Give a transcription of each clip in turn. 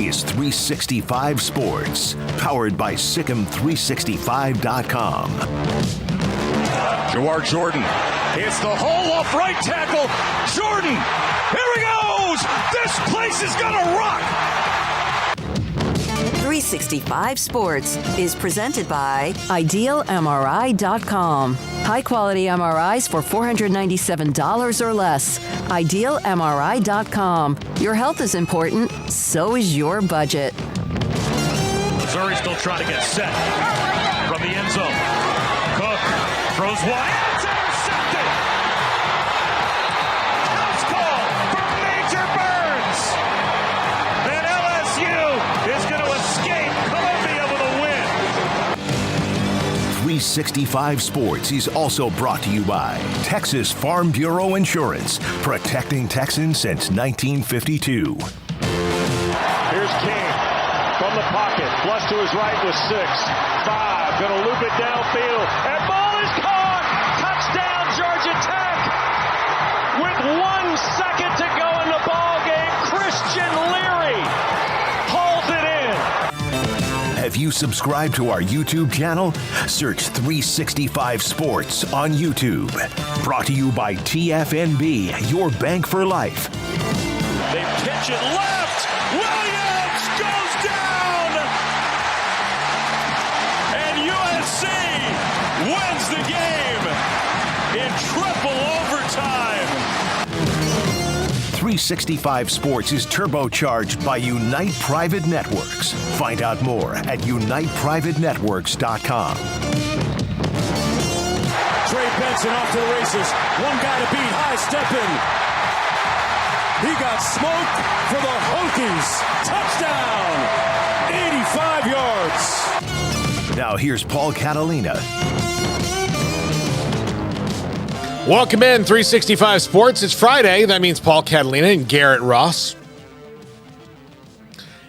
is 365 Sports, powered by Sikkim365.com. Jawar Jordan hits the hole off right tackle. Jordan, here he goes! This place is gonna rock! 365 Sports is presented by IdealMRI.com. High-quality MRIs for $497 or less. IdealMRI.com. Your health is important, so is your budget. Missouri still trying to get set from the end zone. Cook throws wide. It's intercepted! House call for Major Burns! And LSU is going to escape Columbia with a win. 365 Sports is also brought to you by Texas Farm Bureau Insurance, protecting Texans since 1952. Here's King from the pocket. Flush to his right with 6. 5. Going to loop it downfield. And ball is caught. Touchdown, Georgia Tech. With 1 second to go in the ball game, Christian Leary hauls it in. Have you subscribed to our YouTube channel? Search 365 Sports on YouTube. Brought to you by TFNB, your bank for life. They pitch it left. Williams goes down. And USC wins the game in triple overtime. 365 Sports is turbocharged by Unite Private Networks. Find out more at uniteprivatenetworks.com. Trey Benson off to the races. One guy to beat. High stepping. He got smoked for the Hokies. Touchdown. 85 yards. Now here's Paul Catalina. Welcome in, 365 Sports. It's Friday. That means Paul Catalina and Garrett Ross.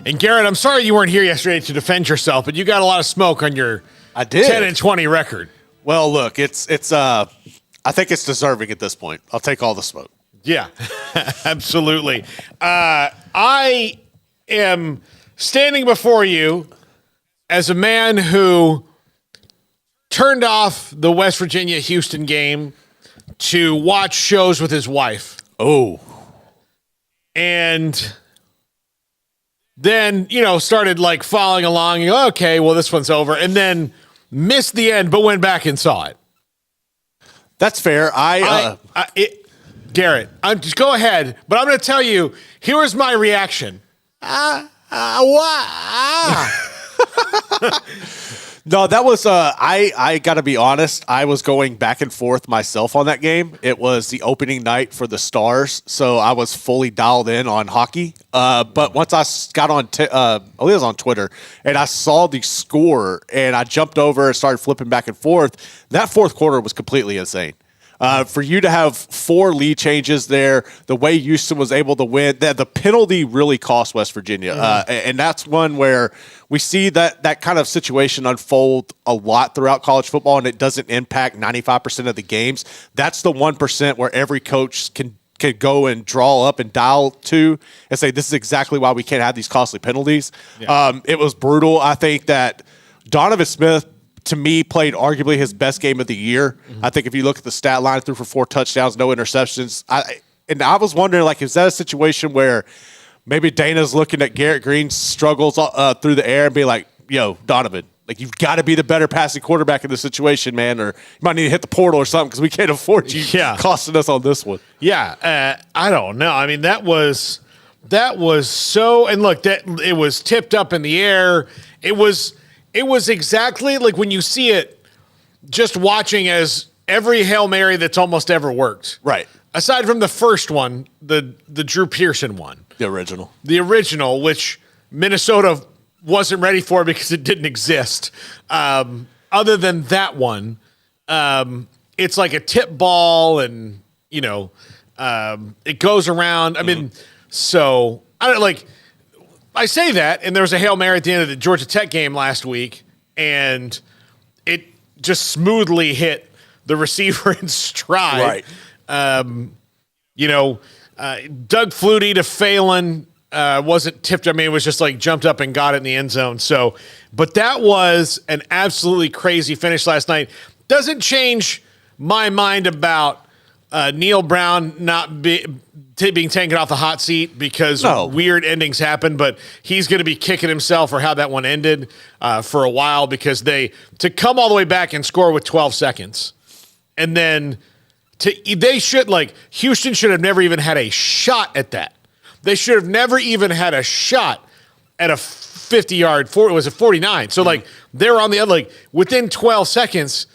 And Garrett, I'm sorry you weren't here yesterday to defend yourself, but you got a lot of smoke on your 10-20 record. Well, look, it's I think it's deserving at this point. I'll take all the smoke. Yeah, absolutely. I am standing before you as a man who turned off the West Virginia-Houston game to watch shows with his wife. Oh. And then, started like following along. Okay, well, this one's over. And then missed the end, but went back and saw it. That's fair. Garrett, just go ahead. But I'm going to tell you, here was my reaction. No, that was, I got to be honest, I was going back and forth myself on that game. It was the opening night for the Stars, so I was fully dialed in on hockey. But once I got on, I was on Twitter, and I saw the score, and I jumped over and started flipping back and forth. That fourth quarter was completely insane. For you to have 4 lead changes there, the way Houston was able to win, the penalty really cost West Virginia. And that's one where we see that kind of situation unfold a lot throughout college football, and it doesn't impact 95% of the games. That's the 1% where every coach can go and draw up and dial to and say, this is exactly why we can't have these costly penalties. Yeah. It was brutal. I think that Donovan Smith, to me, played arguably his best game of the year. Mm-hmm. I think if you look at the stat line, threw for 4 touchdowns, no interceptions. I was wondering, is that a situation where maybe Dana's looking at Garrett Green's struggles through the air and be like, yo, Donovan, you've got to be the better passing quarterback in this situation, man, or you might need to hit the portal or something because we can't afford you costing us on this one. Yeah, I don't know. I mean, that was so – and look, it was tipped up in the air. It was exactly like when you see it just watching as every Hail Mary that's almost ever worked. Right. Aside from the first one, the Drew Pearson one. The original. The original, which Minnesota wasn't ready for because it didn't exist. Other than that one, it's like a tip ball and, it goes around. I mean, so I don't I say that, and there was a Hail Mary at the end of the Georgia Tech game last week, and it just smoothly hit the receiver in stride. Right. Doug Flutie to Phelan, wasn't tipped. I mean, it was just like jumped up and got it in the end zone. So, but that was an absolutely crazy finish last night. Doesn't change my mind about Neil Brown not being taken off the hot seat because weird endings happen, but he's going to be kicking himself for how that one ended for a while because to come all the way back and score with 12 seconds and then Houston should have never even had a shot at that. They should have never even had a shot at a 50-yard, it was a 49. So, they're on the other, within 12 seconds,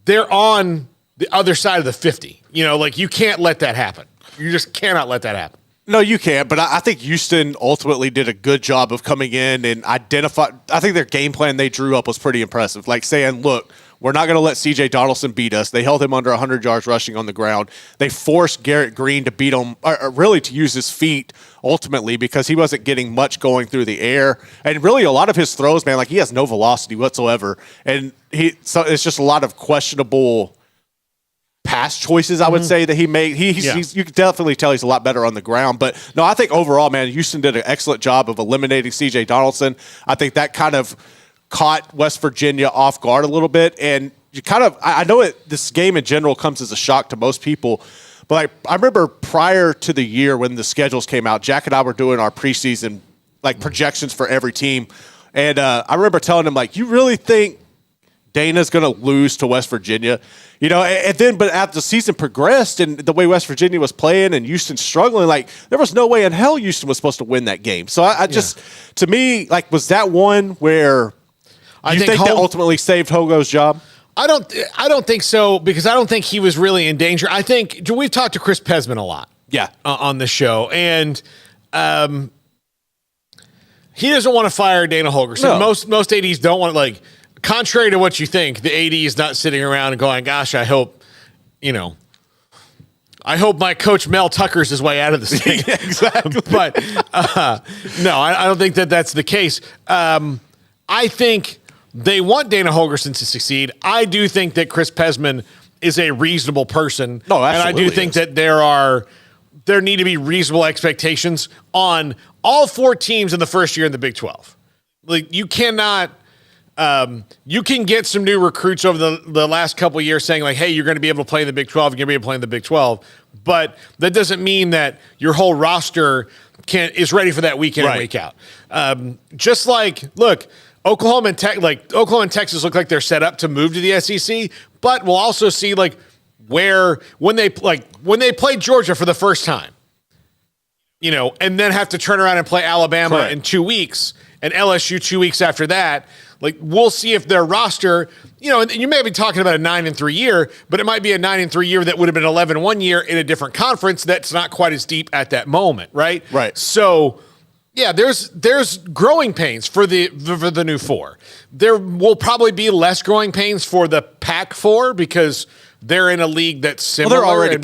they're on the other side of the 50. You can't let that happen. You just cannot let that happen. No, you can't. But I think Houston ultimately did a good job of coming in and identify. I think their game plan they drew up was pretty impressive. Like saying, look, we're not going to let C.J. Donaldson beat us. They held him under 100 yards rushing on the ground. They forced Garrett Green to beat him, or really to use his feet ultimately because he wasn't getting much going through the air. And really a lot of his throws, man, he has no velocity whatsoever. And so it's just a lot of questionable pass choices, I would say, that he made. You can definitely tell he's a lot better on the ground. But, no, I think overall, man, Houston did an excellent job of eliminating C.J. Donaldson. I think that kind of caught West Virginia off guard a little bit. And you I know this game in general comes as a shock to most people, but I remember prior to the year when the schedules came out, Jack and I were doing our preseason projections for every team. And I remember telling him, you really think Dana's going to lose to West Virginia? And then, but as the season progressed and the way West Virginia was playing and Houston struggling, there was no way in hell Houston was supposed to win that game. So I just, to me, was that one where I think that ultimately saved Hogo's job? I don't think so because I don't think he was really in danger. I think we've talked to Chris Pesman a lot, on the show, and he doesn't want to fire Dana Holgorsen. No. Most ADs don't want to contrary to what you think, the AD is not sitting around and going, "Gosh, I hope my coach Mel Tucker's his way out of this thing." Yeah, exactly. But no, I don't think that's the case. I think they want Dana Holgorsen to succeed. I do think that Chris Pesman is a reasonable person. No, absolutely. And I do think that there need to be reasonable expectations on all four teams in the first year in the Big 12. You cannot. You can get some new recruits over the last couple of years saying hey, you're going to be able to play in the Big 12. You're going to be able to play in the Big 12. But that doesn't mean that your whole roster is ready for that week in and week out. Just look, Oklahoma and Texas look like they're set up to move to the SEC, but we'll also see when they play Georgia for the first time, and then have to turn around and play Alabama in 2 weeks and LSU 2 weeks after that. We'll see if their roster, and you may be talking about a 9-3 year, but it might be a 9-3 year that would have been 11-1 year in a different conference that's not quite as deep at that moment, right? Right. So, yeah, there's growing pains for the new four. There will probably be less growing pains for the Pac-4 because they're in a league that's similar. Well, they're already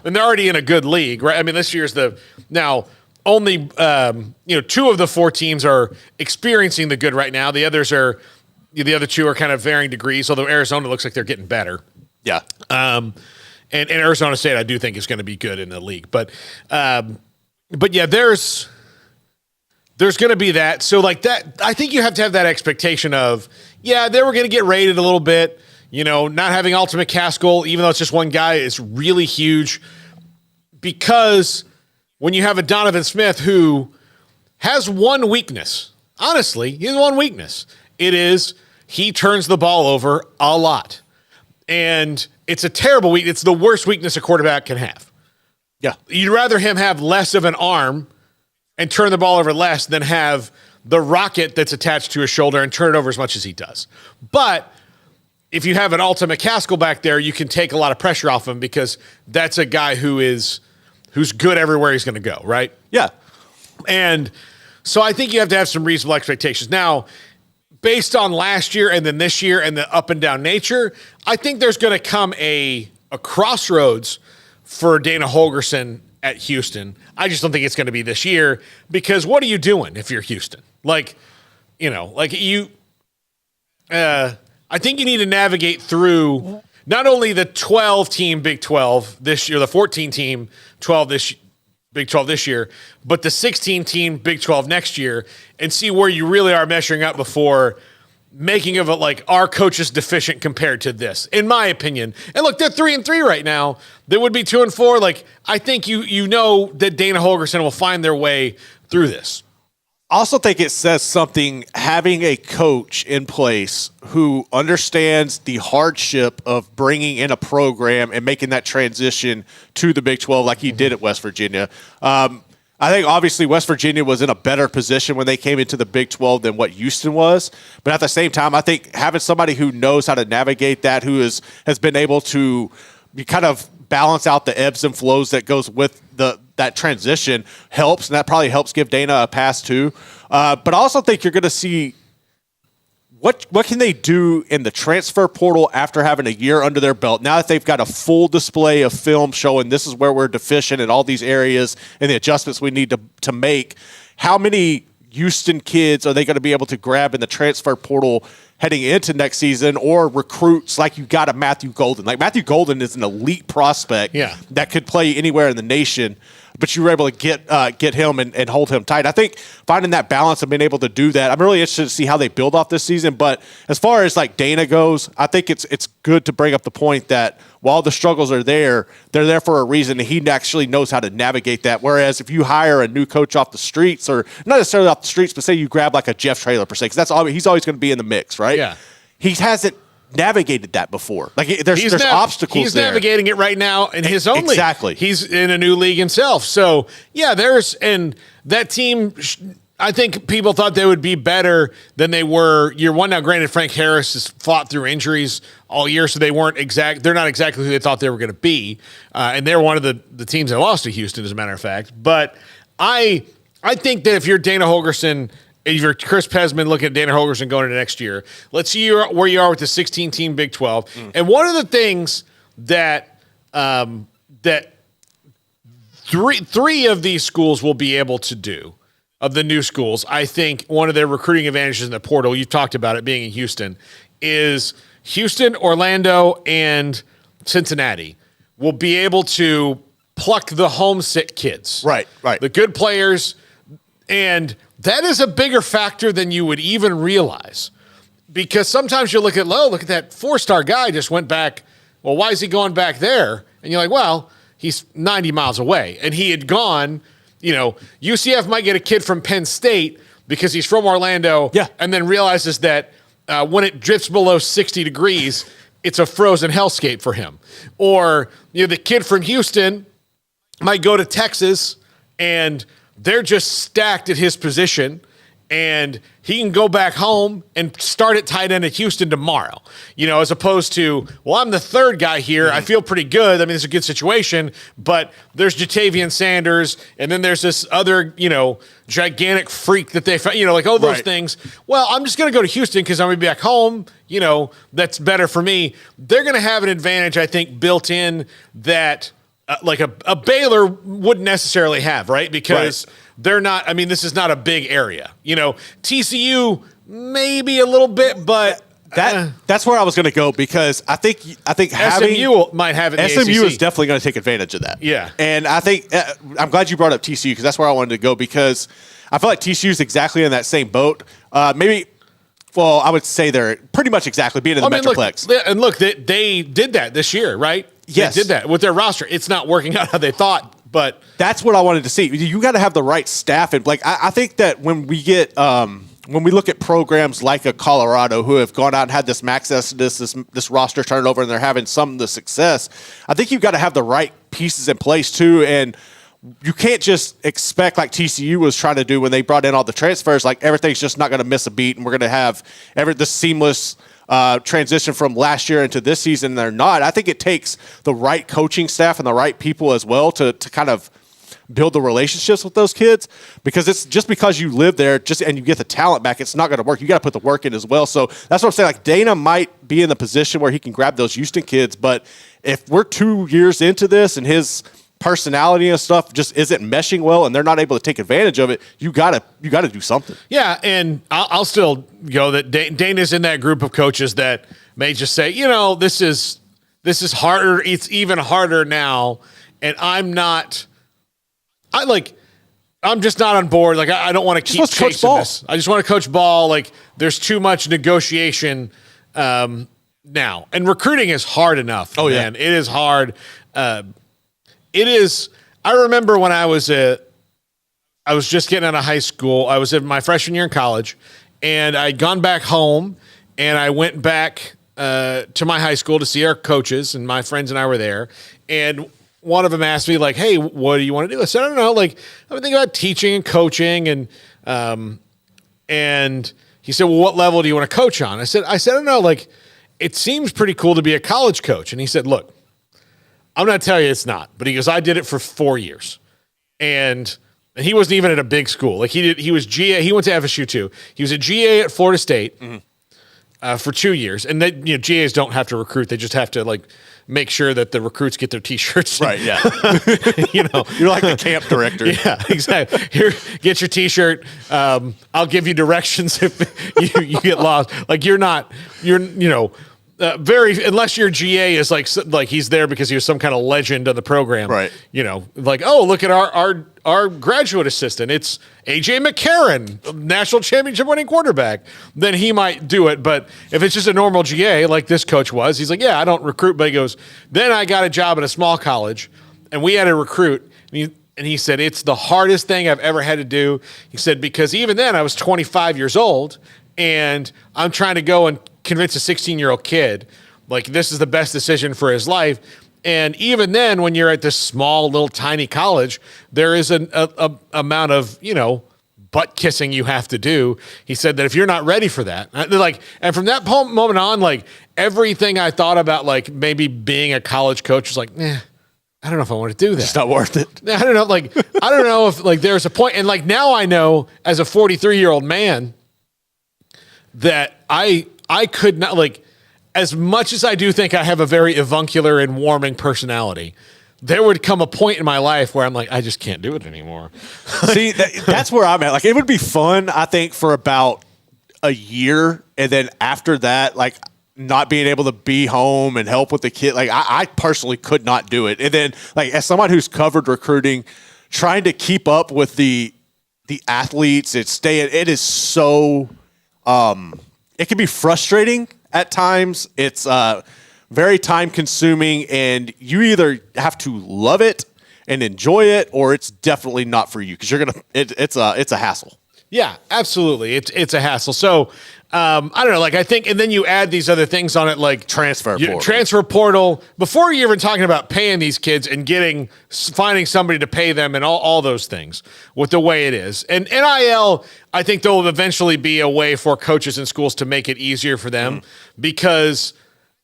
and they're already in a good league, right? I mean, this year's only two of the four teams are experiencing the good right now. The other two are kind of varying degrees, although Arizona looks like they're getting better. Yeah. And Arizona State I do think is going to be good in the league. But yeah, there's going to be that. So that, I think you have to have that expectation of, they were going to get rated a little bit, not having Ultimate McCaskill, even though it's just one guy, is really huge because when you have a Donovan Smith who has one weakness, honestly, he has one weakness. It is he turns the ball over a lot. And it's a terrible weakness. It's the worst weakness a quarterback can have. Yeah. You'd rather him have less of an arm and turn the ball over less than have the rocket that's attached to his shoulder and turn it over as much as he does. But if you have an Alta McCaskill back there, you can take a lot of pressure off him because that's a guy who's good everywhere he's going to go, right? Yeah. And so I think you have to have some reasonable expectations. Now, based on last year and then this year and the up and down nature, I think there's going to come a crossroads for Dana Holgorsen at Houston. I just don't think it's going to be this year because what are you doing if you're Houston? I think you need to navigate through not only the 12-team Big 12 this year, the 14-team 12 this Big 12 this year, but the 16-team Big 12 next year, and see where you really are measuring up before making of it like, our coach is deficient compared to this, in my opinion. And look, they're 3-3 right now. They would be 2-4. Like, I think you know that Dana Holgorsen will find their way through this. I also think it says something having a coach in place who understands the hardship of bringing in a program and making that transition to the Big 12 like he did at West Virginia. I think obviously West Virginia was in a better position when they came into the Big 12 than what Houston was. But at the same time, I think having somebody who knows how to navigate that, who has been able to kind of balance out the ebbs and flows that goes with that transition helps, and that probably helps give Dana a pass too. But I also think you're going to see what can they do in the transfer portal after having a year under their belt. Now that they've got a full display of film showing this is where we're deficient in all these areas and the adjustments we need to make, how many Houston kids are they going to be able to grab in the transfer portal heading into next season, or recruits like you got a Matthew Golden? Like, Matthew Golden is an elite prospect that could play anywhere in the nation, but you were able to get him and hold him tight. I think finding that balance and being able to do that, I'm really interested to see how they build off this season. But as far as like Dana goes, I think it's good to bring up the point that while the struggles are there, they're there for a reason, and he actually knows how to navigate that. Whereas if you hire a new coach off the streets, or not necessarily off the streets, but say you grab like a Jeff Traylor per se, because he's always going to be in the mix, right? Yeah. He hasn't navigated that before. Like, there's obstacles. He's there. navigating it right now in his own league. Exactly. He's in a new league himself. So yeah, and that team, I think people thought they would be better than they were year one. Now, granted, Frank Harris has fought through injuries all year, so they're not exactly who they thought they were going to be. And they're one of the teams that lost to Houston, as a matter of fact. But I think that if you're Dana Holgorsen, if you're Chris Pesman looking at Dana Holgorsen going into next year, let's see where you are with the 16-team Big 12. And one of the things that three of these schools will be able to do, of the new schools, I think one of their recruiting advantages in the portal, you've talked about it being in Houston, is Houston, Orlando, and Cincinnati will be able to pluck the homesick kids. Right. The good players, and that is a bigger factor than you would even realize. Because sometimes you look at that 4-star guy just went back. Well, why is he going back there? And you're like, well, he's 90 miles away. And he had gone, UCF might get a kid from Penn State because he's from Orlando, and then realizes that when it drifts below 60 degrees, it's a frozen hellscape for him. Or the kid from Houston might go to Texas, and they're just stacked at his position, and he can go back home and start at tight end at Houston tomorrow, as opposed to, well, I'm the third guy here. I feel pretty good. I mean, it's a good situation, but there's Jatavian Sanders, and then there's this other, gigantic freak that they found, like all those things. Well, I'm just going to go to Houston because I'm going to be back home. That's better for me. They're going to have an advantage, I think, built in that like a Baylor wouldn't necessarily have, right? Because they're not, this is not a big area. TCU maybe a little bit, but that's where I was going to go, because I think SMU might have it in the SMU ACC. is definitely going to take advantage of that. Yeah. And I think I'm glad you brought up TCU, because that's where I wanted to go, because I feel like TCU is exactly in that same boat. Well, I would say they're pretty much exactly being in the Metroplex. They did that this year, right? Yes. They did that with their roster. It's not working out how they thought, but that's what I wanted to see. You got to have the right staff, and I think that when we get when we look at programs like a Colorado who have gone out and had this max exodus, this roster turnover, and they're having some of the success, I think you've got to have the right pieces in place too, and you can't just expect, like TCU was trying to do when they brought in all the transfers, like everything's just not going to miss a beat, and we're going to have this seamless transition from last year into this season. They're not. I think it takes the right coaching staff and the right people as well to kind of build the relationships with those kids, because it's just because you live there and you get the talent back, it's not going to work. You got to put the work in as well. So that's what I'm saying. Like, Dana might be in the position where he can grab those Houston kids, but if we're 2 years into this and his personality and stuff just isn't meshing well and they're not able to take advantage of it, you gotta do something. Yeah, and I'll still go that Dana's in that group of coaches that may just say, this is harder. It's even harder now, and I'm not I'm just not on board. Like, I don't want to keep chasing this. I just want to coach ball. Like, there's too much negotiation now. And recruiting is hard enough. Oh, man. Yeah. It is hard. It is. I remember when I was just getting out of high school. I was in my freshman year in college, and I'd gone back home, and I went back to my high school to see our coaches, and my friends and I were there. And one of them asked me, like, hey, what do you want to do? I said, I don't know. Like, I've been thinking about teaching and coaching. And he said, well, what level do you want to coach on? I said, I don't know. Like, it seems pretty cool to be a college coach. And he said, look, I'm not telling you it's not. But he goes, I did it for 4 years. And he wasn't even at a big school. Like, he was GA. He went to FSU too. He was a GA at Florida State for 2 years. And then, GAs don't have to recruit. They just have to, like, make sure that the recruits get their T-shirts. Right, yeah. You're like the camp director. Yeah, exactly. Here, get your T-shirt. I'll give you directions if you get lost. Like, unless your GA is like he's there because he was some kind of legend of the program. Right. Like, oh, look at our graduate assistant. It's A.J. McCarron, national championship winning quarterback. Then he might do it. But if it's just a normal GA like this coach was, he's like, yeah, I don't recruit. But he goes, then I got a job at a small college, and we had to recruit. And he said, it's the hardest thing I've ever had to do. He said, because even then I was 25 years old, and I'm trying to go and convince a 16-year-old kid, like, this is the best decision for his life. And even then, when you're at this small, little, tiny college, there is an amount of, butt kissing you have to do. He said that if you're not ready for that, and from that moment on, like, everything I thought about, like, maybe being a college coach was like, I don't know if I want to do that. It's not worth it. I don't know. Like, I don't know if, like, there's a point. And, like, now I know as a 43-year-old man that I could not, like, as much as I do think I have a very avuncular and warming personality, there would come a point in my life where I'm like, I just can't do it anymore. See, that's where I'm at. Like, it would be fun, I think, for about a year. And then after that, like, not being able to be home and help with the kid. Like, I personally could not do it. And then, like, as someone who's covered recruiting, trying to keep up with the athletes, it is so, it can be frustrating at times. It's very time consuming, and you either have to love it and enjoy it, or it's definitely not for you because it's a hassle. Yeah, absolutely. It's a hassle. So I don't know. Like, I think, and then you add these other things on it, like transfer portal. Before you're even talking about paying these kids and finding somebody to pay them and all those things with the way it is. And NIL, I think there will eventually be a way for coaches and schools to make it easier for them because,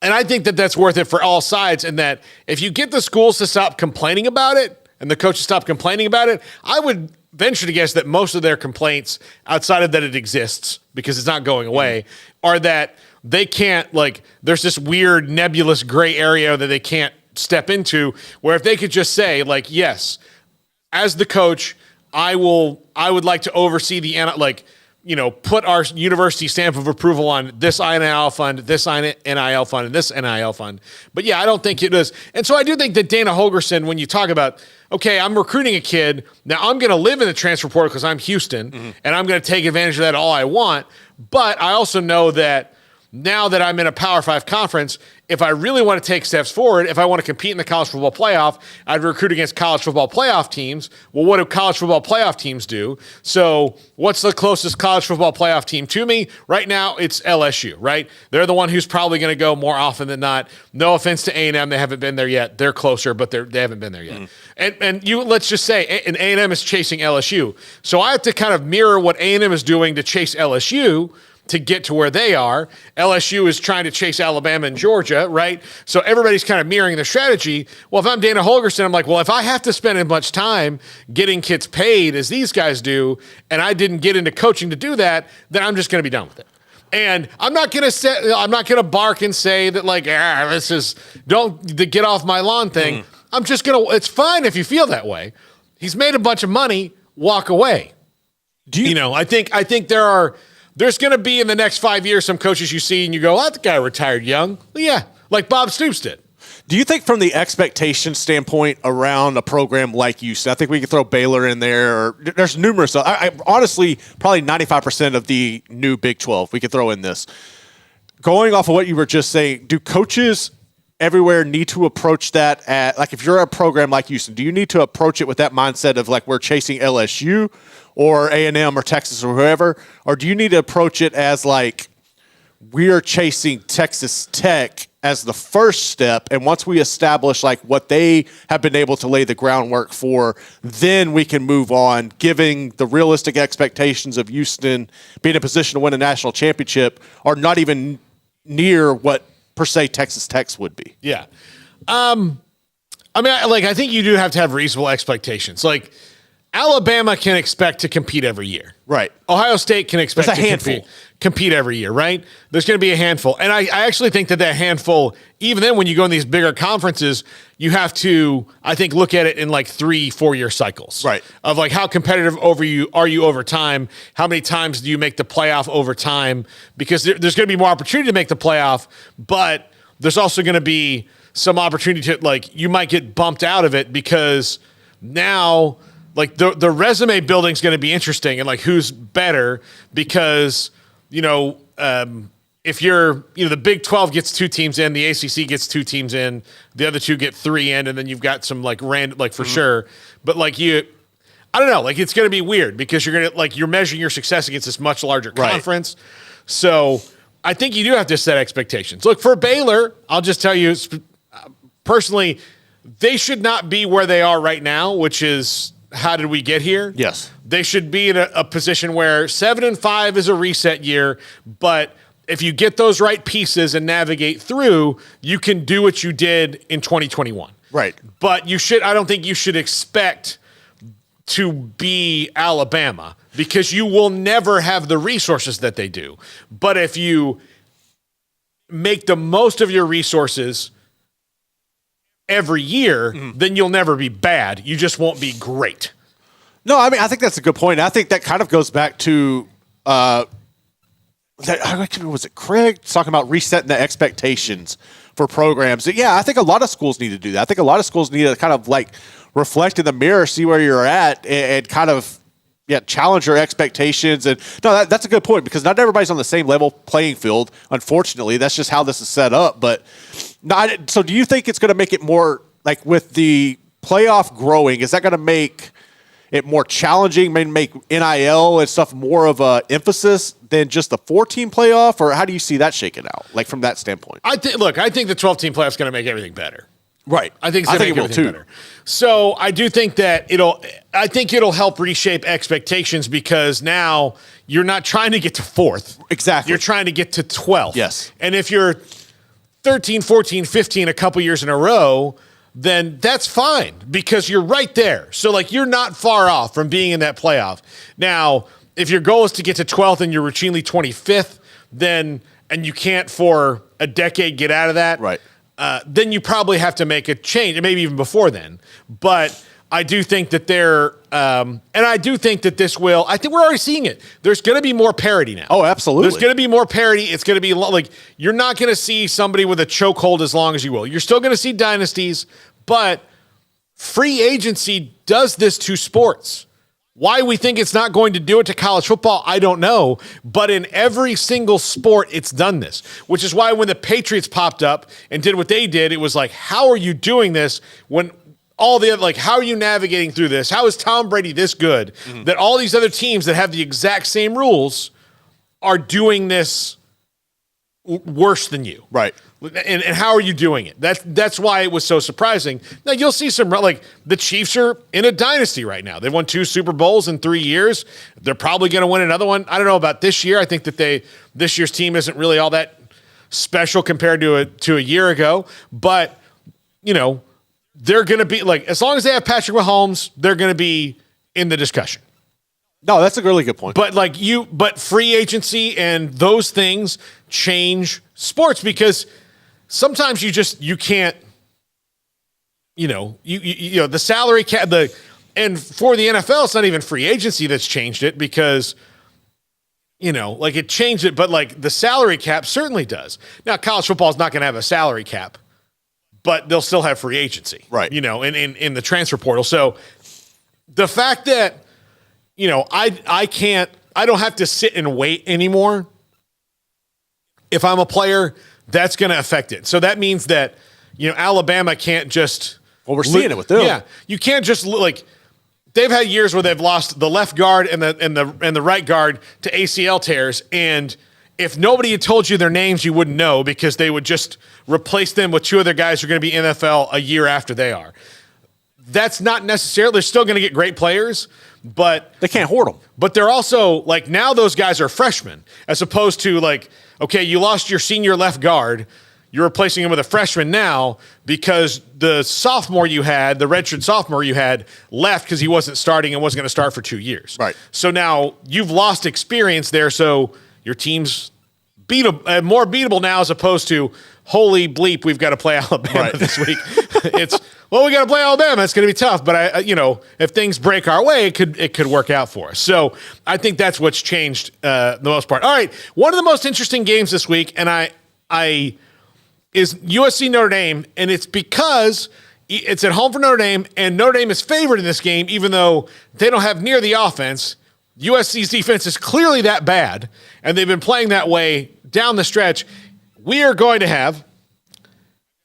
and I think that that's worth it for all sides. And that if you get the schools to stop complaining about it and the coaches stop complaining about it, I would venture to guess that most of their complaints, outside of that it exists because it's not going away, are that they can't, like, there's this weird nebulous gray area that they can't step into, where if they could just say, like, yes, as the coach, I would like to oversee put our university stamp of approval on this NIL fund, this NIL fund, and this NIL fund. But yeah, I don't think it is. And so I do think that Dana Holgorsen, when you talk about, okay, I'm recruiting a kid, now I'm going to live in the transfer portal because I'm Houston, and I'm going to take advantage of that all I want. But I also know that now that I'm in a Power 5 conference, if I really want to take steps forward, if I want to compete in the college football playoff, I'd recruit against college football playoff teams. Well, what do college football playoff teams do? So what's the closest college football playoff team to me? Right now, it's LSU, right? They're the one who's probably going to go more often than not. No offense to A&M. They haven't been there yet. They're closer, but they haven't been there yet. And let's just say, and A&M is chasing LSU. So I have to kind of mirror what A&M is doing to chase LSU to get to where they are. LSU is trying to chase Alabama and Georgia, right? So everybody's kind of mirroring their strategy. Well, if I'm Dana Holgorsen, I'm like, well, if I have to spend as much time getting kids paid as these guys do, and I didn't get into coaching to do that, then I'm just going to be done with it. And I'm not going to bark and say that, like, this is the get off my lawn thing. I'm just going to, it's fine if you feel that way. He's made a bunch of money, walk away. I think there's going to be in the next 5 years some coaches you see and you go, oh, that guy retired young. Well, yeah, like Bob Stoops did. Do you think from the expectation standpoint around a program like Houston, I think we could throw Baylor in there, or there's numerous. I honestly, probably 95% of the new Big 12 we could throw in this. Going off of what you were just saying, do coaches everywhere need to approach that at, like, if you're a program like Houston, do you need to approach it with that mindset of like we're chasing LSU or A&M or Texas or whoever, or do you need to approach it as like we are chasing Texas Tech as the first step, and once we establish like what they have been able to lay the groundwork for, then we can move on, giving the realistic expectations of Houston being in a position to win a national championship are not even near what per se Texas Tech's would be. Yeah. I mean, I think you do have to have reasonable expectations. Like, Alabama can expect to compete every year. Right. Ohio State can expect There's a to handful. compete every year, right? There's going to be a handful. And I actually think that handful, even then when you go in these bigger conferences, you have to, I think, look at it in like 3-4 year cycles. Right. Of like how competitive are you over time? How many times do you make the playoff over time? Because there's going to be more opportunity to make the playoff, but there's also going to be some opportunity to, like, you might get bumped out of it because now – like the resume building is going to be interesting and like who's better because, if you're, the Big 12 gets 2 teams in, the ACC gets 2 teams in, the other 2 get 3 in, and then you've got some like random, like for sure. But like I don't know, like it's going to be weird because you're going to, like, you're measuring your success against this much larger conference. So I think you do have to set expectations. Look, for Baylor, I'll just tell you personally, they should not be where they are right now, which is, how did we get here? Yes. They should be in a position where 7-5 is a reset year, but if you get those right pieces and navigate through, you can do what you did in 2021. Right. But I don't think you should expect to be Alabama because you will never have the resources that they do. But if you make the most of your resources every year, then you'll never be bad. You just won't be great. No, I mean, I think that's a good point. I think that kind of goes back to was it Craig talking about resetting the expectations for programs? Yeah, I think a lot of schools need to do that. I think a lot of schools need to kind of like reflect in the mirror, see where you're at, and kind of challenge your expectations. And no, that's a good point because not everybody's on the same level playing field. Unfortunately, that's just how this is set up. But so do you think it's going to make it more like with the playoff growing? Is that going to make it more challenging? Maybe make NIL and stuff more of a emphasis than just the 4-team playoff, or how do you see that shaking out? Like from that standpoint, I think the 12-team playoff is going to make everything better. Right. I think it will too. Better. So I do think that it'll help reshape expectations because now you're not trying to get to 4th. Exactly. You're trying to get to 12th. Yes. And if you're 13, 14, 15 a couple years in a row, then that's fine because you're right there. So like you're not far off from being in that playoff. Now, if your goal is to get to 12th and you're routinely 25th, and you can't for a decade get out of that. Right. Then you probably have to make a change, and maybe even before then. But I do think that and I do think that this will, I think we're already seeing it. There's going to be more parity now. Oh, absolutely. There's going to be more parity. It's going to be like, you're not going to see somebody with a chokehold as long as you will. You're still going to see dynasties, but free agency does this to sports. Why we think it's not going to do it to college football, I don't know. But in every single sport, it's done this, which is why when the Patriots popped up and did what they did, it was like, how are you doing this when all the other, like, how are you navigating through this? How is Tom Brady this good that all these other teams that have the exact same rules are doing this worse than you? Right. And how are you doing it? That's why it was so surprising. Now, you'll see some, like, the Chiefs are in a dynasty right now. They've won 2 Super Bowls in 3 years. They're probably going to win another one. I don't know about this year. I think that this year's team isn't really all that special compared to a year ago. But, they're going to be, like, as long as they have Patrick Mahomes, they're going to be in the discussion. No, that's a really good point. But free agency and those things change sports because sometimes you can't, the salary cap, and for the NFL, it's not even free agency that's changed it because, it changed it, but like the salary cap certainly does. Now, college football is not going to have a salary cap, but they'll still have free agency, right? In the transfer portal. So the fact that I don't have to sit and wait anymore. If I'm a player, that's going to affect it. So that means that Alabama can't just. Well, we're seeing it with them. Yeah, you can't just they've had years where they've lost the left guard and the right guard to ACL tears, and if nobody had told you their names, you wouldn't know because they would just replace them with two other guys who are going to be NFL a year after they are. That's not necessarily. They're still going to get great players, but they can't hoard them. But they're also now those guys are freshmen, as opposed to okay, you lost your senior left guard. You're replacing him with a freshman now because the sophomore you had, the redshirt sophomore you had, left because he wasn't starting and wasn't going to start for 2 years. Right. So now you've lost experience there, so your team's more beatable now as opposed to, holy bleep, we've got to play Alabama this week. We got to play Alabama. It's going to be tough, but if things break our way, it could work out for us. So I think that's what's changed the most part. All right, one of the most interesting games this week, and I is USC Notre Dame, and it's because it's at home for Notre Dame, and Notre Dame is favored in this game, even though they don't have near the offense. USC's defense is clearly that bad, and they've been playing that way down the stretch. We are going to have.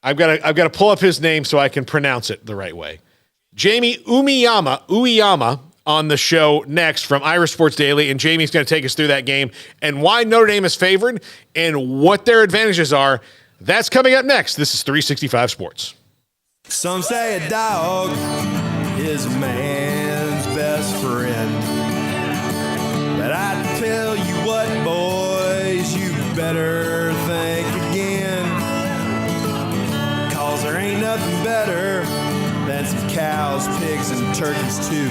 I've got to pull up his name so I can pronounce it the right way. Jamie Uyeyama on the show next from Irish Sports Daily, and Jamie's going to take us through that game and why Notre Dame is favored and what their advantages are. That's coming up next. This is 365 Sports. Some say a dog is a man's best friend. But I tell you what, boys, you better think again. 'Cause there ain't nothing better than some cows, pigs, and turkeys too.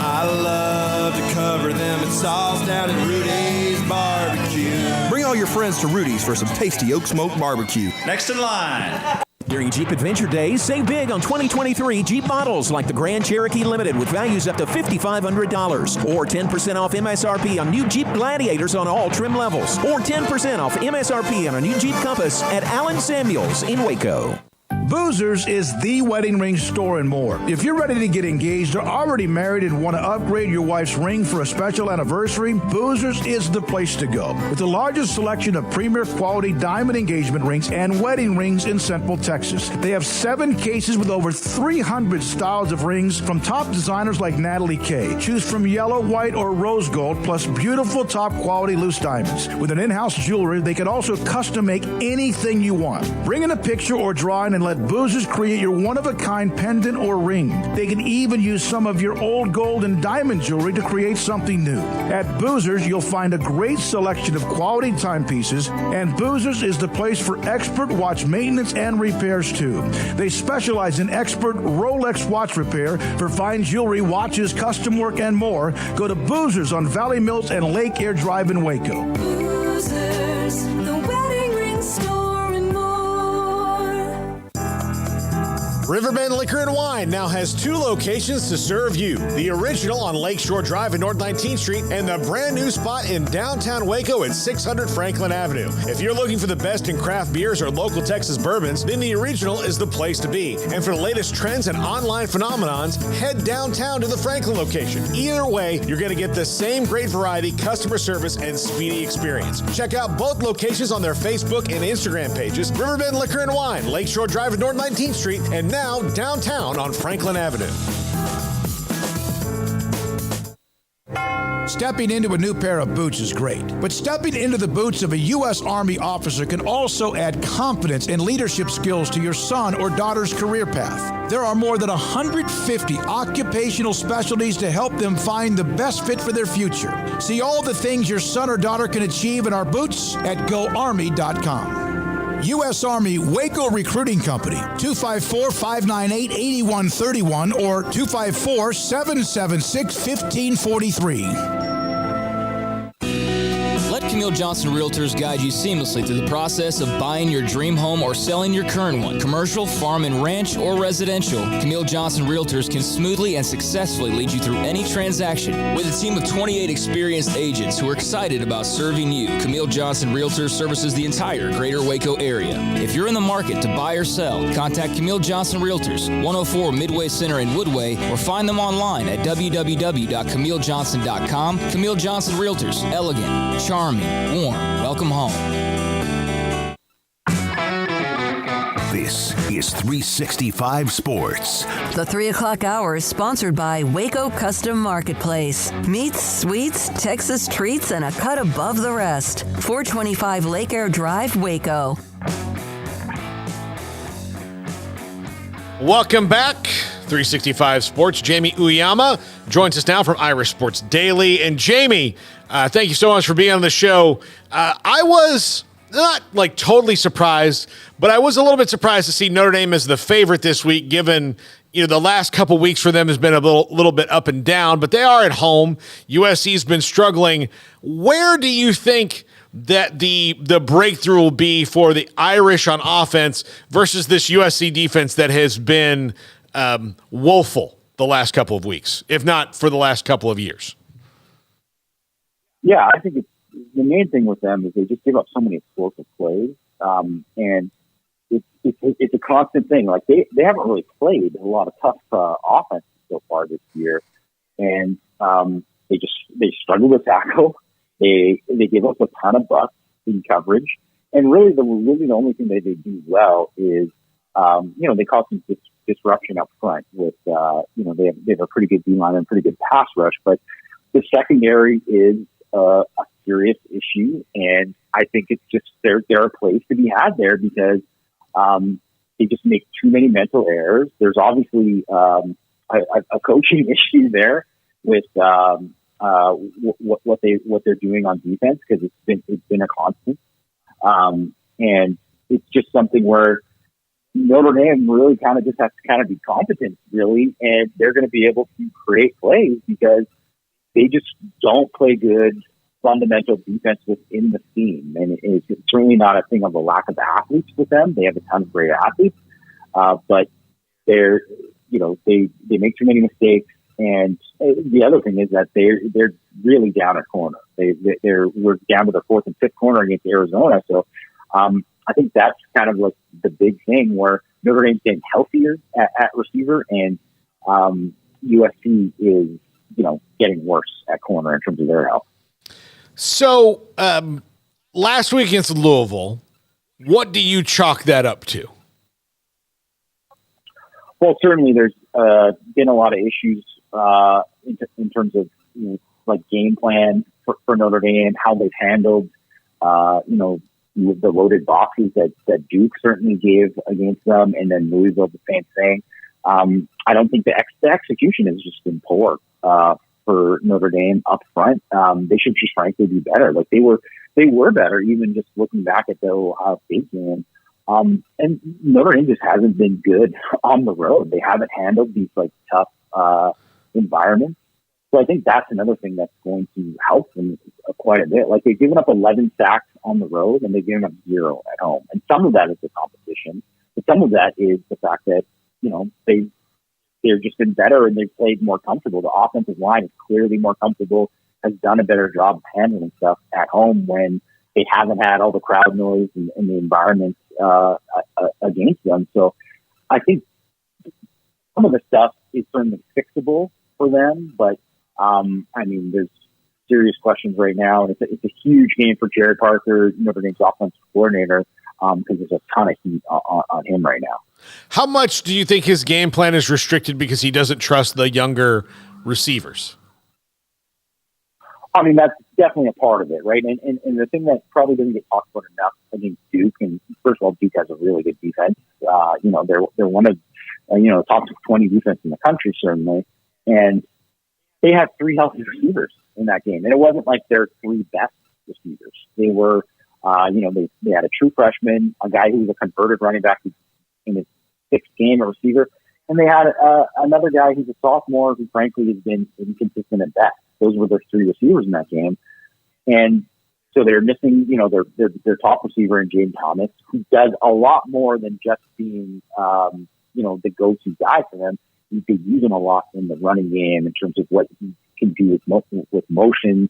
I love to cover them in sauce down at Rudy's Barbecue. Bring all your friends to Rudy's for some tasty oak smoke barbecue. Next in line. During Jeep Adventure Days, save big on 2023 Jeep models like the Grand Cherokee Limited with values up to $5,500. Or 10% off MSRP on new Jeep Gladiators on all trim levels. Or 10% off MSRP on a new Jeep Compass at Allen Samuels in Waco. Boozers is the wedding ring store and more. If you're ready to get engaged or already married and want to upgrade your wife's ring for a special anniversary, Boozers is the place to go. With the largest selection of premier quality diamond engagement rings and wedding rings in Central Texas. They have 7 cases with over 300 styles of rings from top designers like Natalie Kay. Choose from yellow, white, or rose gold, plus beautiful top quality loose diamonds. With an in-house jewelry, they can also custom make anything you want. Bring in a picture or drawing and let Boozers create your one-of-a-kind pendant or ring. They can even use some of your old gold and diamond jewelry to create something new. At Boozers, you'll find a great selection of quality timepieces, and Boozers is the place for expert watch maintenance and repairs, too. They specialize in expert Rolex watch repair for fine jewelry, watches, custom work, and more. Go to Boozers on Valley Mills and Lake Air Drive in Waco. Boozers, the wedding ring store and more. Riverbend Liquor and Wine now has 2 locations to serve you. The original on Lakeshore Drive at North 19th Street and the brand new spot in downtown Waco at 600 Franklin Avenue. If you're looking for the best in craft beers or local Texas bourbons, then the original is the place to be. And for the latest trends and online phenomenons, head downtown to the Franklin location. Either way, you're going to get the same great variety, customer service, and speedy experience. Check out both locations on their Facebook and Instagram pages. Riverbend Liquor and Wine, Lakeshore Drive at North 19th Street, and now downtown on Franklin Avenue. Stepping into a new pair of boots is great, but stepping into the boots of a U.S. Army officer can also add confidence and leadership skills to your son or daughter's career path. There are more than 150 occupational specialties to help them find the best fit for their future. See all the things your son or daughter can achieve in our boots at GoArmy.com. U.S. Army Waco Recruiting Company, 254-598-8131 or 254-776-1543. Camille Johnson Realtors guide you seamlessly through the process of buying your dream home or selling your current one. Commercial, farm and ranch, or residential, Camille Johnson Realtors can smoothly and successfully lead you through any transaction. With a team of 28 experienced agents who are excited about serving you, Camille Johnson Realtors services the entire greater Waco area. If you're in the market to buy or sell, contact Camille Johnson Realtors, 104 Midway Center in Woodway, or find them online at www.camillejohnson.com. Camille Johnson Realtors, elegant, charming, warm. Welcome home. This is 365 Sports. The 3 o'clock hour is sponsored by Waco Custom Marketplace. Meats, sweets, Texas treats, and a cut above the rest. 425 Lake Air Drive, Waco. Welcome back. 365 Sports. Jamie Uyama joins us now from Irish Sports Daily. And Jamie, thank you so much for being on the show. I was not like totally surprised, but I was a little bit surprised to see Notre Dame as the favorite this week, given the last couple weeks for them has been a little bit up and down, but they are at home. USC's been struggling. Where do you think that the breakthrough will be for the Irish on offense versus this USC defense that has been woeful the last couple of weeks, if not for the last couple of years? Yeah, I think the main thing with them is they just give up so many explosive plays, and it's a constant thing. Like they haven't really played a lot of tough offense so far this year, and they struggle to tackle. They give up a ton of bucks in coverage, and really the only thing that they do well is they cause some disruption up front with they have a pretty good D line and pretty good pass rush, but the secondary is a serious issue, and I think it's just there are plays to be had there because they just make too many mental errors. There's obviously a coaching issue there with what they're doing on defense, because it's been a constant, and it's just something where Notre Dame really kind of just has to kind of be competent, really, and they're going to be able to create plays because they just don't play good fundamental defense within the scheme. And it's certainly not a thing of a lack of athletes with them. They have a ton of great athletes, but they make too many mistakes. And the other thing is that they're really down at corner. We're down to the 4th and 5th corner against Arizona. So I think that's kind of like the big thing where Notre Dame's getting healthier at receiver, and USC is getting worse at corner in terms of their health. So last week against Louisville, what do you chalk that up to? Well, certainly there's been a lot of issues in terms of like game plan for Notre Dame, how they've handled the loaded boxes that Duke certainly gave against them, and then Louisville the same thing. I don't think the execution has just been poor for Notre Dame up front. They should just frankly be better. Like they were better, even just looking back at the Ohio State game. And Notre Dame just hasn't been good on the road. They haven't handled these like tough environments. So I think that's another thing that's going to help them quite a bit. Like they've given up 11 sacks on the road and they've given up 0 at home. And some of that is the competition, but some of that is the fact that, they've just been better and they've played more comfortable. The offensive line is clearly more comfortable, has done a better job of handling stuff at home when they haven't had all the crowd noise and the environment against them. So I think some of the stuff is certainly fixable for them, but there's serious questions right now. And it's a huge game for Jared Parker, Notre Dame's offensive coordinator, because there's a ton of heat on him right now. How much do you think his game plan is restricted because he doesn't trust the younger receivers? I mean, that's definitely a part of it, right? And the thing that probably doesn't get talked about enough against Duke, and first of all, Duke has a really good defense. They're one of top 20 defense in the country, certainly. And they had 3 healthy receivers in that game. And it wasn't like their 3 best receivers. They were, they had a true freshman, a guy who was a converted running back in his 6th game, a receiver. And they had another guy who's a sophomore who frankly has been inconsistent at best. Those were their 3 receivers in that game. And So they're missing, their top receiver in James Thomas, who does a lot more than just being, the go-to guy for them. You could use him a lot in the running game in terms of what he can do with motion.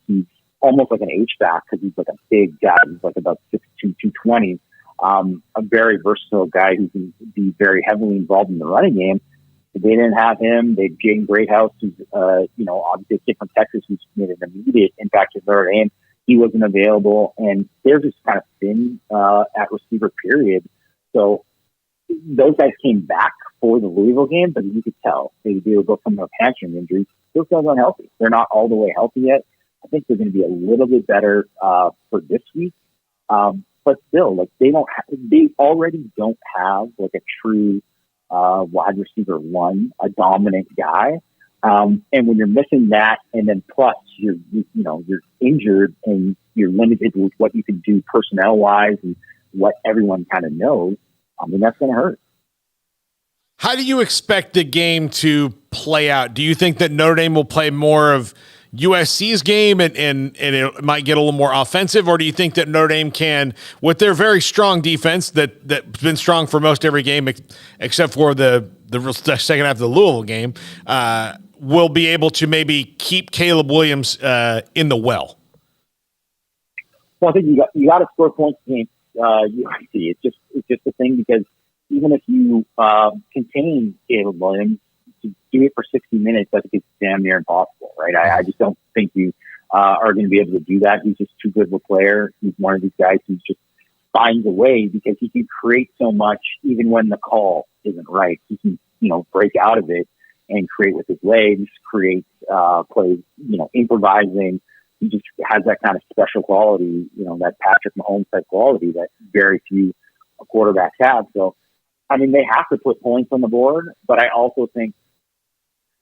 He's almost like an H-back because he's like a big guy. He's like about 6'2", 220. A very versatile guy who can be very heavily involved in the running game. If they didn't have him, they'd Jaden Greathouse, who's, obviously a kid from Texas who's made an immediate impact with Notre Dame. He wasn't available, and they're just kind of thin at receiver, period. So those guys came back for the Louisville game, but you could tell they were both from a hamstring injury. Those guys aren't healthy. They're not all the way healthy yet. I think they're going to be a little bit better for this week. But still, like they already don't have like a true wide receiver one, a dominant guy. And when you're missing that, and then plus you're injured and you're limited with what you can do personnel wise and what everyone kind of knows, I mean, that's going to hurt. How do you expect the game to play out? Do you think that Notre Dame will play more of USC's game and it might get a little more offensive, or do you think that Notre Dame can, with their very strong defense that's been strong for most every game except for the second half of the Louisville game, will be able to maybe keep Caleb Williams in the well? Well, I think you got to score points against USC. It's just the thing, because even if you contain Caleb Williams, to do it for 60 minutes, I think it's damn near impossible, right? I just don't think you are going to be able to do that. He's just too good of a player. He's one of these guys who just finds a way, because he can create so much even when the call isn't right. He can, break out of it and create with his legs, create plays, improvising. He just has that kind of special quality, that Patrick Mahomes type quality that very few quarterbacks have. So, I mean, they have to put points on the board, but I also think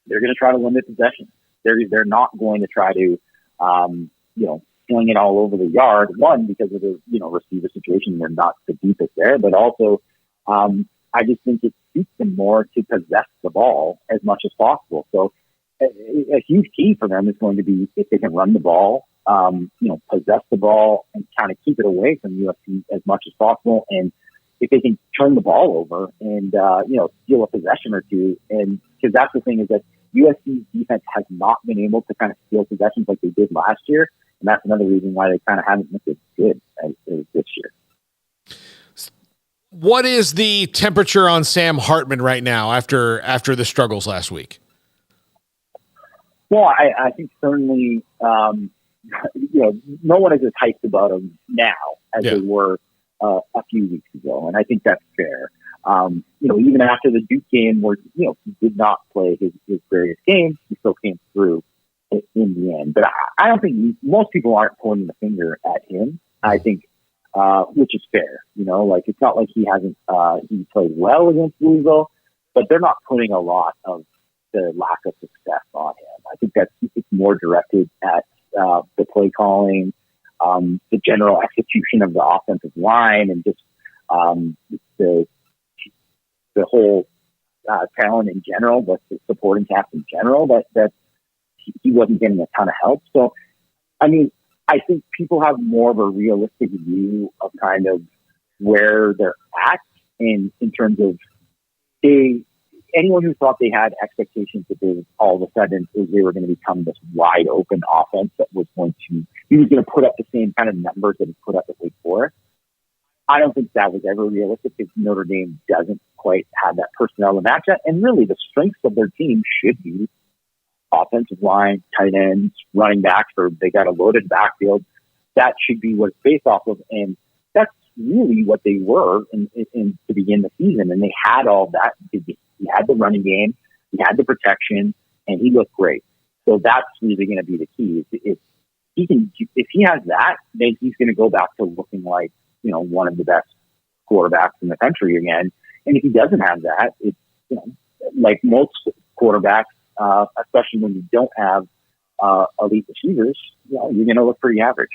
they're going to try to limit possession. They're not going to try to, sling it all over the yard. One, because of the, receiver situation, they're not the deepest there, but also, I just think it suits them more to possess the ball as much as possible. So a huge key for them is going to be if they can run the ball, possess the ball and kind of keep it away from USC as much as possible. And if they can turn the ball over and, steal a possession or two. And because that's the thing, is that USC's defense has not been able to kind of steal possessions like they did last year. And that's another reason why they kind of haven't looked as good as this year. What is the temperature on Sam Hartman right now after the struggles last week? Well, I think certainly, no one is as hyped about him now as they were a few weeks ago. And I think that's fair. Even after the Duke game where, he did not play his greatest game, he still came through in the end. But I don't think most people aren't pointing the finger at him. I think, which is fair, it's not like he hasn't, he played well against Louisville, but they're not putting a lot of the lack of success on him. I think it's more directed at, the play calling, the general execution of the offensive line, and just, the whole, talent in general, but the supporting cast in general, that he wasn't getting a ton of help. So, I mean, I think people have more of a realistic view of kind of where they're at in terms of anyone who thought they had expectations that they all of a sudden they were going to become this wide open offense that was he was going to put up the same kind of numbers that he put up at Wake Forest. I don't think that was ever realistic, because Notre Dame doesn't quite have that personnel to match that. And really the strengths of their team should be offensive line, tight ends, running backs, or they got a loaded backfield. That should be what it's based off of. And that's really what they were in to begin the season. And they had all that. He had the running game, he had the protection, and he looked great. So that's really going to be the key. If he has that, then he's going to go back to looking like, one of the best quarterbacks in the country again. And if he doesn't have that, it's, like most quarterbacks, especially when you don't have elite receivers, you're going to look pretty average.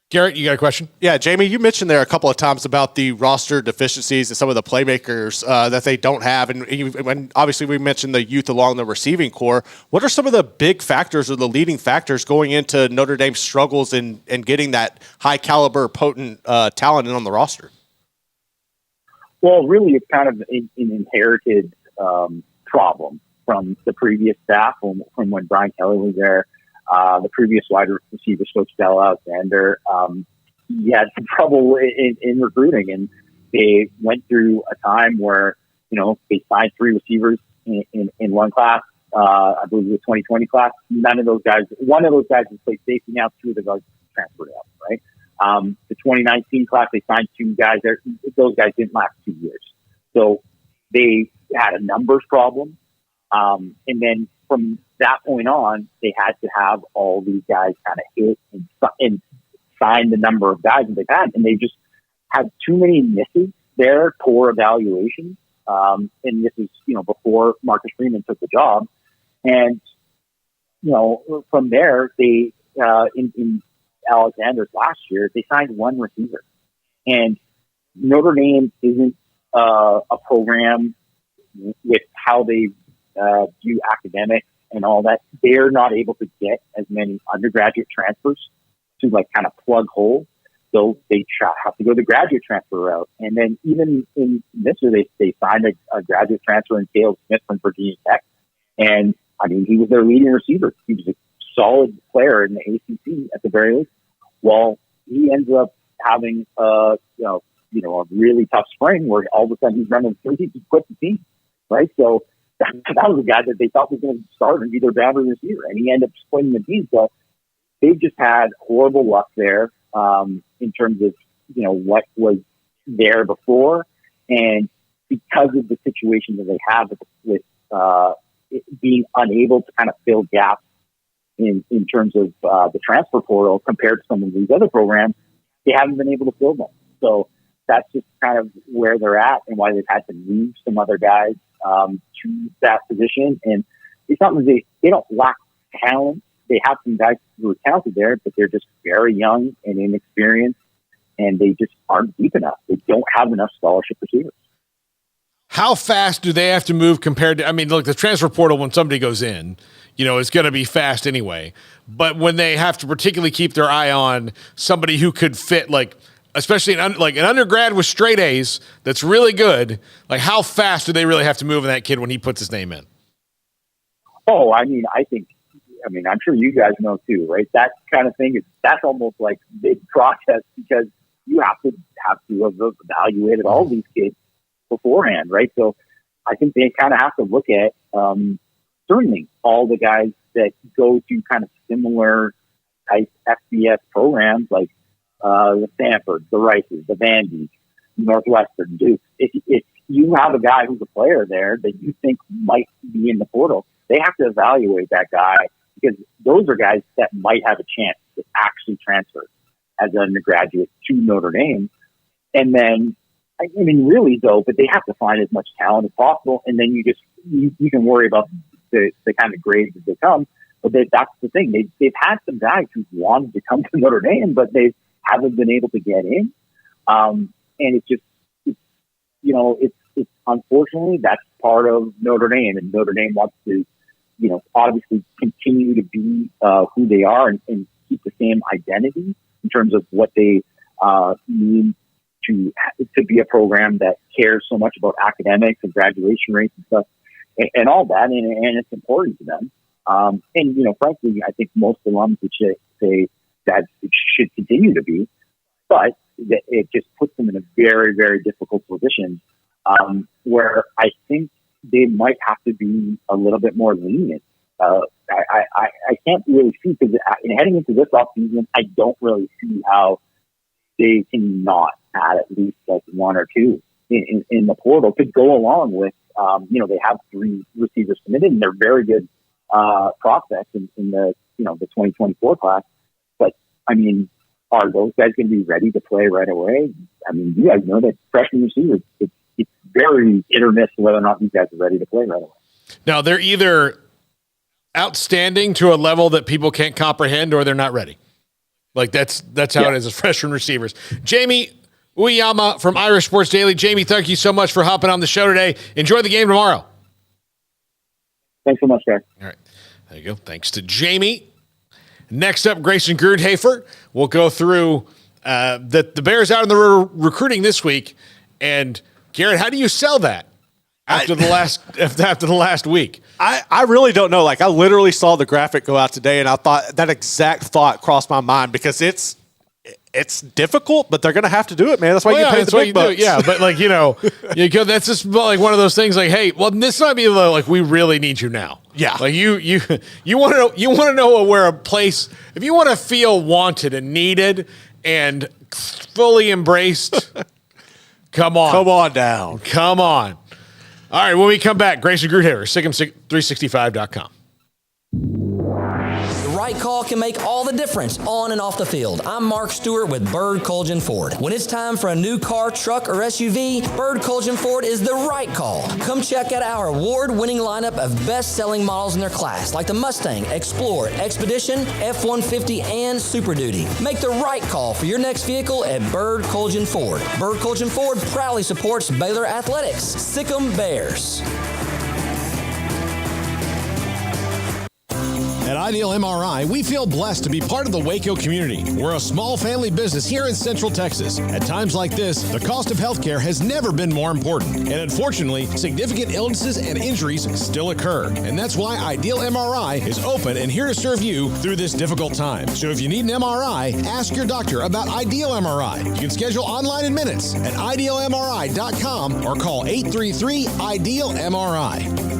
Garrett, you got a question? Yeah, Jamie, you mentioned there a couple of times about the roster deficiencies and some of the playmakers that they don't have. And obviously we mentioned the youth along the receiving core. What are some of the big factors or the leading factors going into Notre Dame's struggles in getting that high caliber, potent talent in on the roster? Well, really, it's kind of an inherited problem from the previous staff, from when Brian Kelly was there. The previous wide receivers coach, Del Alexander, he had some trouble in recruiting, and they went through a time where, they signed 3 receivers in one class. I believe the 2020 class. One of those guys has played safety now. 2 of the guys transferred out, right? The 2019 class, they signed 2 guys there. Those guys didn't last 2 years. So they had a numbers problem. And then from that point on, they had to have all these guys kind of hit and sign the number of guys that they've had. And they just had too many misses there, poor evaluations. And this is, before Marcus Freeman took the job. And, from there, they, in Alexander's last year, they signed 1 receiver. And Notre Dame isn't a program with how they view academics and all that. They're not able to get as many undergraduate transfers to kind of plug holes. So they have to go the graduate transfer route. And then even in this year, they signed a graduate transfer in Caleb Smith from Virginia Tech. And he was their leading receiver. He was a solid player in the ACC at the very least. Well, he ends up having a really tough spring where all of a sudden he's running 3 he quit the team, right? So that was a guy that they thought was going to start and be their boundary receiver, and he ended up splitting the team. So they've just had horrible luck there in terms of what was there before, and because of the situation that they have with being unable to kind of fill gaps in terms of the transfer portal compared to some of these other programs, they haven't been able to fill them. So that's just kind of where they're at and why they've had to move some other guys to that position. And it's not that they don't lack talent. They have some guys who are talented there, but they're just very young and inexperienced, and they just aren't deep enough. They don't have enough scholarship receivers. How fast do they have to move compared to, look, the transfer portal, when somebody goes in, is going to be fast anyway. But when they have to particularly keep their eye on somebody who could fit, especially an undergrad with straight A's that's really good, how fast do they really have to move in that kid when he puts his name in? Oh, I think, I'm sure you guys know too, right? That kind of thing that's almost like big process, because you have to have evaluated all these kids beforehand, right? So I think they kind of have to look at certainly all the guys that go to kind of similar type FBS programs like the Stanford, the Rices, the Vandy, Northwestern, Duke. If you have a guy who's a player there that you think might be in the portal, they have to evaluate that guy, because those are guys that might have a chance to actually transfer as an undergraduate to Notre Dame. And then, really though, but they have to find as much talent as possible. And then you can worry about the kind of grades that they come. But that's the thing. They've had some guys who wanted to come to Notre Dame, but they haven't been able to get in. And it's unfortunately, that's part of Notre Dame, and Notre Dame wants to, obviously continue to be who they are and keep the same identity in terms of what they mean to be a program that cares so much about academics and graduation rates and stuff and all that. And it's important to them. And, frankly, I think most alums would say that it should continue to be, but it just puts them in a very, very difficult position where I think they might have to be a little bit more lenient. I can't really see, because heading into this offseason, I don't really see how they can not add at least 1 or 2 in the portal to go along with, they have 3 receivers submitted, and they're very good prospects in the 2024 class. But, are those guys going to be ready to play right away? You guys know that freshman receivers, it's very hit or miss whether or not these guys are ready to play right away. Now, they're either outstanding to a level that people can't comprehend, or they're not ready. Like that's how it is as freshman receivers. Jamie Uyama from Irish Sports Daily. Jamie, thank you so much for hopping on the show today. Enjoy the game tomorrow. Thanks so much, guys. All right. There you go. Thanks to Jamie. Next up, Grayson Grudhafer. We'll go through the Bears out in the recruiting this week. And Garrett, how do you sell that after the last week? I really don't know. Like, I literally saw the graphic go out today, and I thought that exact thought crossed my mind because it's difficult, but they're going to have to do it, man. That's why you pay the big bucks. Yeah, but like, that's just like one of those things. Like, hey, well, this might be like we really need you now. Yeah, like you want to know where a place, if you want to feel wanted and needed and fully embraced. Come on down. Come on. All right, when we come back, Grayson Grudhafer, SicEm365.com. The right call can make all the difference on and off the field. I'm Mark Stewart with Bird Colgan Ford. When it's time for a new car, truck, or SUV, Bird Colgan Ford is the right call. Come check out our award-winning lineup of best-selling models in their class, like the Mustang, Explorer, Expedition, F-150, and Super Duty. Make the right call for your next vehicle at Bird Colgan Ford. Bird Colgan Ford proudly supports Baylor Athletics. Sic 'em Bears. At Ideal MRI, we feel blessed to be part of the Waco community. We're a small family business here in Central Texas. At times like this, the cost of healthcare has never been more important. And unfortunately, significant illnesses and injuries still occur. And that's why Ideal MRI is open and here to serve you through this difficult time. So if you need an MRI, ask your doctor about Ideal MRI. You can schedule online in minutes at idealmri.com or call 833-IDEAL-MRI.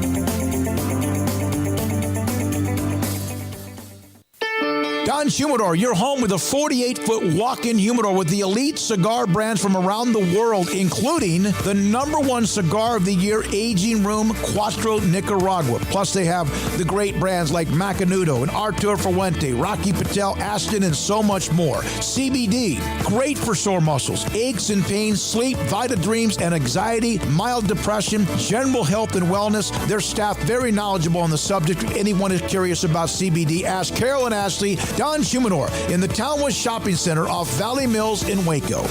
Don Humidor, your home with a 48-foot walk-in humidor with the elite cigar brands from around the world, including the #1 cigar of the year, Aging Room Cuatro Nicaragua. Plus, they have the great brands like Macanudo and Artur Fuente, Rocky Patel, Aston, and so much more. CBD, great for sore muscles, aches and pains, sleep, Vita Dreams, and anxiety, mild depression, general health and wellness. Their staff very knowledgeable on the subject. If anyone is curious about CBD, ask Carol and Ashley. Don Humidor in the Townwest Shopping Center off Valley Mills in Waco.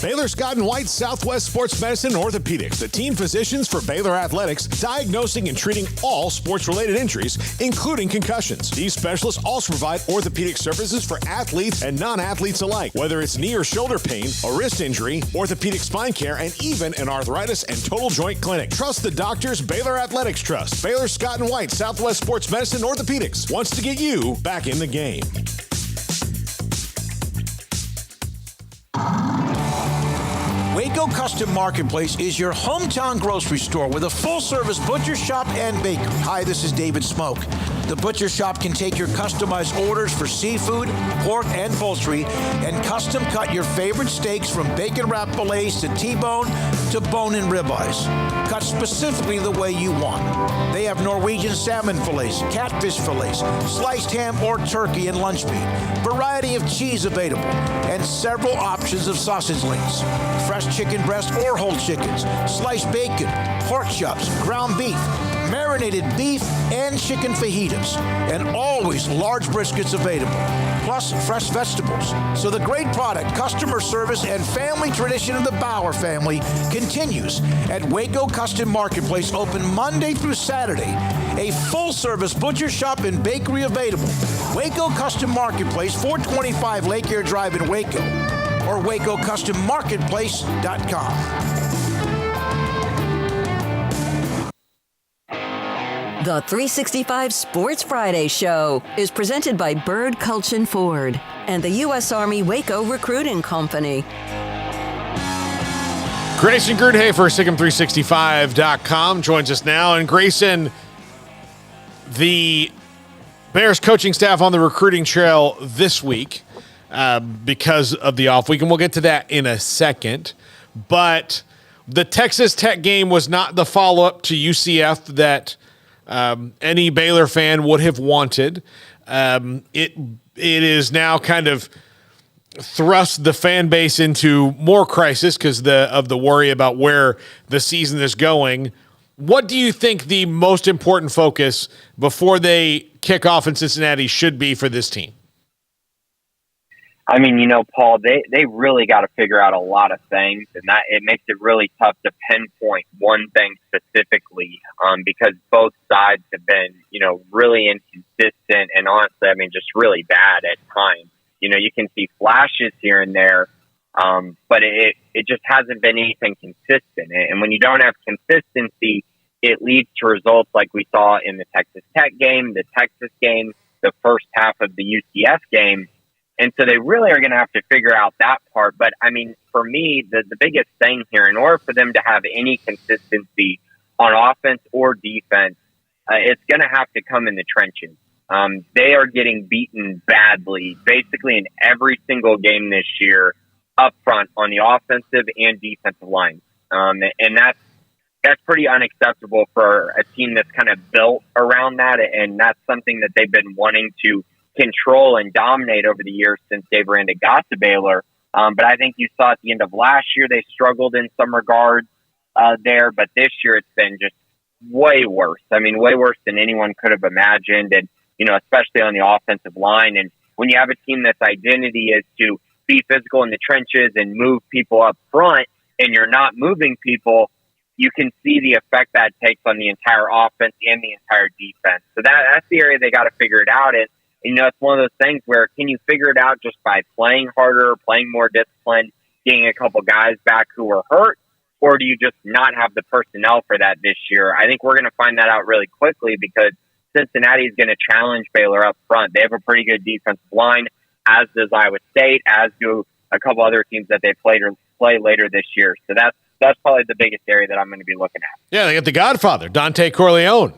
Baylor Scott & White Southwest Sports Medicine and Orthopedics, the team physicians for Baylor Athletics, diagnosing and treating all sports-related injuries, including concussions. These specialists also provide orthopedic services for athletes and non-athletes alike, whether it's knee or shoulder pain, a wrist injury, orthopedic spine care, and even an arthritis and total joint clinic. Trust the doctors Baylor Athletics trust. Baylor Scott & White Southwest Sports Medicine and Orthopedics wants to get you back in the game. Waco Custom Marketplace is your hometown grocery store with a full-service butcher shop and bakery. Hi, this is David Smoke. The butcher shop can take your customized orders for seafood, pork, and poultry and custom cut your favorite steaks from bacon-wrapped fillets to T-bone to bone-in ribeyes. Cut specifically the way you want. They have Norwegian salmon fillets, catfish fillets, sliced ham or turkey and lunch meat, variety of cheese available, and several options of sausage links. Fresh chicken breast or whole chickens, sliced bacon, pork chops, ground beef, marinated beef, and chicken fajitas, and always large briskets available, plus fresh vegetables. So the great product, customer service, and family tradition of the Bauer family continues at Waco Custom Marketplace, open Monday through Saturday. A full-service butcher shop and bakery available. Waco Custom Marketplace, 425 Lake Air Drive in Waco, or WacoCustomMarketplace.com. The 365 Sports Friday Show is presented by Bird Culchin Ford and the U.S. Army Waco Recruiting Company. Grayson Grudhafer, SicEm365.com, joins us now. And Grayson, the Bears coaching staff on the recruiting trail this week because of the off week, and we'll get to that in a second. But the Texas Tech game was not the follow-up to UCF that any Baylor fan would have wanted. It is now kind of thrust the fan base into more crisis because of the worry about where the season is going. What do you think the most important focus before they kickoff in Cincinnati should be for this team? I mean, Paul, they really got to figure out a lot of things, and that it makes it really tough to pinpoint one thing specifically, because both sides have been, really inconsistent and honestly, I mean, just really bad at times. You can see flashes here and there, but it just hasn't been anything consistent. And when you don't have consistency, it leads to results like we saw in the Texas Tech game, the Texas game, the first half of the UCF game. And so they really are going to have to figure out that part. But, I mean, for me, the biggest thing here, in order for them to have any consistency on offense or defense, it's going to have to come in the trenches. They are getting beaten badly, basically in every single game this year, up front on the offensive and defensive lines. And that's pretty unacceptable for a team that's kind of built around that. And that's something that they've been wanting to control and dominate over the years since Dave Aranda got to Baylor. But I think you saw at the end of last year, they struggled in some regards there. But this year, it's been just way worse. I mean, way worse than anyone could have imagined. And, especially on the offensive line. And when you have a team that's identity is to be physical in the trenches and move people up front, and you're not moving people, you can see the effect that takes on the entire offense and the entire defense. So that's the area they got to figure it out. And, it's one of those things where can you figure it out just by playing harder, playing more disciplined, getting a couple guys back who were hurt, or do you just not have the personnel for that this year? I think we're going to find that out really quickly because Cincinnati is going to challenge Baylor up front. They have a pretty good defensive line, as does Iowa State, as do a couple other teams that they play later this year. So that's probably the biggest area that I'm going to be looking at. Yeah, they got the Godfather, Dante Corleone,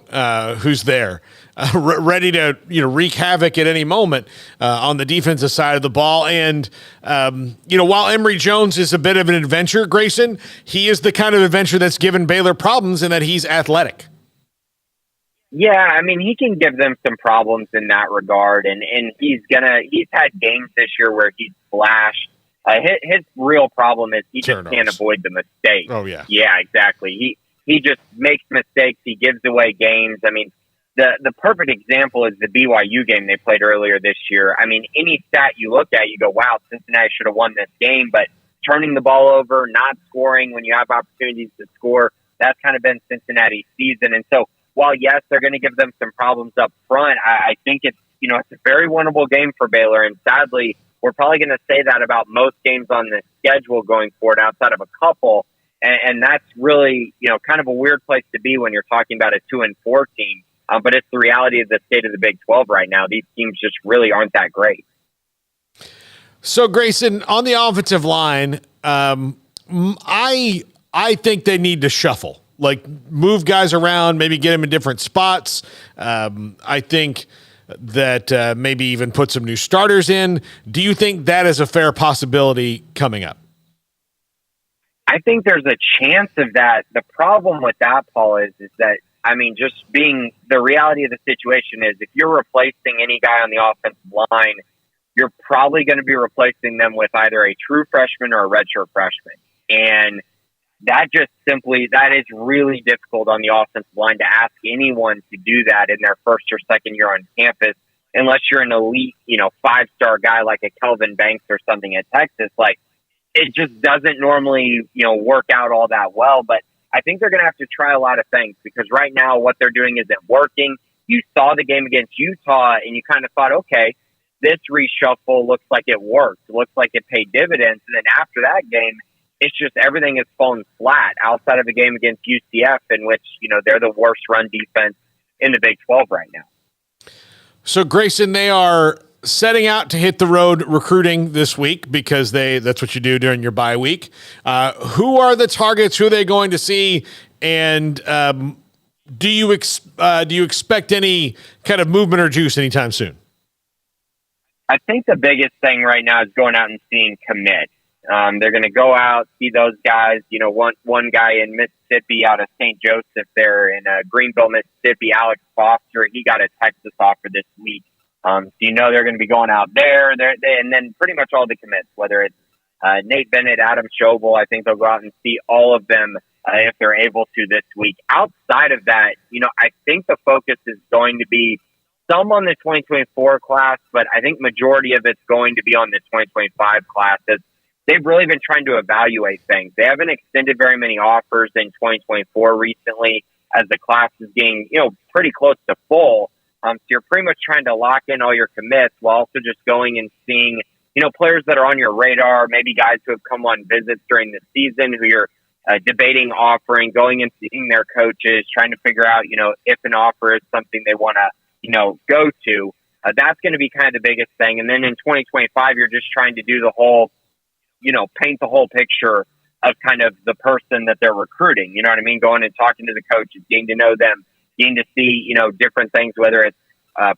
who's there, ready to wreak havoc at any moment on the defensive side of the ball. And while Emory Jones is a bit of an adventure, Grayson, he is the kind of adventure that's given Baylor problems in that he's athletic. Yeah, I mean, he can give them some problems in that regard, and he's had games this year where he's flashed. His real problem is he just can't avoid the mistakes. Oh, yeah. Yeah, exactly. He just makes mistakes. He gives away games. I mean, the perfect example is the BYU game they played earlier this year. I mean, any stat you look at, you go, wow, Cincinnati should have won this game, but turning the ball over, not scoring when you have opportunities to score, that's kind of been Cincinnati's season. And so while, yes, they're going to give them some problems up front, I think it's a very winnable game for Baylor. And sadly, we're probably going to say that about most games on the schedule going forward outside of a couple. And that's really, kind of a weird place to be when you're talking about a 2-4 team. But it's the reality of the state of the Big 12 right now. These teams just really aren't that great. So, Grayson, on the offensive line, I think they need to shuffle. Like, move guys around, maybe get them in different spots. I think that maybe even put some new starters in. Do you think that is a fair possibility coming up? I think there's a chance of that. The problem with that, Paul, is that, I mean, just being the reality of the situation is if you're replacing any guy on the offensive line, you're probably going to be replacing them with either a true freshman or a redshirt freshman. And that is really difficult on the offensive line to ask anyone to do that in their first or second year on campus, unless you're an elite, 5-star guy like a Kelvin Banks or something at Texas. Like, it just doesn't normally, work out all that well. But I think they're going to have to try a lot of things because right now what they're doing isn't working. You saw the game against Utah and you kind of thought, okay, this reshuffle looks like it worked. It looks like it paid dividends. And then after that game, it's just everything has fallen flat outside of the game against UCF, in which, they're the worst run defense in the Big 12 right now. So, Grayson, they are setting out to hit the road recruiting this week because that's what you do during your bye week. Who are the targets? Who are they going to see? And do you expect any kind of movement or juice anytime soon? I think the biggest thing right now is going out and seeing commit. They're going to go out, see those guys. One guy in Mississippi out of St. Joseph there in Greenville, Mississippi, Alex Foster, he got a Texas offer this week. So they're going to be going out there. And then pretty much all the commits, whether it's Nate Bennett, Adam Schobel, I think they'll go out and see all of them if they're able to this week. Outside of that, I think the focus is going to be some on the 2024 class, but I think majority of it's going to be on the 2025 class. They've really been trying to evaluate things. They haven't extended very many offers in 2024 recently as the class is getting, pretty close to full. So you're pretty much trying to lock in all your commits while also just going and seeing, players that are on your radar, maybe guys who have come on visits during the season who you're debating offering, going and seeing their coaches, trying to figure out, if an offer is something they want to, go to. That's going to be kind of the biggest thing. And then in 2025, you're just trying to do the whole, paint the whole picture of kind of the person that they're recruiting. You know what I mean? Going and talking to the coaches, getting to know them, getting to see, different things, whether it's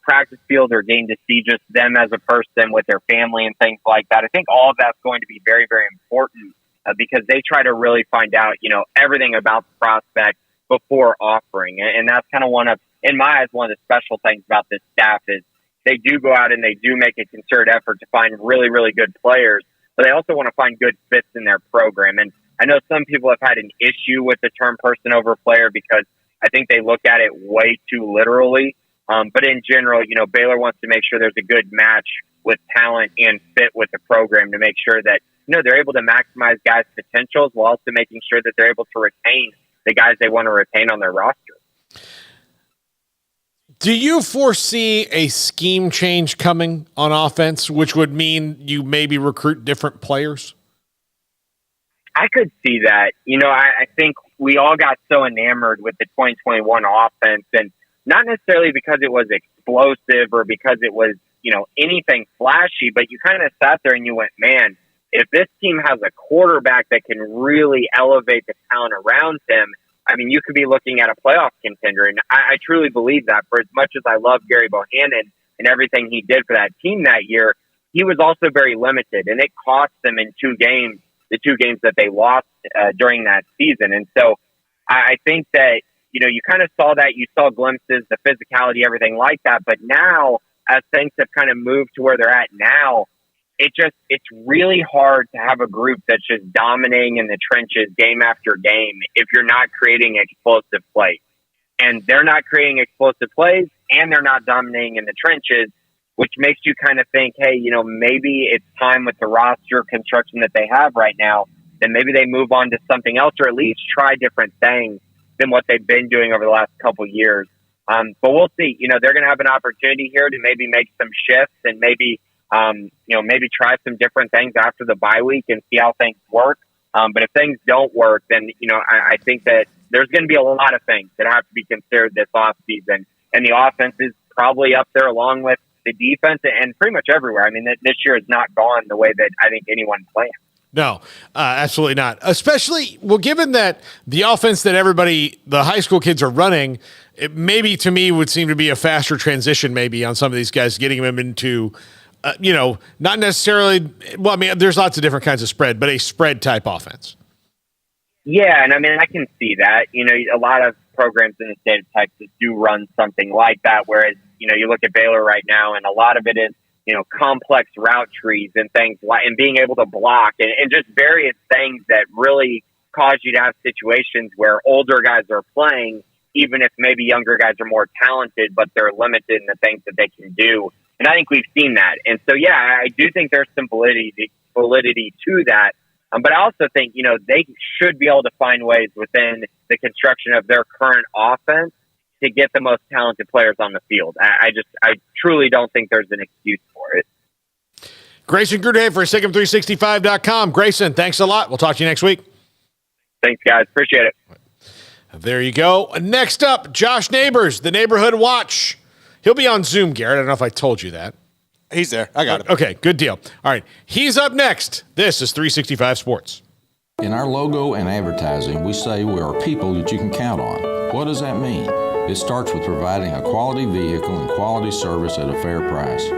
practice field or getting to see just them as a person with their family and things like that. I think all of that's going to be very, very important because they try to really find out, everything about the prospect before offering. And that's kind of in my eyes, one of the special things about this staff is they do go out and they do make a concerted effort to find really, really good players, but they also want to find good fits in their program. And I know some people have had an issue with the term person over player because I think they look at it way too literally. But in general, Baylor wants to make sure there's a good match with talent and fit with the program to make sure that, they're able to maximize guys' potentials while also making sure that they're able to retain the guys they want to retain on their roster. Do you foresee a scheme change coming on offense, which would mean you maybe recruit different players? I could see that. I think we all got so enamored with the 2021 offense, and not necessarily because it was explosive or because it was, anything flashy, but you kind of sat there and you went, man, if this team has a quarterback that can really elevate the talent around him, I mean, you could be looking at a playoff contender. And I truly believe that. For as much as I love Gary Bohannon and everything he did for that team that year, he was also very limited. And it cost them in the two games that they lost during that season. And so I think that, you kind of saw that. You saw glimpses, the physicality, everything like that. But now, as things have kind of moved to where they're at now, it's really hard to have a group that's just dominating in the trenches game after game if you're not creating explosive plays. And they're not creating explosive plays and they're not dominating in the trenches, which makes you kind of think, hey, maybe it's time with the roster construction that they have right now, then maybe they move on to something else or at least try different things than what they've been doing over the last couple of years. But we'll see. They're going to have an opportunity here to maybe make some shifts and maybe try some different things after the bye week and see how things work. But if things don't work, then, I think that there's going to be a lot of things that have to be considered this offseason. And the offense is probably up there along with the defense and pretty much everywhere. I mean, this year has not gone the way that I think anyone planned. No, absolutely not. Especially, given that the offense that the high school kids are running, it maybe to me would seem to be a faster transition maybe on some of these guys, getting them into, not necessarily, there's lots of different kinds of spread, but a spread type offense. Yeah, and I can see that. A lot of programs in the state of Texas do run something like that, whereas, you look at Baylor right now and a lot of it is, complex route trees and things like, and being able to block and just various things that really cause you to have situations where older guys are playing, even if maybe younger guys are more talented, but they're limited in the things that they can do. And I think we've seen that. And so, yeah, I do think there's some validity to that. But I also think, they should be able to find ways within the construction of their current offense to get the most talented players on the field. I truly don't think there's an excuse for it. Grayson Grudet for SicEm365.com. Grayson, thanks a lot. We'll talk to you next week. Thanks, guys. Appreciate it. There you go. Next up, Josh Neighbors, the Neighborhood Watch. He'll be on Zoom, Garrett. I don't know if I told you that. He's there. I got him. Okay, good deal. All right, he's up next. This is 365 Sports. In our logo and advertising, we say we are people that you can count on. What does that mean? It starts with providing a quality vehicle and quality service at a fair price.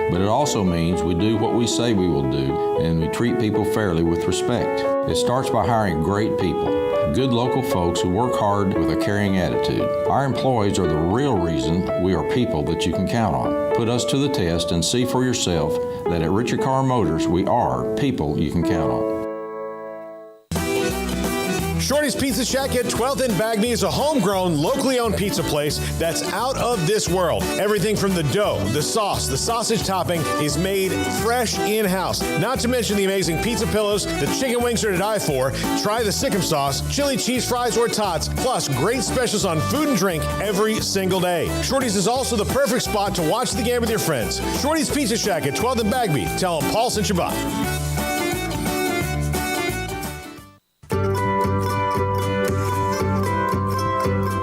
But it also means we do what we say we will do, and we treat people fairly with respect. It starts by hiring great people, good local folks who work hard with a caring attitude. Our employees are the real reason we are people that you can count on. Put us to the test and see for yourself that at Richard Carr Motors, we are people you can count on. Shorty's Pizza Shack at 12th and Bagby is a homegrown, locally owned pizza place that's out of this world. Everything from the dough, the sauce, the sausage topping is made fresh in-house. Not to mention the amazing pizza pillows, the chicken wings are to die for. Try the Sikkim sauce, chili cheese fries or tots, plus great specials on food and drink every single day. Shorty's is also the perfect spot to watch the game with your friends. Shorty's Pizza Shack at 12th and Bagby. Tell them Paul sent you by.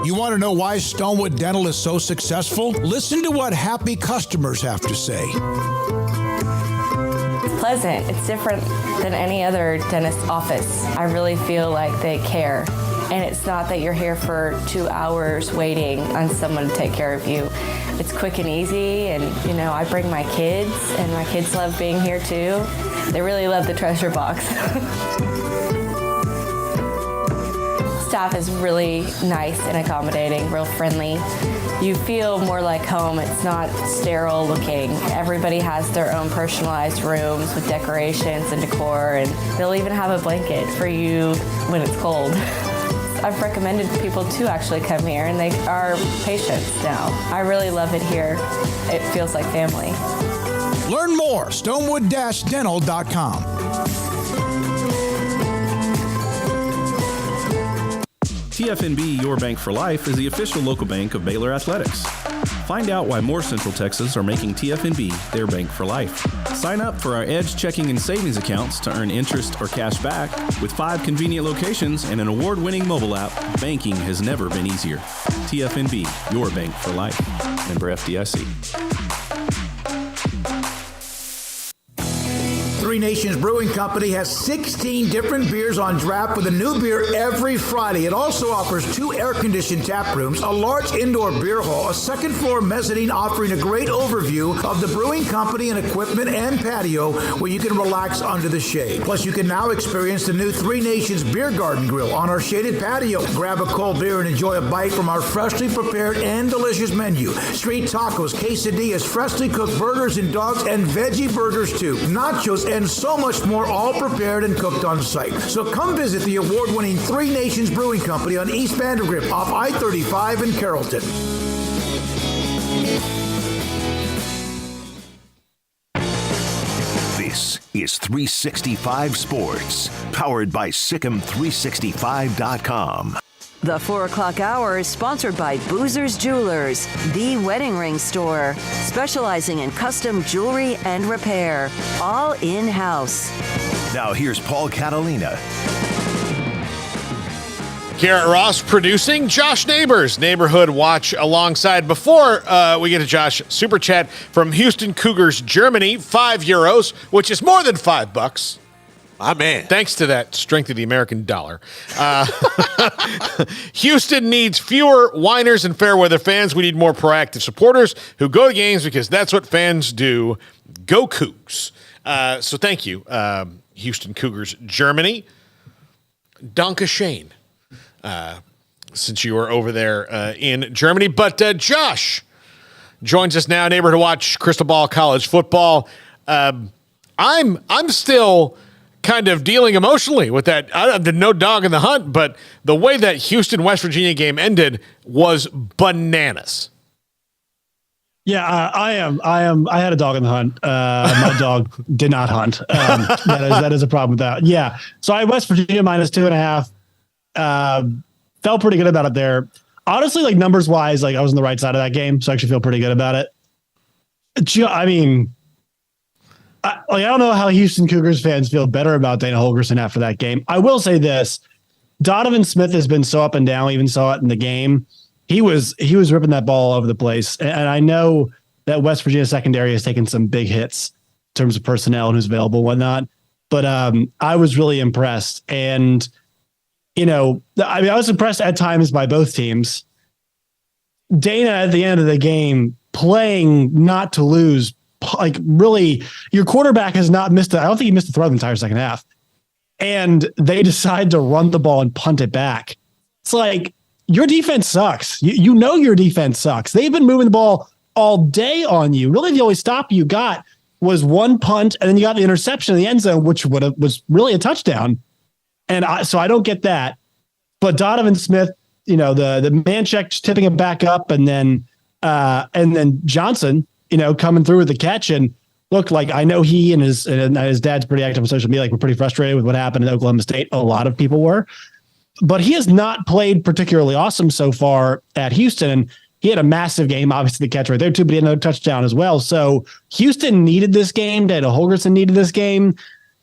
You want to know why Stonewood Dental is so successful? Listen to what happy customers have to say. It's pleasant. It's different than any other dentist office. I really feel like they care. And it's not that you're here for 2 hours waiting on someone to take care of you. It's quick and easy, and I bring my kids, and my kids love being here too. They really love the treasure box. Staff is really nice and accommodating, real friendly. You feel more like home. It's not sterile looking. Everybody has their own personalized rooms with decorations and decor, and they'll even have a blanket for you when it's cold. I've recommended people to actually come here, and they are patients now. I really love it here. It feels like family. Learn more, stonewood-dental.com. TFNB Your Bank for Life is the official local bank of Baylor Athletics. Find out why more Central Texas are making TFNB their bank for life. Sign up for our Edge checking and savings accounts to earn interest or cash back. With 5 convenient locations and an award-winning mobile app, banking has never been easier. TFNB, your bank for life. Member FDIC. Three Nations Brewing Company has 16 different beers on draft with a new beer every Friday. It also offers 2 air-conditioned tap rooms, a large indoor beer hall, a second-floor mezzanine offering a great overview of the brewing company and equipment and patio where you can relax under the shade. Plus, you can now experience the new Three Nations Beer Garden Grill on our shaded patio. Grab a cold beer and enjoy a bite from our freshly prepared and delicious menu. Street tacos, quesadillas, freshly cooked burgers and dogs, and veggie burgers too. Nachos and so much more, all prepared and cooked on site. So come visit the award-winning Three Nations Brewing Company on East Vandergrift off I-35 in Carrollton. This is 365 Sports, powered by Sikkim365.com. The 4 o'clock hour is sponsored by Boozer's Jewelers, the wedding ring store, specializing in custom jewelry and repair, all in-house. Now here's Paul Catalina. Garrett Ross producing, Josh Neighbors, Neighborhood Watch alongside. Before we get to Josh, Super Chat from Houston Cougars, Germany, €5, which is more than $5. My man. Thanks to that strength of the American dollar. Houston needs fewer whiners and fair weather fans. We need more proactive supporters who go to games because that's what fans do. Go Cougs. So thank you, Houston Cougars, Germany. Danke Shane, since you were over there in Germany. But Josh joins us now, Neighborhood Watch, Crystal Ball College Football. I'm still kind of dealing emotionally with that. No dog in the hunt, but the way that Houston-West Virginia game ended was bananas. Yeah, I am. I had a dog in the hunt. My dog did not hunt. That is a problem with that. Yeah. So I had West Virginia -2.5. Felt pretty good about it there. Honestly, like numbers wise, like I was on the right side of that game, so I actually feel pretty good about it. I mean, I don't know how Houston Cougars fans feel better about Dana Holgorsen after that game. I will say this: Donovan Smith has been so up and down. We even saw it in the game. He was ripping that ball all over the place. And I know that West Virginia secondary has taken some big hits in terms of personnel and who's available and whatnot. But I was really impressed. And, I was impressed at times by both teams. Dana at the end of the game playing not to lose, like really your quarterback has not missed I don't think he missed a throw the entire second half. And they decide to run the ball and punt it back. It's like, your defense sucks. You know your defense sucks. They've been moving the ball all day on you. Really, the only stop you got was one punt, and then you got the interception in the end zone, which was really a touchdown. And so I don't get that. But Donovan Smith, the man check tipping it back up, and then Johnson, coming through with the catch. And look, like, I know he and his dad's pretty active on social media. Like, we're pretty frustrated with what happened in Oklahoma State. A lot of people were, but he has not played particularly awesome so far at Houston. And he had a massive game, obviously the catch right there too, but he had another touchdown as well. So Houston needed this game. Dana Holgorsen needed this game.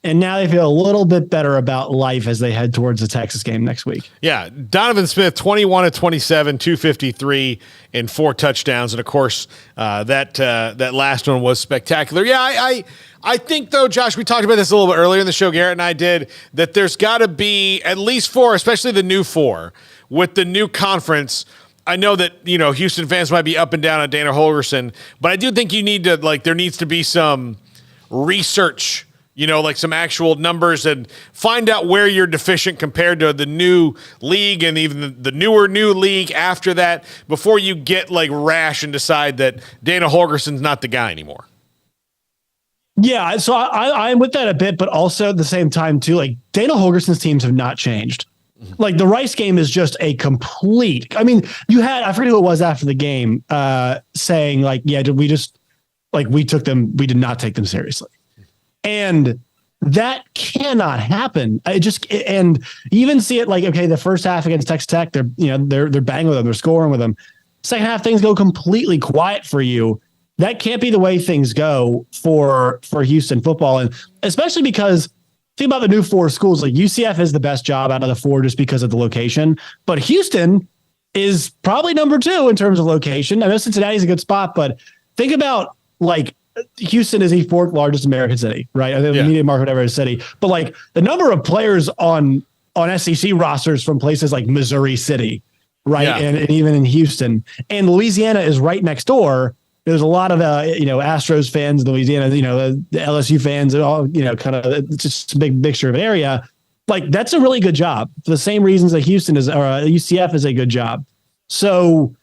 And now they feel a little bit better about life as they head towards the Texas game next week. Yeah, Donovan Smith, 21 of 27, 253, and 4 touchdowns. And, of course, that last one was spectacular. Yeah, I think, though, Josh, we talked about this a little bit earlier in the show, Garrett and I did, that there's got to be at least 4, especially the new 4, with the new conference. I know that, Houston fans might be up and down on Dana Holgorsen, but I do think you need to, there needs to be some research, some actual numbers, and find out where you're deficient compared to the new league and even the newer new league after that before you get rash and decide that Dana Holgorsen's not the guy anymore. Yeah, so I'm with that a bit, but also at the same time too, Dana Holgorsen's teams have not changed. The Rice game is just a complete. I mean, I forget who it was after the game saying we did not take them seriously. And that cannot happen. And you even see it the first half against Texas Tech, they're banging with them, they're scoring with them. Second half, things go completely quiet for you. That can't be the way things go for Houston football. And especially because think about the new 4 schools, UCF is the best job out of the 4 just because of the location, but Houston is probably number 2 in terms of location. I know Cincinnati's a good spot, but think about Houston is the 4th largest American city, right? The media market, whatever city. But the number of players on SEC rosters from places like Missouri City, right? Yeah. And even in Houston, and Louisiana is right next door. There's a lot of Astros fans in Louisiana, the LSU fans, and all, kind of, it's just a big mixture of area. That's a really good job for the same reasons that Houston is, or UCF is a good job. So,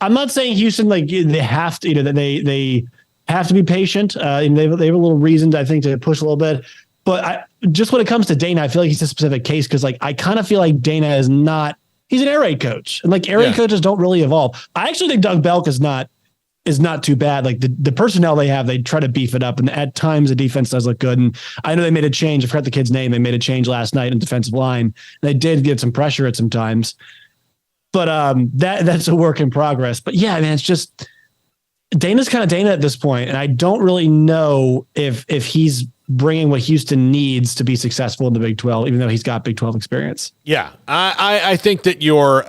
I'm not saying Houston they have to, that they have to be patient. And they have a little reason, I think, to push a little bit. But just when it comes to Dana, I feel like he's a specific case because I kind of feel like Dana is not. He's an air raid coach, and air raid coaches don't really evolve. I actually think Doug Belk is not too bad. The personnel they have, they try to beef it up, and at times the defense does look good. And I know they made a change. I forgot the kid's name. They made a change last night in defensive line. They did get some pressure at some times. But that's a work in progress. But yeah, man, it's just Dana's kind of Dana at this point, and I don't really know if he's bringing what Houston needs to be successful in the Big 12, even though he's got Big 12 experience. Yeah, I think that you're.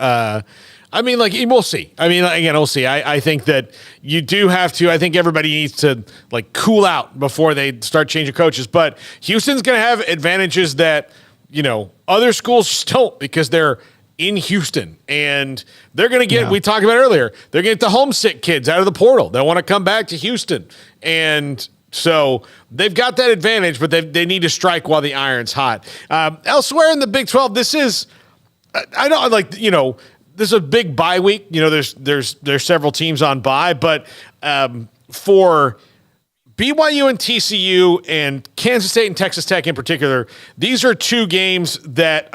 We'll see. We'll see. I think that you do have to. I think everybody needs to cool out before they start changing coaches. But Houston's going to have advantages that other schools just don't because they're in Houston, and they're going to get, we talked about earlier, they're going to get the homesick kids out of the portal. They want to come back to Houston. And so they've got that advantage, but they need to strike while the iron's hot. Elsewhere in the Big 12, this is, this is a big bye week. There's several teams on bye, but for BYU and TCU and Kansas State and Texas Tech in particular, these are 2 games that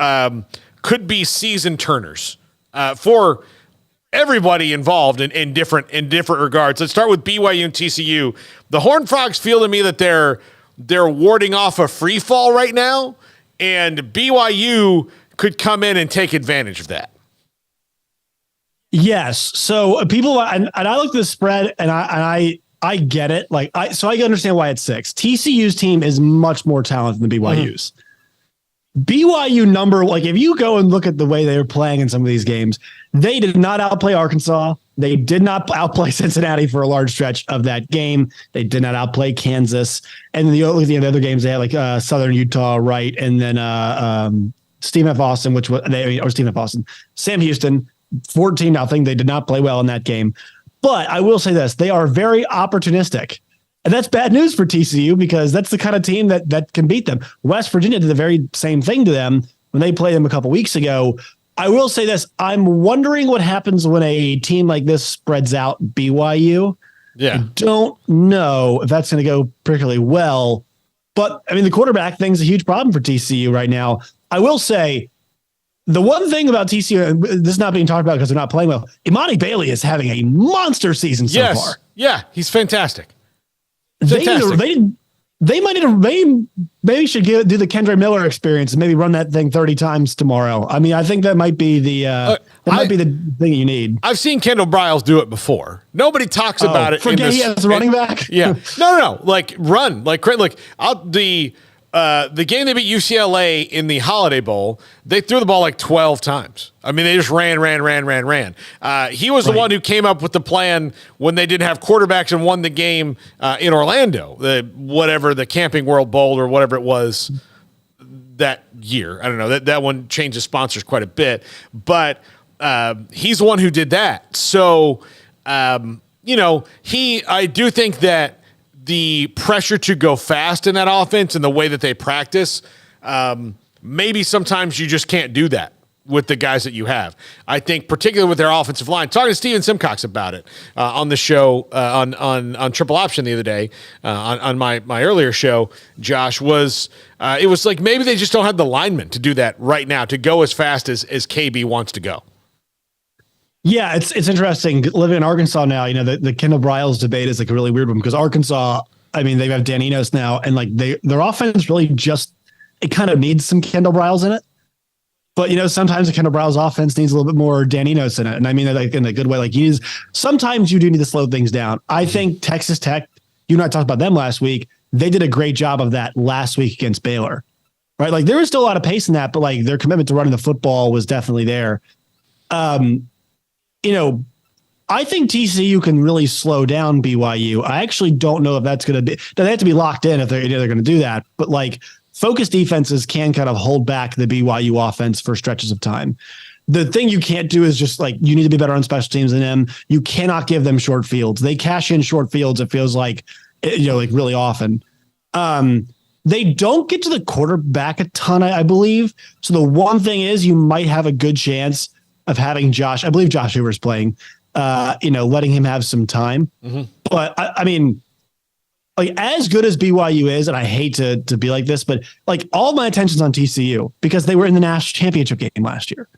could be season turners for everybody involved in different regards. Let's start with BYU and TCU. The Horned Frogs feel to me that they're warding off a free fall right now, and BYU could come in and take advantage of that. Yes. So people, and I looked at the spread, and I get it. So I understand why it's 6. TCU's team is much more talented than BYU's. Mm-hmm. BYU number, if you go and look at the way they were playing in some of these games, they did not outplay Arkansas. They did not outplay Cincinnati for a large stretch of that game. They did not outplay Kansas. And the other games, they had Southern Utah, right? And then Steve F. Austin, Sam Houston, 14-0. They did not play well in that game. But I will say this, they are very opportunistic. And that's bad news for TCU because that's the kind of team that can beat them. West Virginia did the very same thing to them when they played them a couple weeks ago. I will say this. I'm wondering what happens when a team like this spreads out BYU. Yeah. I don't know if that's going to go particularly well. But, the quarterback thing's a huge problem for TCU right now. I will say The one thing about TCU, and this is not being talked about because they're not playing well, Imani Bailey is having a monster season so far. Yeah, he's fantastic. They might need to maybe should do the Kendra Miller experience and maybe run that thing 30 times tomorrow. I mean, I think that might be the thing you need. I've seen Kendall Briles do it before. Nobody talks about it. Forget he has a running back. Yeah, no. Like run, like the game they beat UCLA in the Holiday Bowl, they threw the ball like 12 times. I mean, they just ran. He was the one who came up with the plan when they didn't have quarterbacks and won the game in Orlando, the Camping World Bowl or whatever it was that year. I don't know. That one changed the sponsors quite a bit, but he's the one who did that. So, I do think that the pressure to go fast in that offense and the way that they practice, maybe sometimes you just can't do that with the guys that you have. I think particularly with their offensive line, talking to Steven Simcox about it on the show on Triple Option the other day on my earlier show, Josh, it was like maybe they just don't have the linemen to do that right now, to go as fast as KB wants to go. Yeah, it's interesting living in Arkansas now. The Kendall Briles debate is like a really weird one because Arkansas, I mean, they have Dan Enos now, and like their offense really it kind of needs some Kendall Briles in it. But sometimes the Kendall Briles offense needs a little bit more Dan Enos in it, and I mean that like in a good way. Like sometimes you do need to slow things down. I think Texas Tech, you and I talked about them last week. They did a great job of that last week against Baylor, right? Like there was still a lot of pace in that, but like their commitment to running the football was definitely there. I think TCU can really slow down BYU. I actually don't know if that's going to be. They have to be locked in if they're going to do that. But like focused defenses can kind of hold back the BYU offense for stretches of time. The thing you can't do is just like you need to be better on special teams than them. You cannot give them short fields. They cash in short fields. It feels like like really often. They don't get to the quarterback a ton, I believe. So the one thing is you might have a good chance of having Josh. I believe Josh Hoover's playing. Letting him have some time. Mm-hmm. But I mean, like as good as BYU is, and I hate to be like this, but like all my attention's on TCU because they were in the national championship game last year,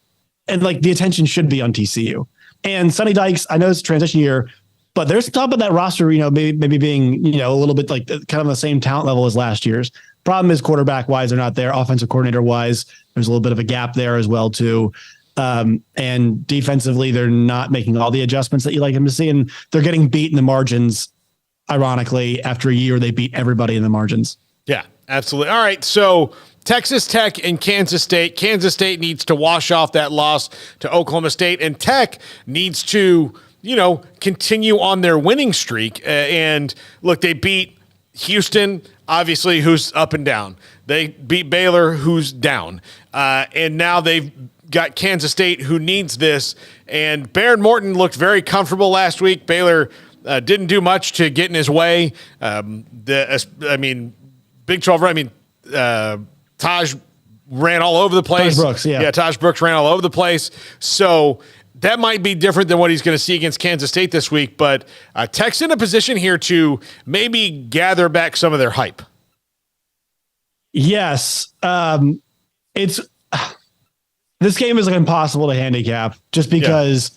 and like the attention should be on TCU. And Sonny Dykes, I know it's a transition year, but there's top of that roster, maybe being a little bit like kind of on the same talent level as last year's. Problem is quarterback wise, they're not there. Offensive coordinator wise, there's a little bit of a gap there as well too. And defensively, they're not making all the adjustments that you like them to see, and they're getting beat in the margins. Ironically, after a year, they beat everybody in the margins. Yeah, absolutely. All right, so Texas Tech and Kansas State. Kansas State needs to wash off that loss to Oklahoma State, and Tech needs to, continue on their winning streak. And look, they beat Houston, obviously, who's up and down. They beat Baylor, who's down, and now they've got Kansas State, who needs this. And Baron Morton looked very comfortable last week. Baylor didn't do much to get in his way. Big 12. Taj ran all over the place. Taj Brooks, yeah. Taj Brooks ran all over the place. So that might be different than what he's going to see against Kansas State this week. But Tech's in a position here to maybe gather back some of their hype. Yes. This game is like impossible to handicap just because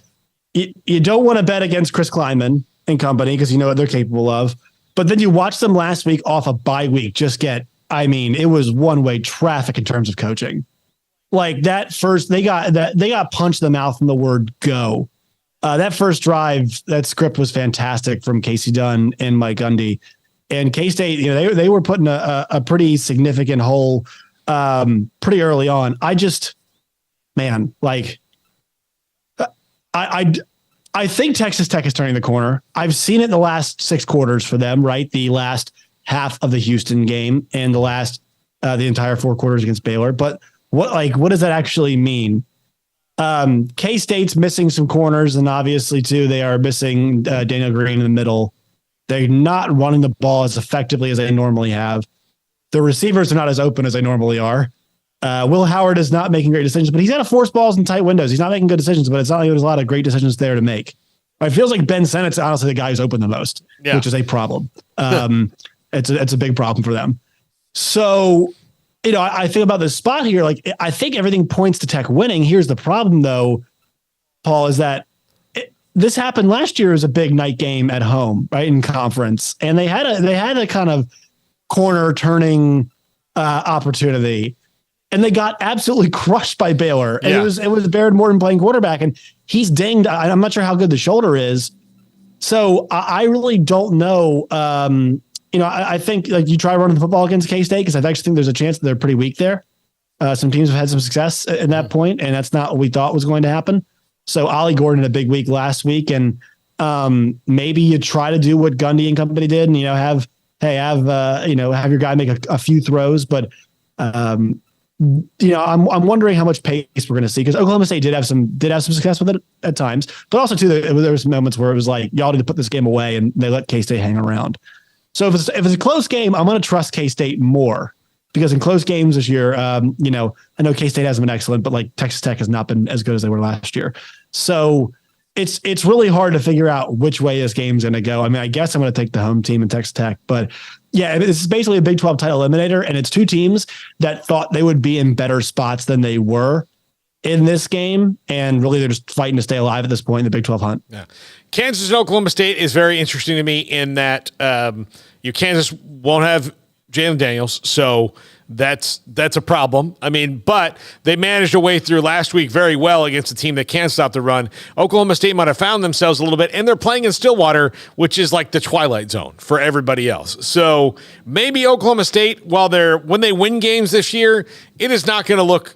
you don't want to bet against Chris Kleinman and company because you know what they're capable of. But then you watch them last week off a bye week it was one-way traffic in terms of coaching. Like that first, they got punched in the mouth from the word go. That first drive, that script was fantastic from Casey Dunn and Mike Gundy. And K-State, they were put in a pretty significant hole pretty early on. I think Texas Tech is turning the corner. I've seen it in the last 6 quarters for them, right? The last half of the Houston game and the entire 4 quarters against Baylor. But what does that actually mean? K-State's missing some corners, and obviously too, they are missing Daniel Green in the middle. They're not running the ball as effectively as they normally have. The receivers are not as open as they normally are. Will Howard is not making great decisions, but he's got to force balls in tight windows. He's not making good decisions, but it's not like there's a lot of great decisions there to make. It feels like Ben Sennett's honestly the guy who's open the most, which is a problem. It's a big problem for them. So I think about this spot here. Like, I think everything points to Tech winning. Here's the problem, though, Paul, is that this happened last year as a big night game at home, right, in conference, and they had a kind of corner turning opportunity, and they got absolutely crushed by Baylor. And it was Barrett Morton playing quarterback, and he's dinged. I'm not sure how good the shoulder is, so I really don't know. I think like you try running the football against K-State because I actually think there's a chance that they're pretty weak there. Some teams have had some success at that point, and that's not what we thought was going to happen. So Ollie Gordon had a big week last week, and maybe you try to do what Gundy and company did, and have your guy make a few throws, but I'm wondering how much pace we're going to see because Oklahoma State did have some success with it at times, but also too there was moments where it was like y'all need to put this game away, and they let K-State hang around. So if it's a close game, I'm going to trust K-State more. Because in close games this year, I know K-State hasn't been excellent, but like Texas Tech has not been as good as they were last year. So it's really hard to figure out which way this game's going to go. I mean, I guess I'm going to take the home team in Texas Tech, but yeah, this is basically a Big 12 title eliminator, and it's two teams that thought they would be in better spots than they were in this game, and really they're just fighting to stay alive at this point in the Big 12 hunt. Yeah. Kansas and Oklahoma State is very interesting to me in that Kansas won't have Jalen Daniels, so that's a problem. I mean, but they managed a way through last week very well against a team that can't stop the run. Oklahoma State might have found themselves a little bit, and they're playing in Stillwater, which is like the twilight zone for everybody else. So maybe Oklahoma State, when they win games this year, it is not going to look,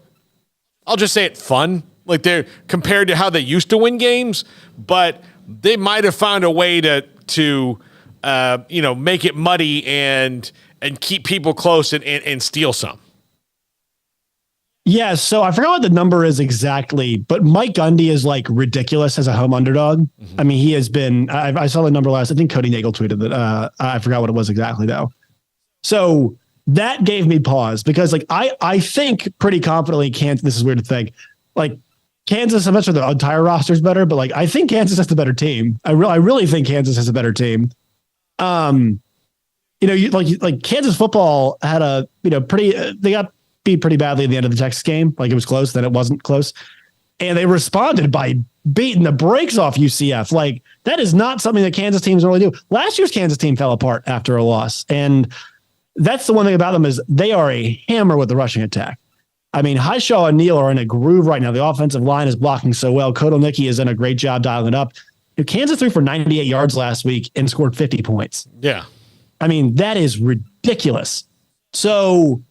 I'll just say it, fun, like they're compared to how they used to win games, but they might have found a way to make it muddy and keep people close and steal some. Yeah, so I forgot what the number is exactly, but Mike Gundy is like ridiculous as a home underdog. Mm-hmm. I mean, he has been, I saw the number last, I think Cody Nagel tweeted that. I forgot what it was exactly though. So that gave me pause because like, I think pretty confidently this is weird to think, like Kansas, I'm not sure the entire roster is better, but like, I think Kansas has the better team. I really think Kansas has a better team. Like Kansas football had they got beat pretty badly at the end of the Texas game. Like it was close, then it wasn't close. And they responded by beating the brakes off UCF. Like that is not something that Kansas teams normally do. Last year's Kansas team fell apart after a loss. And that's the one thing about them is they are a hammer with the rushing attack. I mean, Highshaw and Neal are in a groove right now. The offensive line is blocking so well. Kotelnicki has done a great job dialing it up. Kansas threw for 98 yards last week and scored 50 points. Yeah. I mean, that is ridiculous. So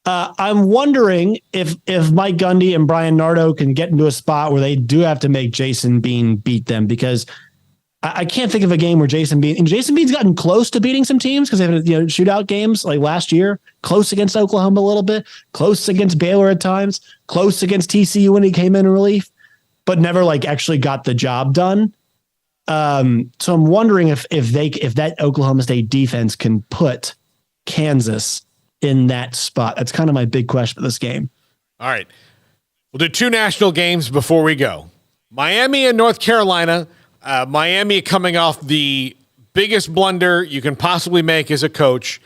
I'm wondering if Mike Gundy and Brian Nardo can get into a spot where they do have to make Jason Bean beat them, because I can't think of a game where Jason Bean's gotten close to beating some teams because they've had shootout games like last year, close against Oklahoma a little bit, close against Baylor at times, close against TCU when he came in relief, but never like actually got the job done. So I'm wondering if that Oklahoma State defense can put Kansas in that spot. That's kind of my big question for this game. All right. We'll do two national games before we go. Miami and North Carolina. Miami coming off the biggest blunder you can possibly make as a coach.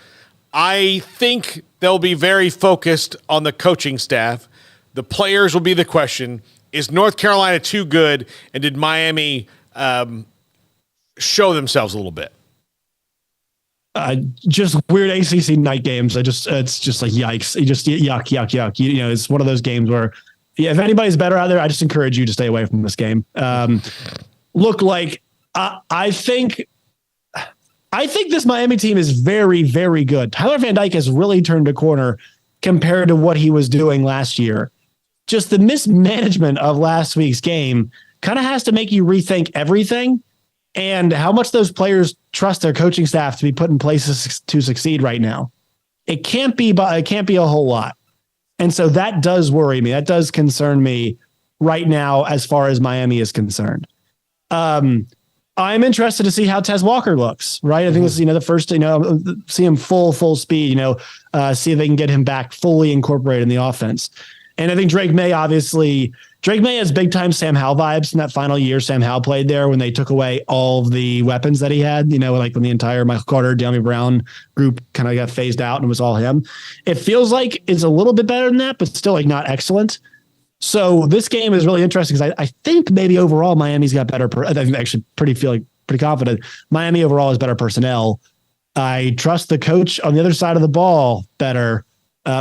I think they'll be very focused on the coaching staff. The players will be the question. Is North Carolina too good? And did Miami show themselves a little bit? Just weird ACC night games. It's just like yikes. Yuck. It's one of those games where if anybody's better out there, I just encourage you to stay away from this game. Look, like I think this Miami team is very, very good. Tyler Van Dyke has really turned a corner compared to what he was doing last year. Just the mismanagement of last week's game kind of has to make you rethink everything and how much those players trust their coaching staff to be put in places to succeed right now. It can't be a whole lot. And so that does worry me. That does concern me right now as far as Miami is concerned. I'm interested to see how Tez Walker looks, right? I think this is, the first, see him full speed, see if they can get him back fully incorporated in the offense. And I think Drake May has big time Sam Howell vibes in that final year Sam Howell played there when they took away all of the weapons that he had, like when the entire Michael Carter, De'Ami Brown group kind of got phased out and it was all him. It feels like it's a little bit better than that, but still like not excellent. So this game is really interesting because I think maybe overall Miami's got better. I actually pretty confident Miami overall has better personnel. I trust the coach on the other side of the ball better.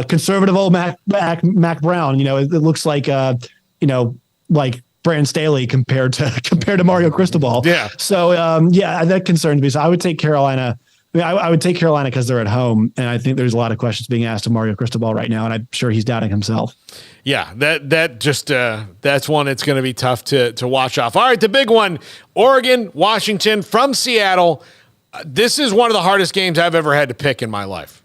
Conservative old Mac Brown. It looks like like Brandon Staley compared to Mario Cristobal. Yeah. So that concerns me. So I would take Carolina. I would take Carolina because they're at home, and I think there's a lot of questions being asked of Mario Cristobal right now, and I'm sure he's doubting himself. Yeah, that's one that's going to be tough to watch off. All right, the big one, Oregon, Washington from Seattle. This is one of the hardest games I've ever had to pick in my life.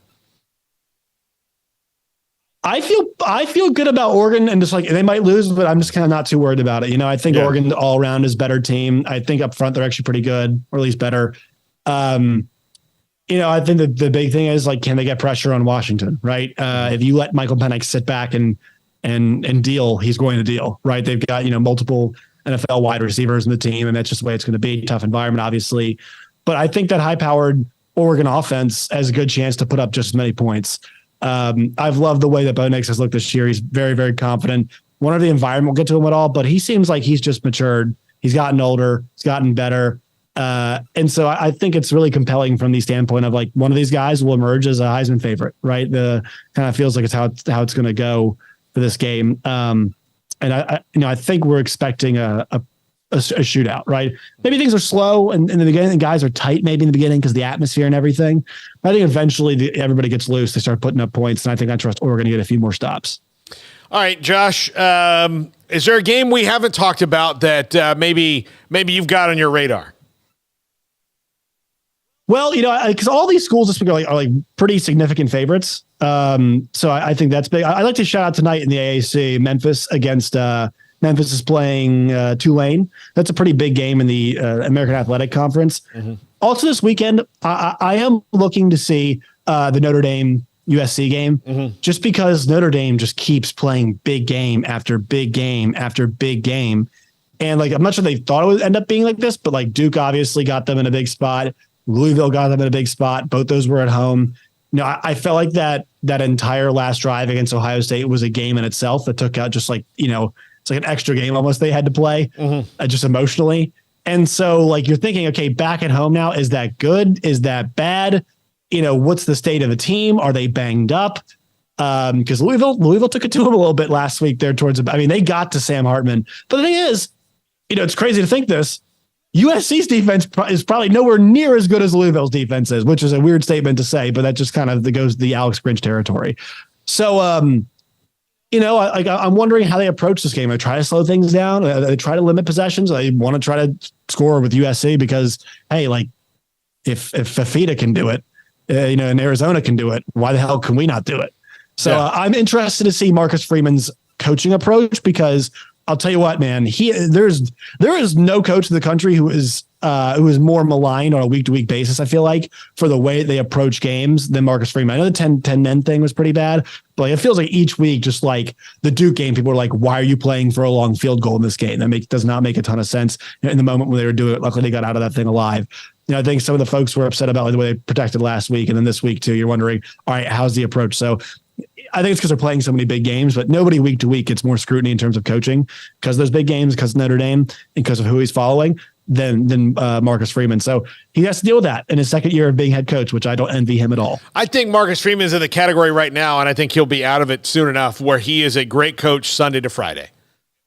I feel good about Oregon, and just like they might lose, but I'm just kind of not too worried about it. I think Oregon all around is a better team. I think up front they're actually pretty good, or at least better. I think the big thing is like, can they get pressure on Washington? Right? If you let Michael Penix sit back and deal, he's going to deal. Right? They've got multiple NFL wide receivers in the team, and that's just the way it's going to be. Tough environment, obviously, but I think that high-powered Oregon offense has a good chance to put up just as many points. I've loved the way that Bo Nix has looked this year. He's very, very confident. One of the environment will get to him at all, but he seems like he's just matured. He's gotten older. He's gotten better. And so I think it's really compelling from the standpoint of like one of these guys will emerge as a Heisman favorite, right? The kind of feels like it's how it's going to go for this game. And I think we're expecting a shootout, right? Maybe things are slow and in the beginning, the guys are tight maybe in the beginning because the atmosphere and everything. But I think eventually everybody gets loose. They start putting up points. And I think I trust Oregon to get a few more stops. All right, Josh, is there a game we haven't talked about that maybe you've got on your radar? Well, because all these schools this week are like pretty significant favorites. So I think that's big. I'd like to shout out tonight in the AAC, Memphis against Memphis is playing Tulane. That's a pretty big game in the American Athletic Conference. Mm-hmm. Also this weekend, I am looking to see the Notre Dame USC game, just because Notre Dame just keeps playing big game after big game after big game. And like, I'm not sure they thought it would end up being like this, but like Duke obviously got them in a big spot. Louisville got them in a big spot. Both those were at home. I felt like that entire last drive against Ohio State was a game in itself that took out just like, it's like an extra game almost they had to play just emotionally. And so like, you're thinking, okay, back at home now, is that good? Is that bad? What's the state of the team? Are they banged up? Because Louisville took it to them a little bit last week there they got to Sam Hartman. But the thing is, it's crazy to think this. USC's defense is probably nowhere near as good as Louisville's defense is, which is a weird statement to say, but that just kind of goes to the Alex Grinch territory. So, I'm wondering how they approach this game. They try to slow things down. They try to limit possessions. They want to try to score with USC because, hey, like if Fafita can do it, and Arizona can do it, why the hell can we not do it? So I'm interested to see Marcus Freeman's coaching approach because I'll tell you what, man, there is no coach in the country who is more maligned on a week-to-week basis, I feel like, for the way they approach games than Marcus Freeman. I know the 10 men thing was pretty bad, but it feels like each week, just like the Duke game, people are like, why are you playing for a long field goal in this game? That does not make a ton of sense in the moment when they were doing it. Luckily, they got out of that thing alive. I think some of the folks were upset about the way they protected last week, and then this week too, you're wondering, all right, how's the approach? So I think it's because they're playing so many big games, but nobody week to week gets more scrutiny in terms of coaching because those big games, because Notre Dame, and because of who he's following, than Marcus Freeman. So he has to deal with that in his second year of being head coach, which I don't envy him at all. I think Marcus Freeman is in the category right now, and I think he'll be out of it soon enough, where he is a great coach Sunday to Friday.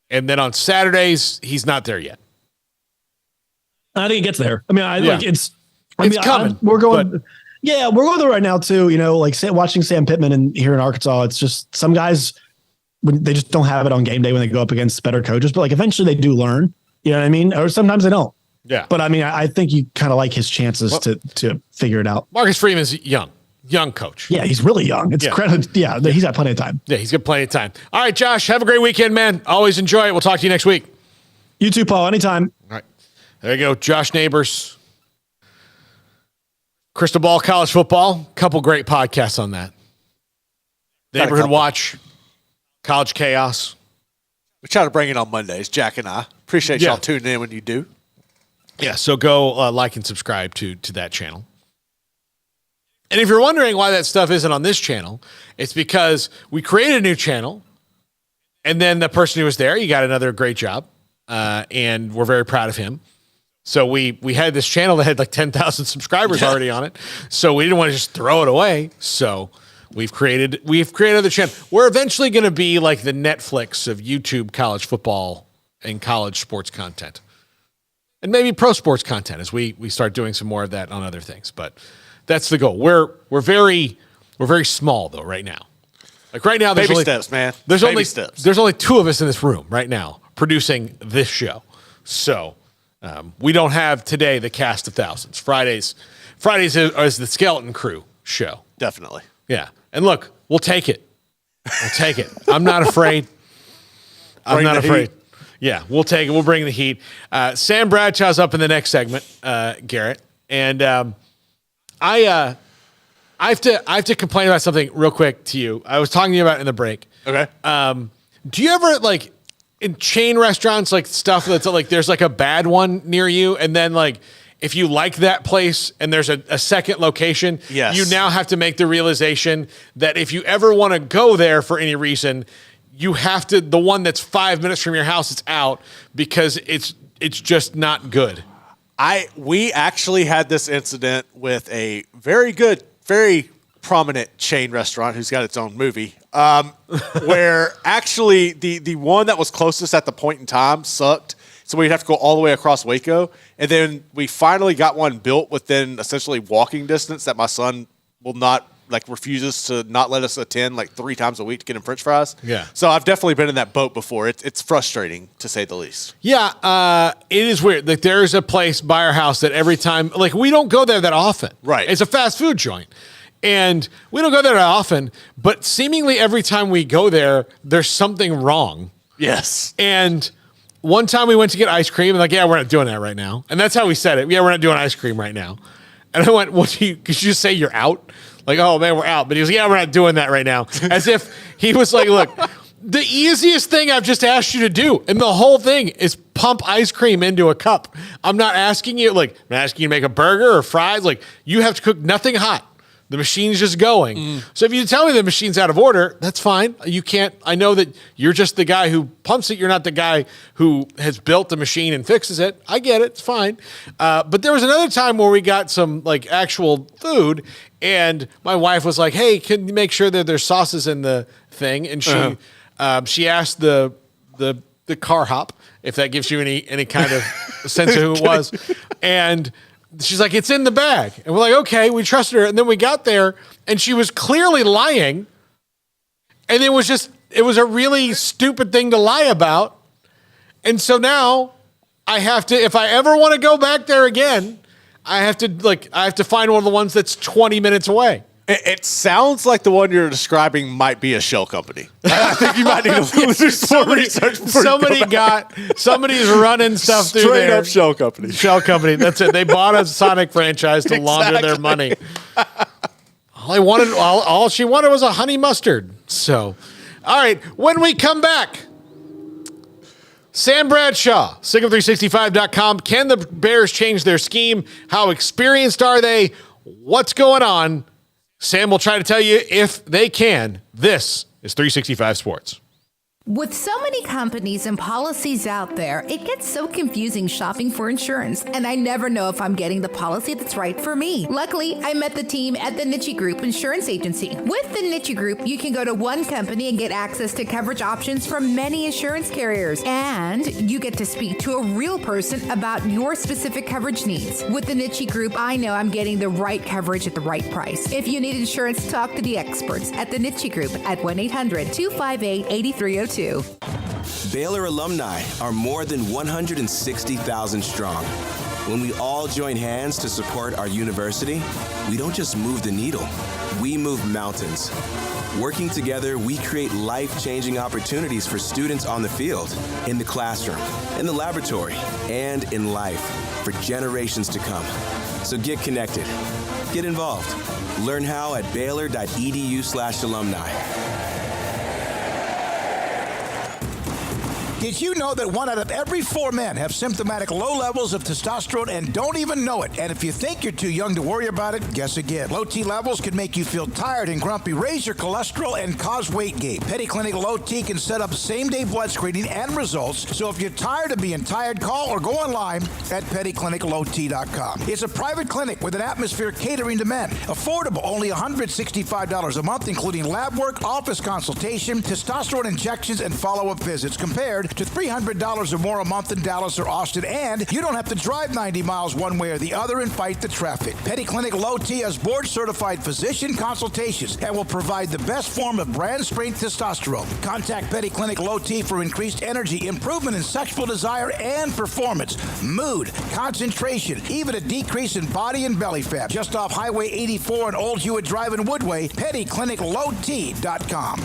And then on Saturdays, he's not there yet. I think it gets there. It's coming. We're going there right now too. Watching Sam Pittman here in Arkansas, it's just some guys, when they just don't have it on game day when they go up against better coaches, but like eventually they do learn, you know what I mean? Or sometimes they don't. Yeah. But I think you kind of like his chances to figure it out. Marcus Freeman's young coach. Yeah. He's really young. It's credit. Yeah. He's got plenty of time. Yeah. He's got plenty of time. All right, Josh, have a great weekend, man. Always enjoy it. We'll talk to you next week. You too, Paul. Anytime. All right. There you go. Josh Neighbors. Crystal Ball College Football. Couple great podcasts on that. Neighborhood Watch. College Chaos. We try to bring it on Mondays, Jack and I. Appreciate y'all tuning in when you do. Yeah, so go like and subscribe to that channel. And if you're wondering why that stuff isn't on this channel, it's because we created a new channel, and then the person who was there, he got another great job, and we're very proud of him. So we had this channel that had like 10,000 subscribers already on it, so we didn't want to just throw it away. So we've created another channel. We're eventually going to be like the Netflix of YouTube college football and college sports content, and maybe pro sports content as we start doing some more of that on other things. But that's the goal. We're very small though right now. Like right now, there's baby only steps, man. There's Baby only 2 of us in this room right now producing this show. So we don't have today the cast of thousands. Fridays is the Skeleton Crew show. Definitely. Yeah. And look, we'll take it. We'll take it. I'm not afraid. I'm not afraid. Yeah, we'll take it. We'll bring the heat. Sam Bradshaw's up in the next segment, Garrett. And I have to complain about something real quick to you. I was talking to you about it in the break. Okay. Do you ever like in chain restaurants, like stuff that's like there's like a bad one near you, and then like if you like that place and there's a second location, yes, you now have to make the realization that if you ever want to go there for any reason, you have to, the one that's 5 minutes from your house, it's out because it's just not good. We actually had this incident with a very good, very prominent chain restaurant who's got its own movie, where actually the one that was closest at the point in time sucked. So we'd have to go all the way across Waco. And then we finally got one built within essentially walking distance that my son will not, like, refuses to not let us attend like 3 times a week to get him French fries. Yeah. So I've definitely been in that boat before. It's frustrating, to say the least. Yeah, it is weird. Like there's a place by our house that every time, like we don't go there that often. Right. It's a fast food joint. And we don't go there that often, but seemingly every time we go there, there's something wrong. Yes. And one time we went to get ice cream and like, yeah, we're not doing that right now. And that's how we said it. Yeah, we're not doing ice cream right now. And I went, could you just say you're out? Like, oh man, we're out. But he was like, yeah, we're not doing that right now. As if he was like, look, the easiest thing I've just asked you to do, and the whole thing is pump ice cream into a cup. I'm not asking you, like, I'm asking you to make a burger or fries. Like, you have to cook nothing hot. The machine's just going. So if you tell me the machine's out of order, that's fine. You can't, I know that you're just the guy who pumps it. You're not the guy who has built the machine and fixes it. I get it. It's fine. But there was another time where we got some like actual food and my wife was like, hey, can you make sure that there's sauces in the thing? And she asked the car hop if that gives you any kind of sense of who it was. And she's like, it's in the bag. And we're like, okay, we trusted her. And then we got there and she was clearly lying. And it was a really stupid thing to lie about. And so now I have to, if I ever want to go back there again, I have to find one of the ones that's 20 minutes away. It sounds like the one you're describing might be a shell company. I think you might need to do some research. Somebody's running stuff through there. Straight up shell company. Shell company. That's it. They bought a Sonic franchise to launder their money. All she wanted was a honey mustard. So, all right. When we come back, Sam Bradshaw, Signal365.com. Can the Bears change their scheme? How experienced are they? What's going on? Sam will try to tell you if they can. This is 365 Sports. With so many companies and policies out there, it gets so confusing shopping for insurance, and I never know if I'm getting the policy that's right for me. Luckily, I met the team at the Niche Group Insurance Agency. With the Niche Group, you can go to one company and get access to coverage options from many insurance carriers, and you get to speak to a real person about your specific coverage needs. With the Niche Group, I know I'm getting the right coverage at the right price. If you need insurance, talk to the experts at the Niche Group at 1-800-258-8302. Baylor alumni are more than 160,000 strong. When we all join hands to support our university, we don't just move the needle, we move mountains. Working together, we create life-changing opportunities for students on the field, in the classroom, in the laboratory, and in life for generations to come. So get connected. Get involved. Learn how at Baylor.edu/alumni. Did you know that 1 out of every 4 men have symptomatic low levels of testosterone and don't even know it? And if you think you're too young to worry about it, guess again. Low T levels can make you feel tired and grumpy, raise your cholesterol, and cause weight gain. Petty Clinic Low T can set up same-day blood screening and results. So if you're tired of being tired, call or go online at pettycliniclowt.com. It's a private clinic with an atmosphere catering to men. Affordable, only $165 a month, including lab work, office consultation, testosterone injections, and follow-up visits, compared to $300 or more a month in Dallas or Austin. And you don't have to drive 90 miles one way or the other and fight the traffic. Petty Clinic Low T has board-certified physician consultations and will provide the best form of brand-strength testosterone. Contact Petty Clinic Low T for increased energy, improvement in sexual desire and performance, mood, concentration, even a decrease in body and belly fat. Just off Highway 84 and Old Hewitt Drive in Woodway, pettycliniclowt.com.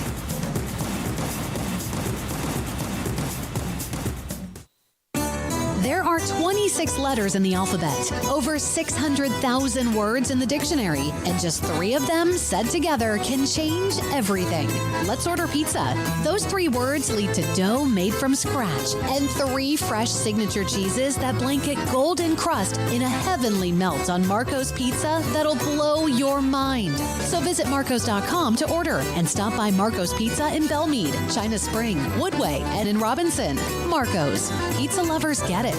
There are 26 letters in the alphabet, over 600,000 words in the dictionary, and just 3 of them said together can change everything. Let's order pizza. Those 3 words lead to dough made from scratch and 3 fresh signature cheeses that blanket golden crust in a heavenly melt on Marco's Pizza that'll blow your mind. So visit marcos.com to order and stop by Marco's Pizza in Belmead, China Spring, Woodway, and in Robinson. Marco's. Pizza lovers get it.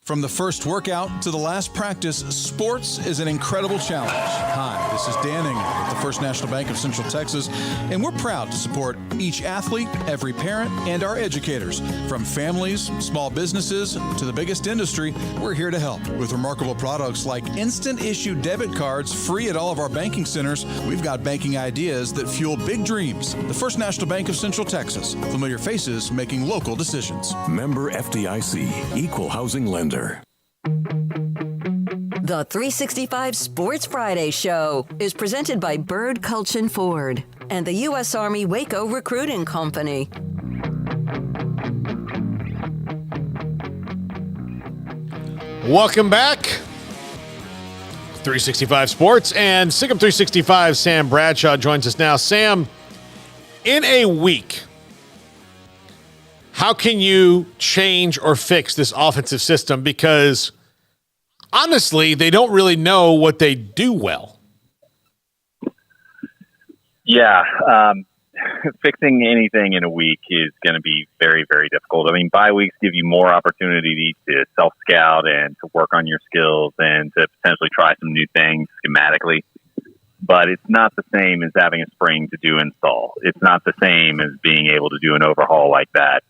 From the first workout to the last practice, sports is an incredible challenge. Hi, this is Dan Ingram with the First National Bank of Central Texas, and we're proud to support each athlete, every parent, and our educators. From families, small businesses, to the biggest industry, we're here to help. With remarkable products like instant issue debit cards free at all of our banking centers, we've got banking ideas that fuel big dreams. The First National Bank of Central Texas. Familiar faces making local decisions. Member FDIC, Equal Housing Lender. The 365 Sports Friday Show is presented by Bird Culchin Ford and the U.S. Army Waco Recruiting Company. Welcome back. 365 Sports and Sick 'em 365 Sam Bradshaw joins us now. Sam, in a week, how can you change or fix this offensive system? Because honestly, they don't really know what they do well. Yeah. Fixing anything in a week is going to be very, very difficult. I mean, bye weeks give you more opportunity to self-scout and to work on your skills and to potentially try some new things schematically. But it's not the same as having a spring to do install. It's not the same as being able to do an overhaul like that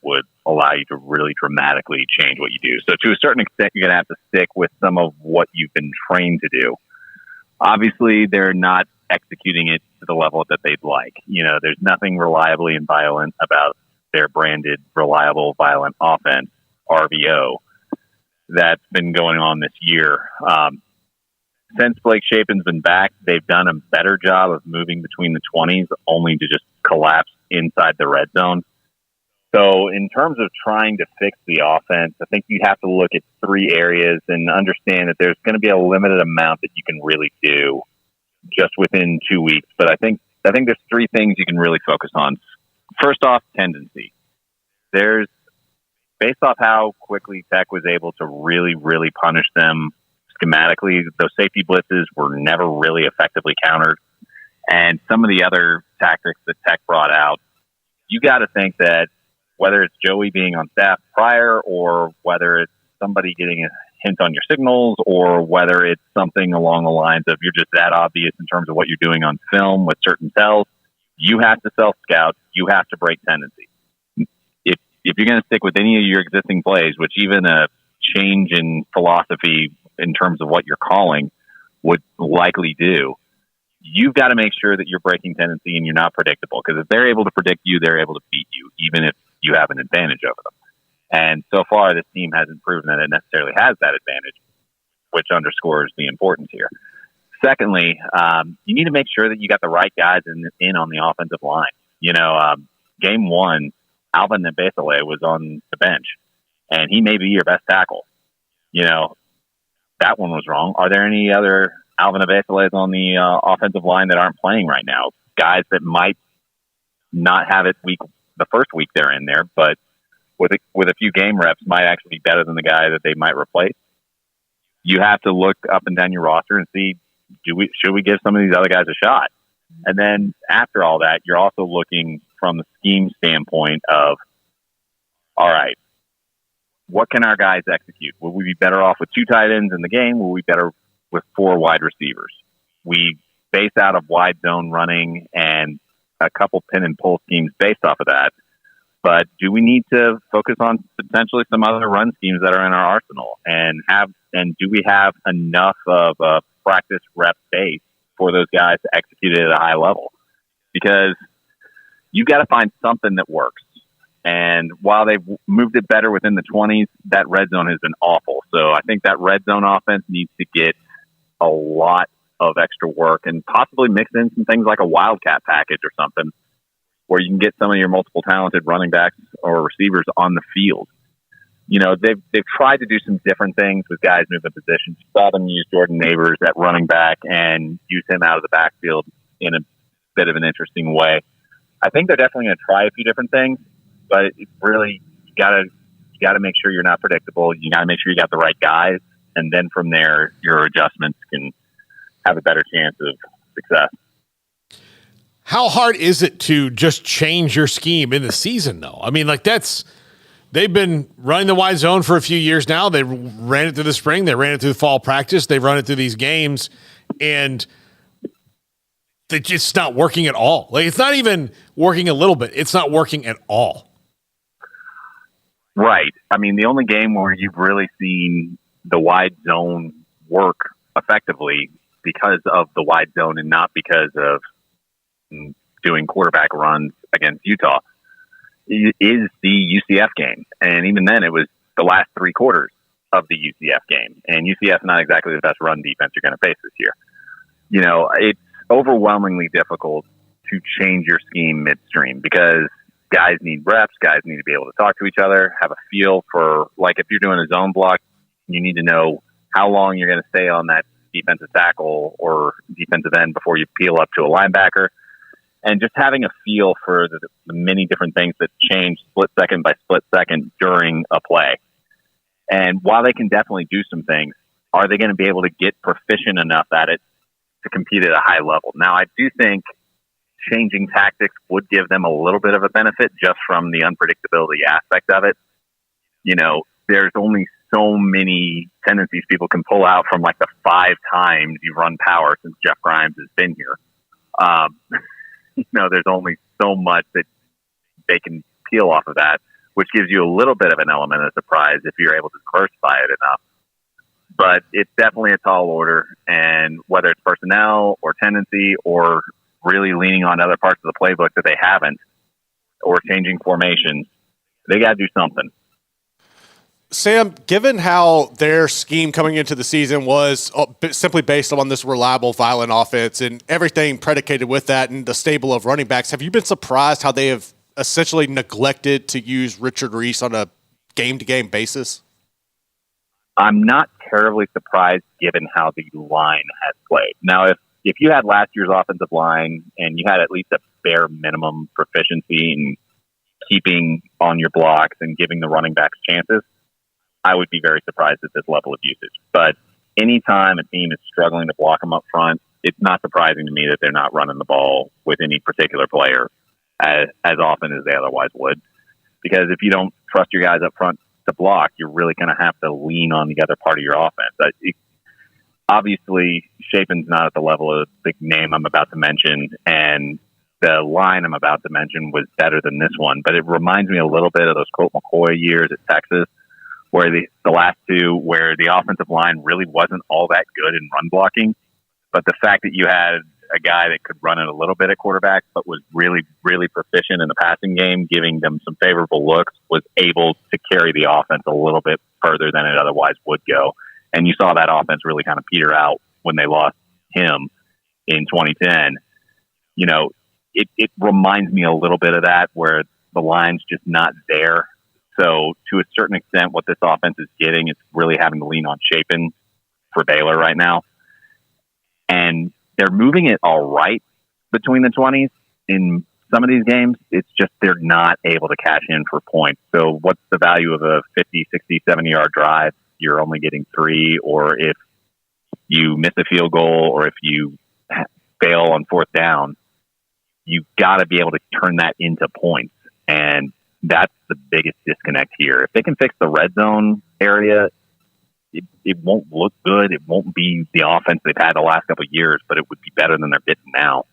would allow you to really dramatically change what you do. So to a certain extent, you're going to have to stick with some of what you've been trained to do. Obviously, they're not executing it to the level that they'd like. You know, there's nothing reliably and violent about their branded reliable violent offense, RVO, that's been going on this year. Since Blake Shapen's been back, they've done a better job of moving between the 20s, only to just collapse inside the red zone. So in terms of trying to fix the offense, I think you have to look at 3 areas and understand that there's going to be a limited amount that you can really do just within 2 weeks. But I think there's 3 things you can really focus on. First off, tendency. There's, based off how quickly Tech was able to really, really punish them schematically, those safety blitzes were never really effectively countered. And some of the other tactics that Tech brought out, you got to think that whether it's Joey being on staff prior or whether it's somebody getting a hint on your signals or whether it's something along the lines of you're just that obvious in terms of what you're doing on film with certain tells, you have to self-scout. You have to break tendency. If you're going to stick with any of your existing plays, which even a change in philosophy in terms of what you're calling would likely do, you've got to make sure that you're breaking tendency and you're not predictable. Because if they're able to predict you, they're able to beat you, even if you have an advantage over them. And so far, this team hasn't proven that it necessarily has that advantage, which underscores the importance here. Secondly, you need to make sure that you got the right guys in on the offensive line. You know, game 1, Alvin Nabesele was on the bench, and he may be your best tackle. You know, that one was wrong. Are there any other Alvin Nabesele on the offensive line that aren't playing right now? Guys that might not have it the first week they're in there, but with a few game reps might actually be better than the guy that they might replace. You have to look up and down your roster and see, should we give some of these other guys a shot? And then after all that, you're also looking from the scheme standpoint of, all right, what can our guys execute? Will we be better off with 2 tight ends in the game? Will we be better with 4 wide receivers? We base out of wide zone running and a couple pin and pull schemes based off of that. But do we need to focus on potentially some other run schemes that are in our arsenal, and do we have enough of a practice rep base for those guys to execute it at a high level? Because you've got to find something that works. And while they've moved it better within the 20s, that red zone has been awful. So I think that red zone offense needs to get a lot of extra work and possibly mix in some things like a wildcat package or something, where you can get some of your multiple talented running backs or receivers on the field. You know, they've tried to do some different things with guys moving positions. You saw them use Jordan Neighbors at running back and use him out of the backfield in a bit of an interesting way. I think they're definitely going to try a few different things, but it's really, you gotta make sure you're not predictable. You gotta make sure you got the right guys, and then from there, your adjustments can have a better chance of success. How hard is it to just change your scheme in the season, though? I mean, like they've been running the wide zone for a few years now. They ran it through the spring. They ran it through fall practice. They run it through these games, and it's just not working at all. Like, it's not even working a little bit. It's not working at all. Right. I mean, the only game where you've really seen the wide zone work effectively because of the wide zone and not because of doing quarterback runs against Utah is the UCF game. And even then, it was the last 3 quarters of the UCF game. And UCF's not exactly the best run defense you're going to face this year. You know, it's overwhelmingly difficult to change your scheme midstream because guys need reps, guys need to be able to talk to each other, have a feel for, like, if you're doing a zone block, you need to know how long you're going to stay on that defensive tackle or defensive end before you peel up to a linebacker. And just having a feel for the many different things that change split second by split second during a play. And while they can definitely do some things, are they going to be able to get proficient enough at it to compete at a high level? Now, I do think changing tactics would give them a little bit of a benefit just from the unpredictability aspect of it. You know, there's only so many tendencies people can pull out from like the 5 times you run power since Jeff Grimes has been here. You know, there's only so much that they can peel off of that, which gives you a little bit of an element of surprise if you're able to diversify it enough. But it's definitely a tall order, and whether it's personnel or tendency or really leaning on other parts of the playbook that they haven't, or changing formations, they got to do something. Sam, given how their scheme coming into the season was simply based on this reliable, violent offense and everything predicated with that and the stable of running backs, have you been surprised how they have essentially neglected to use Richard Reese on a game-to-game basis? I'm not terribly surprised given how the line has played. Now, if you had last year's offensive line and you had at least a bare minimum proficiency in keeping on your blocks and giving the running backs chances, I would be very surprised at this level of usage. But anytime a team is struggling to block them up front, it's not surprising to me that they're not running the ball with any particular player as often as they otherwise would. Because if you don't trust your guys up front to block, you're really going to have to lean on the other part of your offense. Obviously, Chapin's not at the level of the name I'm about to mention, and the line I'm about to mention was better than this one. But it reminds me a little bit of those Colt McCoy years at Texas, where the last 2, where the offensive line really wasn't all that good in run blocking. But the fact that you had a guy that could run it a little bit at quarterback, but was really, really proficient in the passing game, giving them some favorable looks, was able to carry the offense a little bit further than it otherwise would go. And you saw that offense really kind of peter out when they lost him in 2010. You know, it reminds me a little bit of that, where the line's just not there. So to a certain extent, what this offense is getting, it's really having to lean on Chapin for Baylor right now. And they're moving it all right between the 20s in some of these games, it's just they're not able to cash in for points. So what's the value of a 50, 60, 70-yard drive? You're only getting 3, or if you miss a field goal or if you fail on fourth down, you've got to be able to turn that into points. And that's the biggest disconnect here. If they can fix the red zone area, it won't look good. It won't be the offense they've had the last couple of years, but it would be better than they're getting now.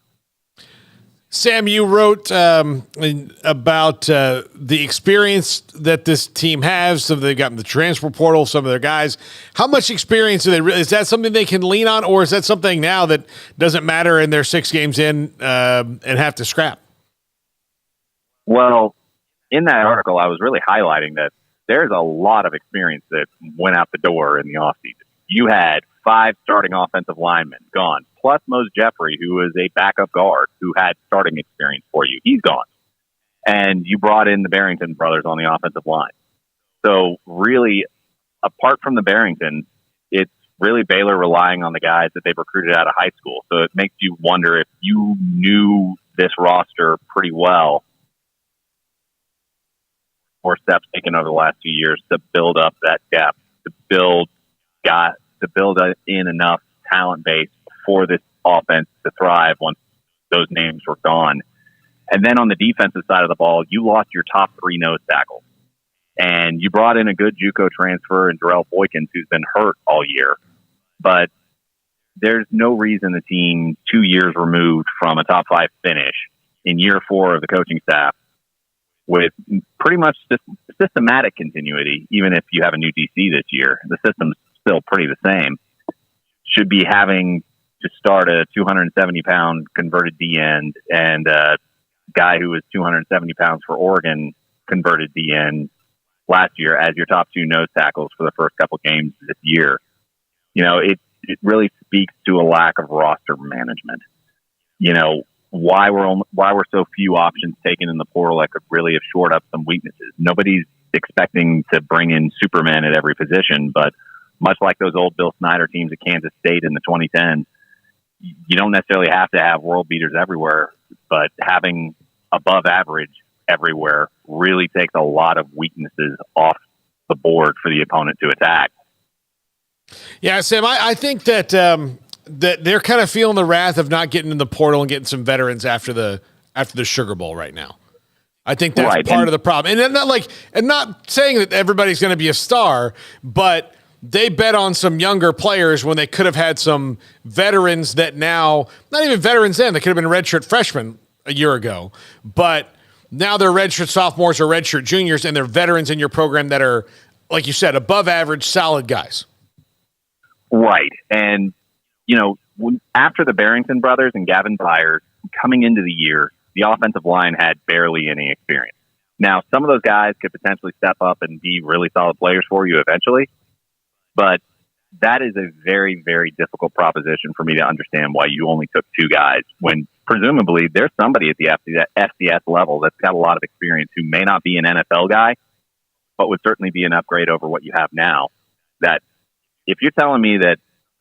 Sam, you wrote about the experience that this team has. Some they got in the transfer portal, some of their guys. How much experience do they really? Is that something they can lean on, or is that something now that doesn't matter and they're 6 games in and have to scrap? Well, in that article, I was really highlighting that there's a lot of experience that went out the door in the offseason. You had 5 starting offensive linemen gone, plus Mose Jeffrey, who was a backup guard who had starting experience for you. He's gone. And you brought in the Barrington brothers on the offensive line. So really, apart from the Barrington, it's really Baylor relying on the guys that they've recruited out of high school. So it makes you wonder if you knew this roster pretty well, or steps taken over the last 2 years to build up that depth, to build in enough talent base for this offense to thrive once those names were gone. And then on the defensive side of the ball, you lost your top 3 nose tackles. And you brought in a good JUCO transfer in Darrell Boykins, who's been hurt all year. But there's no reason the team 2 years removed from a top 5 finish in year 4 of the coaching staff with pretty much systematic continuity, even if you have a new DC this year, the system's still pretty the same, should be having to start a 270-pound converted D-end and a guy who was 270 pounds for Oregon converted D-end last year as your top 2 nose tackles for the first couple games this year. You know, it really speaks to a lack of roster management. You know, why we're so few options taken in the portal that could really have shored up some weaknesses. Nobody's expecting to bring in Superman at every position, but much like those old Bill Snyder teams at Kansas State in the 2010s, you don't necessarily have to have world beaters everywhere, but having above average everywhere really takes a lot of weaknesses off the board for the opponent to attack. Yeah, Sam, I think that that they're kind of feeling the wrath of not getting in the portal and getting some veterans after the Sugar Bowl right now. I think that's right. part of the problem. And not saying that everybody's going to be a star, but they bet on some younger players when they could have had some veterans that now, not even veterans then, they could have been redshirt freshmen a year ago, but now they're redshirt sophomores or redshirt juniors, and they're veterans in your program that are, like you said, above average, solid guys. Right. And, you know, after the Barrington brothers and Gavin Byers coming into the year, the offensive line had barely any experience. Now, some of those guys could potentially step up and be really solid players for you eventually, but that is a very, very difficult proposition for me to understand why you only took 2 guys when presumably there's somebody at the FCS level that's got a lot of experience who may not be an NFL guy, but would certainly be an upgrade over what you have now. That if you're telling me that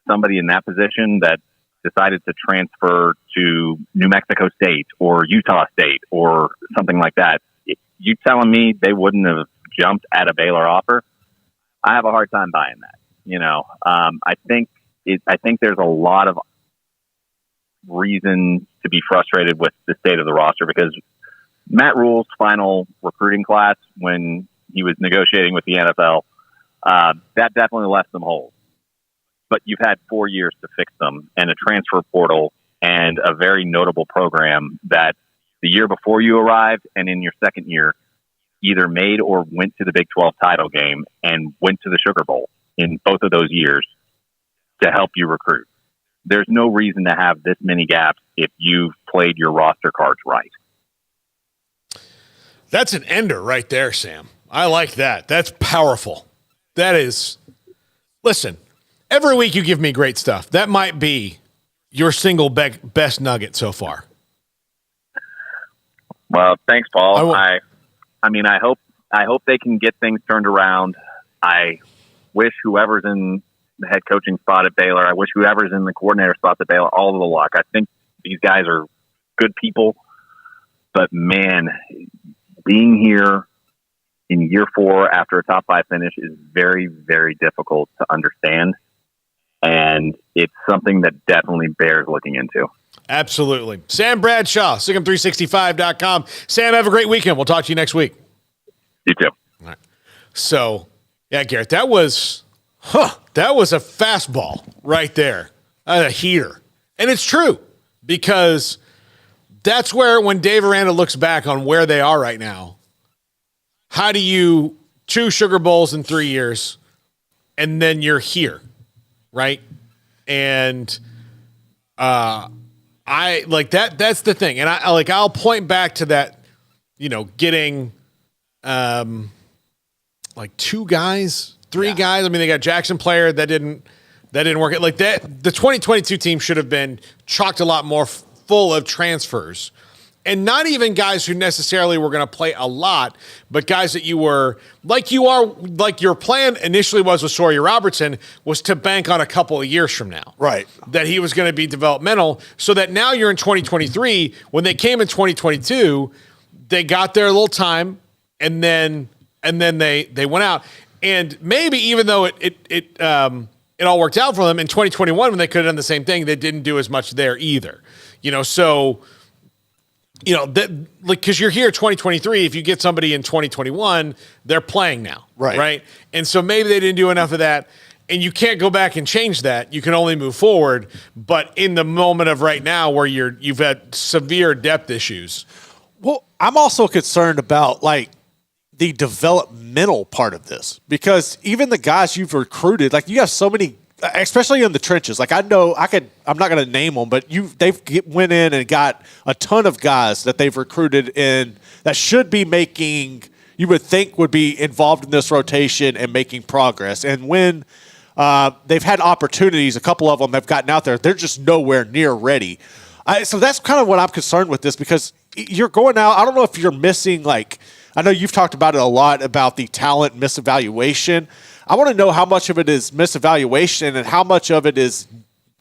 somebody in that position that decided to transfer to New Mexico State or Utah State or something like that, you telling me they wouldn't have jumped at a Baylor offer? I have a hard time buying that. You know, I think there's a lot of reason to be frustrated with the state of the roster because Matt Rule's final recruiting class when he was negotiating with the NFL, that definitely left some holes. But you've had 4 years to fix them and a transfer portal and a very notable program that the year before you arrived and in your second year either made or went to the Big 12 title game and went to the Sugar Bowl in both of those years to help you recruit. There's no reason to have this many gaps if you've played your roster cards right. That's an ender right there, Sam. I like that. That's powerful. That is, listen, every week you give me great stuff. That might be your single best nugget so far. Well, thanks, Paul. I hope they can get things turned around. I wish whoever's in the head coaching spot at Baylor, I wish whoever's in the coordinator spot at Baylor all of the luck. I think these guys are good people, But man, being here in year 4 after a top 5 finish is very, very difficult to understand. And it's something that definitely bears looking into. Absolutely. Sam Bradshaw, SicEm365.com. Sam, have a great weekend. We'll talk to you next week. You too. All right. So, yeah, Garrett, that was a fastball right there. A heater. And it's true, because that's where, when Dave Aranda looks back on where they are right now, how do you 2 Sugar Bowls in 3 years, and then you're here, right? And I like that. That's the thing. And I'll point back to that, getting 2 guys, 3 guys. I mean, they got Jackson Player that didn't work. Like that, the 2022 team should have been chocked a lot more full of transfers, and not even guys who necessarily were going to play a lot, but guys that your plan initially was with Sawyer Robertson was to bank on a couple of years from now. Right. That he was going to be developmental, so that now you're in 2023. When they came in 2022, they got their little time, and then they went out. And maybe even though it all worked out for them in 2021, when they could have done the same thing, they didn't do as much there either. Because you're here 2023, if you get somebody in 2021, they're playing now. Right. And so maybe they didn't do enough of that, and you can't go back and change that. You can only move forward. But in the moment of right now, where you've had severe depth issues. Well, I'm also concerned about the developmental part of this, because even the guys you've recruited, you have so many, especially in the trenches. I'm not going to name them, but they've went in and got a ton of guys that they've recruited in that should be making, you would think would be involved in this rotation and making progress. And when they've had opportunities, a couple of them have gotten out there, they're just nowhere near ready. So that's kind of what I'm concerned with this, because you're going out. I don't know if you're missing, I know you've talked about it a lot about the talent misevaluation. I want to know how much of it is misevaluation and how much of it is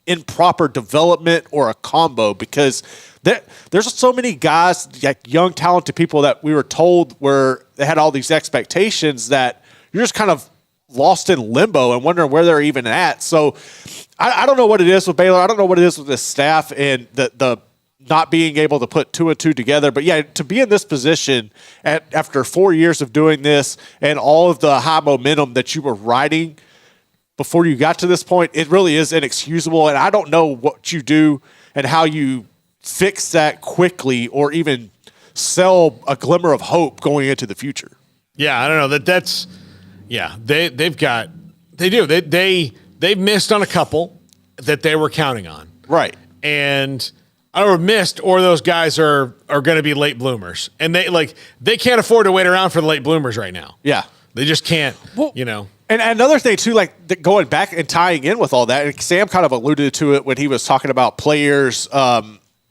improper development or a combo, because there's so many guys, young, talented people that we were told they had all these expectations that you're just kind of lost in limbo and wondering where they're even at. So I don't know what it is with Baylor. I don't know what it is with the staff and the not being able to put 2 and 2 together. But yeah, to be in this position after 4 years of doing this and all of the high momentum that you were riding before you got to this point, it really is inexcusable. And I don't know what you do and how you fix that quickly, or even sell a glimmer of hope going into the future. Yeah, I don't know they've missed on a couple that they were counting on. Right. And or missed, or those guys are going to be late bloomers, and they can't afford to wait around for the late bloomers right now. Yeah, they just can't. Well, And another thing too, going back and tying in with all that, and Sam kind of alluded to it when he was talking about players. I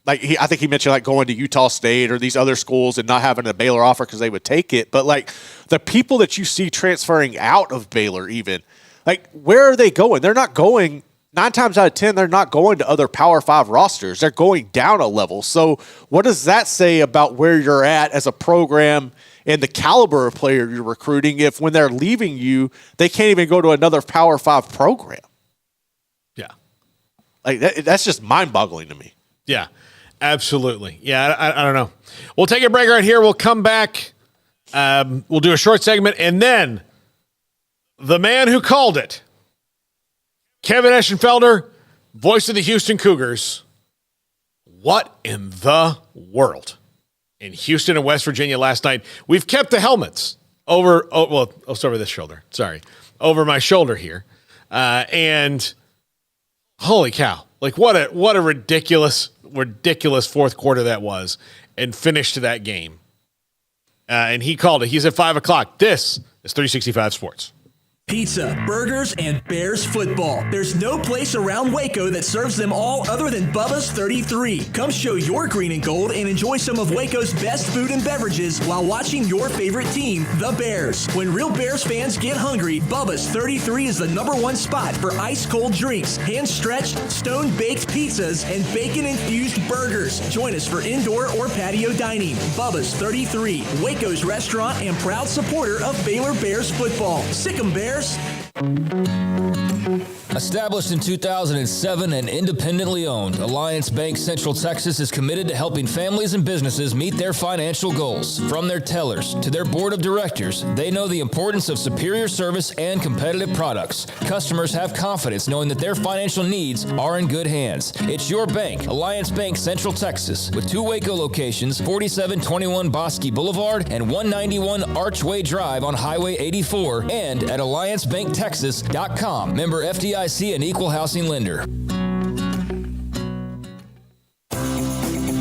think he mentioned going to Utah State or these other schools and not having a Baylor offer because they would take it. But the people that you see transferring out of Baylor, even where are they going? They're not going. 9 times out of 10, they're not going to other Power 5 rosters. They're going down a level. So what does that say about where you're at as a program and the caliber of player you're recruiting if when they're leaving you, they can't even go to another Power 5 program? Yeah. That's just mind-boggling to me. Yeah, absolutely. Yeah, I don't know. We'll take a break right here. We'll come back. We'll do a short segment, and then the man who called it, Kevin Ashenfelder, voice of the Houston Cougars. What in the world? In Houston and West Virginia last night, we've kept the helmets over this shoulder. Sorry. Over my shoulder here. And holy cow. What a ridiculous fourth quarter that was, and finish to that game. And he called it. He's at 5:00. This is 365 Sports. Pizza, burgers, and Bears football. There's no place around Waco that serves them all other than Bubba's 33. Come show your green and gold and enjoy some of Waco's best food and beverages while watching your favorite team, the Bears. When real Bears fans get hungry, Bubba's 33 is the #1 spot for ice-cold drinks, hand-stretched, stone-baked pizzas, and bacon-infused burgers. Join us for indoor or patio dining. Bubba's 33, Waco's restaurant and proud supporter of Baylor Bears football. Sick 'em, Bears. Established in 2007 and independently owned, Alliance Bank Central Texas is committed to helping families and businesses meet their financial goals. From their tellers to their board of directors, they know the importance of superior service and competitive products. Customers have confidence knowing that their financial needs are in good hands. It's your bank, Alliance Bank Central Texas, with 2 Waco locations, 4721 Bosque Boulevard and 191 Archway Drive on Highway 84, and at AllianceBankTexas.com. Member FDIC and equal housing lender.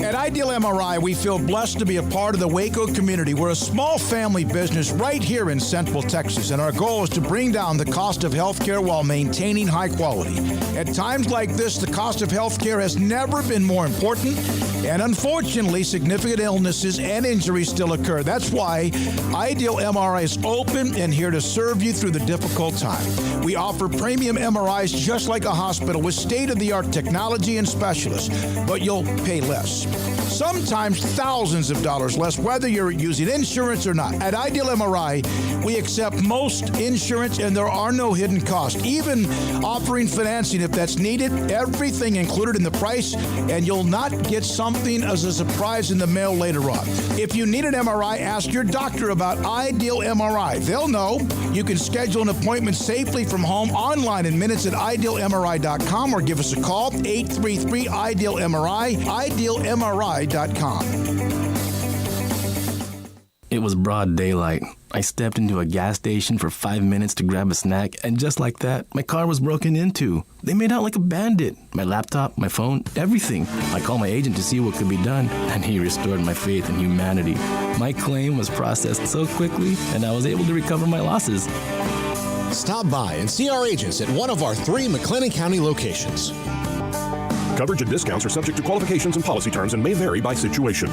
At Ideal MRI, we feel blessed to be a part of the Waco community. We're a small family business right here in Central Texas, and our goal is to bring down the cost of healthcare while maintaining high quality. At times like this, the cost of healthcare has never been more important, and unfortunately, significant illnesses and injuries still occur. That's why Ideal MRI is open and here to serve you through the difficult time. We offer premium MRIs just like a hospital with state-of-the-art technology and specialists, but you'll pay less. Sometimes thousands of dollars less, whether you're using insurance or not. At Ideal MRI, we accept most insurance and there are no hidden costs, even offering financing if that's needed. Everything included in the price, and you'll not get something as a surprise in the mail later on. If you need an MRI, ask your doctor about Ideal MRI. They'll know. You can schedule an appointment safely from home online in minutes at idealmri.com or give us a call, 833-IDEAL-MRI, idealmri.com. It was broad daylight. I stepped into a gas station for 5 minutes to grab a snack, and just like that, my car was broken into. They made out like a bandit. My laptop, my phone, everything. I called my agent to see what could be done, and he restored my faith in humanity. My claim was processed so quickly, and I was able to recover my losses. Stop by and see our agents at one of our 3 McLennan County locations. Coverage and discounts are subject to qualifications and policy terms and may vary by situation.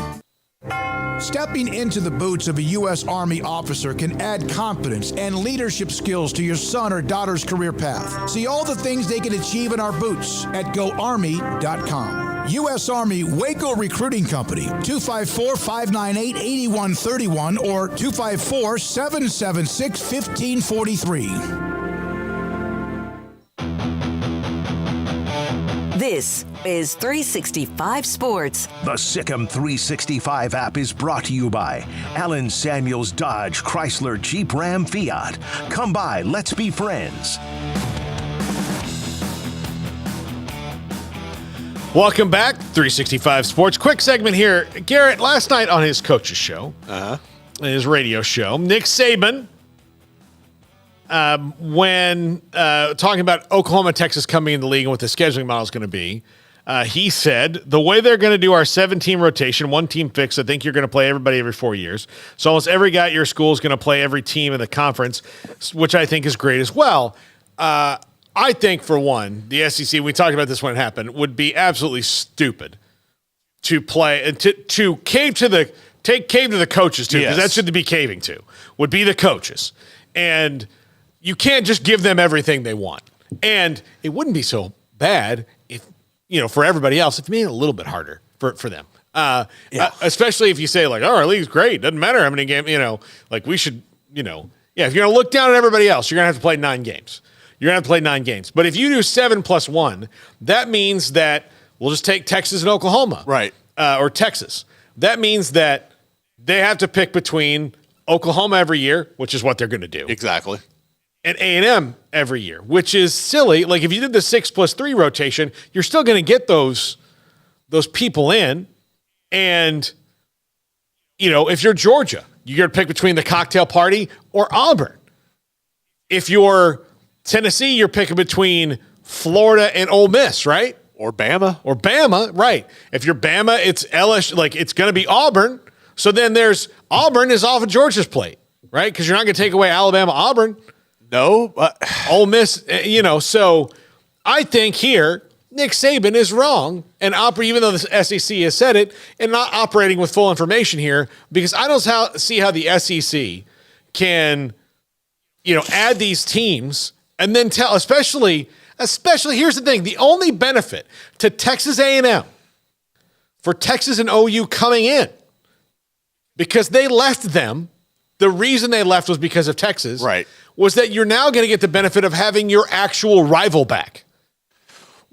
Stepping into the boots of a U.S. Army officer can add confidence and leadership skills to your son or daughter's career path. See all the things they can achieve in our boots at GoArmy.com. U.S. Army Waco Recruiting Company, 254-598-8131 or 254-776-1543. This is 365 Sports. The Sikkim 365 app is brought to you by Allen Samuels Dodge Chrysler Jeep Ram Fiat. Come by, let's be friends. Welcome back, 365 Sports. Quick segment here. Garrett, last night on his coach's show, his radio show, Nick Saban, when talking about Oklahoma, Texas coming in the league and what the scheduling model is going to be, he said, the way they're going to do our 7-team rotation, 1 team fix, I think you're going to play everybody every 4 years. So almost every guy at your school is going to play every team in the conference, which I think is great as well. I think, for one, the SEC, we talked about this when it happened, would be absolutely stupid to play and to cave to the coaches too, because that's what they'd be caving to, would be the coaches. And you can't just give them everything they want. And it wouldn't be so bad if, for everybody else, if you made it a little bit harder for them. Especially if you say, like, oh, our league's great. Doesn't matter how many games, like we should, if you're going to look down at everybody else, you're going to have to play 9 games. You're going to have to play 9 games. But if you do 7 plus 1, that means that we'll just take Texas and Oklahoma. Right. Or Texas. That means that they have to pick between Oklahoma every year, which is what they're going to do. Exactly. And A&M every year, which is silly. Like if you did the 6 plus 3 rotation, you're still going to get those people in. And, if you're Georgia, you're going to pick between the cocktail party or Auburn. If you're Tennessee, you're picking between Florida and Ole Miss, right? Or Bama. Right. If you're Bama, it's LSU, like it's going to be Auburn. So then there's Auburn is off of Georgia's plate, right? Because you're not going to take away Alabama, Auburn. No, Ole Miss, so I think here Nick Saban is wrong, and even though the SEC has said it, and not operating with full information here, because I don't see how the SEC can, add these teams and then tell, especially here's the thing: the only benefit to Texas A&M for Texas and OU coming in, because they left them. The reason they left was because of Texas, right? Was that you're now going to get the benefit of having your actual rival back.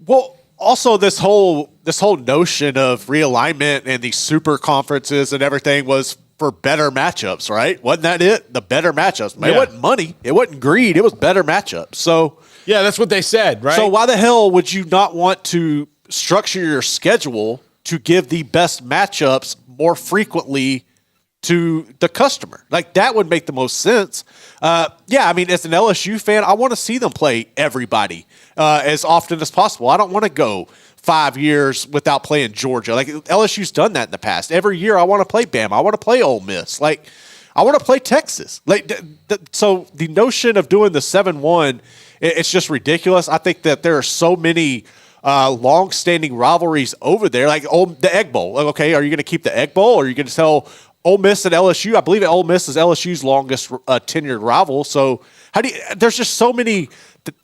Well, also this whole notion of realignment and these super conferences and everything was for better matchups, right? Wasn't that it? The better matchups. It wasn't money. It wasn't greed. It was better matchups. So yeah, that's what they said, right? So why the hell would you not want to structure your schedule to give the best matchups more frequently to the customer? Like, that would make the most sense. I mean, as an LSU fan, I want to see them play everybody as often as possible. I don't want to go 5 years without playing Georgia. Like, LSU's done that in the past. Every year I want to play Bama. I want to play Ole Miss. Like, I want to play Texas. Like, so the notion of doing the 7-1, it's just ridiculous. I think that there are so many long-standing rivalries over there. Like, the Egg Bowl. Like, okay, are you going to keep the Egg Bowl, or are you going to tell Ole Miss and LSU? I believe Ole Miss is LSU's longest tenured rival. So there's just so many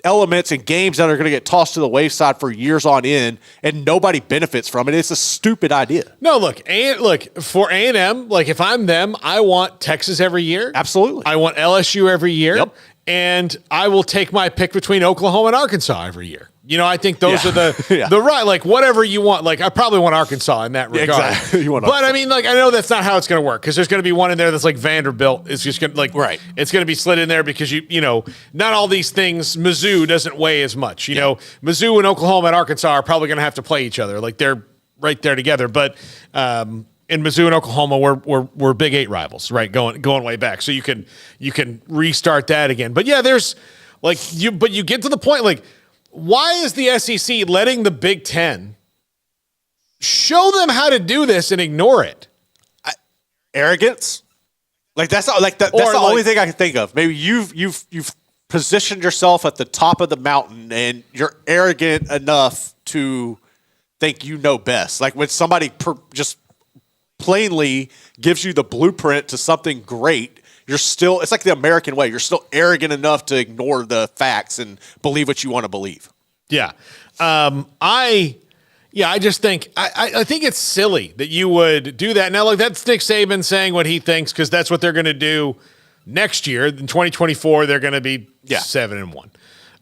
elements and games that are going to get tossed to the wayside for years on end, and nobody benefits from it. It's a stupid idea. No, look, for A&M, like, if I'm them, I want Texas every year. Absolutely. I want LSU every year. Yep. And I will take my pick between Oklahoma and Arkansas every year. I think those are the right, like, whatever you want. Like, I probably want Arkansas in that regard. Yeah, exactly. You want but Arkansas. I mean, like, I know that's not how it's going to work, because there's going to be one in there that's like Vanderbilt. It's just going to, like, right. It's going to be slid in there because not all these things. Mizzou doesn't weigh as much. Mizzou and Oklahoma and Arkansas are probably going to have to play each other. Like, they're right there together. But in Mizzou and Oklahoma, we're Big 8 rivals, right? Going way back. So you can restart that again. But yeah, there's like you get to the point, like, why is the SEC letting the Big 10 show them how to do this and ignore it? Arrogance? Like, that's the only thing I can think of. Maybe you've positioned yourself at the top of the mountain and you're arrogant enough to think you know best. Like, when somebody just plainly gives you the blueprint to something great, it's like the American way. You're still arrogant enough to ignore the facts and believe what you want to believe. Yeah. I just think, I think it's silly that you would do that. Now, look, that's Nick Saban saying what he thinks, because that's what they're going to do next year. In 2024, they're going to be 7-1.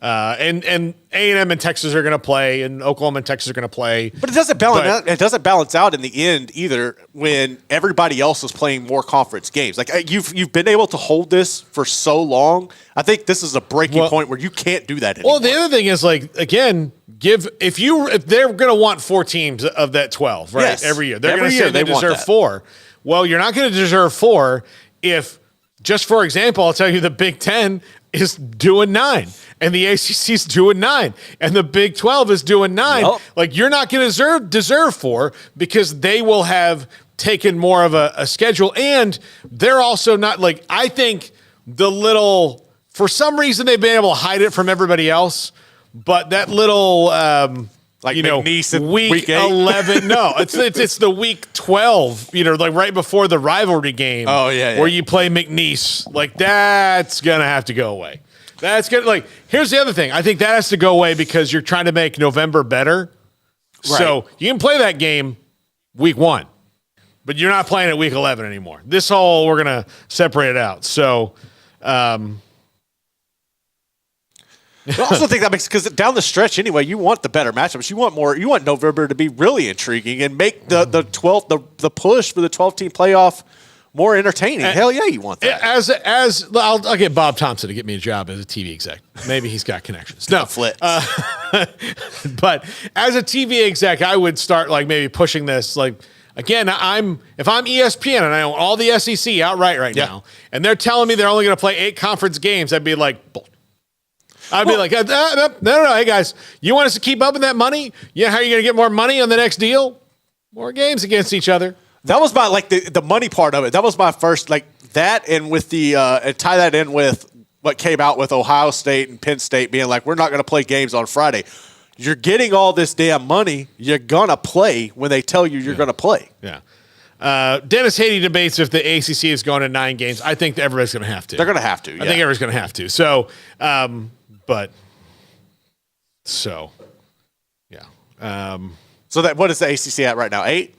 And A&M and Texas are going to play, and Oklahoma and Texas are going to play. But it doesn't balance out. It doesn't balance out in the end either, when everybody else is playing more conference games. Like, you've been able to hold this for so long. I think this is a breaking point where you can't do that anymore. Well, the other thing is, like, again, if they're going to want 4 teams of that 12, right? Yes. Every year. They're going to say they deserve 4. Well, you're not going to deserve 4 if, just for example, I'll tell you, the Big 10 is doing 9, and the ACC is doing 9, and the Big 12 is doing 9. Yep. Like, you're not going to deserve 4, because they will have taken more of a schedule, and they're also not, like, I think for some reason they've been able to hide it from everybody else, but that little like, McNeese in week 11. No, it's the week 12. Like right before the rivalry game. Oh yeah. Where you play McNeese. Like, that's gonna have to go away. That's gonna, like. Here's the other thing. I think that has to go away because you're trying to make November better. Right. So you can play that game week 1, but you're not playing it week 11 anymore. We're gonna separate it out. So. I also think that makes, because down the stretch anyway, you want the better matchups. You want November to be really intriguing and make the push for the 12-team playoff more entertaining. Hell yeah, you want that. I'll get Bob Thompson to get me a job as a TV exec. Maybe he's got connections. No, Flits. But as a TV exec, I would start, like, maybe pushing this, like. Again, if I'm ESPN and I own all the SEC outright right now, and they're telling me they're only going to play 8 conference games, I'd be like, no, hey guys, you want us to keep up with that money? Yeah, how are you going to get more money on the next deal? More games against each other. That was my, like, the money part of it. That was my first, like, that, and with the tie that in with what came out with Ohio State and Penn State being like, we're not going to play games on Friday. You're getting all this damn money. You're going to play when they tell you you're going to play. Yeah. Dennis Haiti debates if the ACC is going to 9 games. I think that everybody's going to have to. They're going to have to. I think everybody's going to have to. So, so that what is the ACC at right now? 8?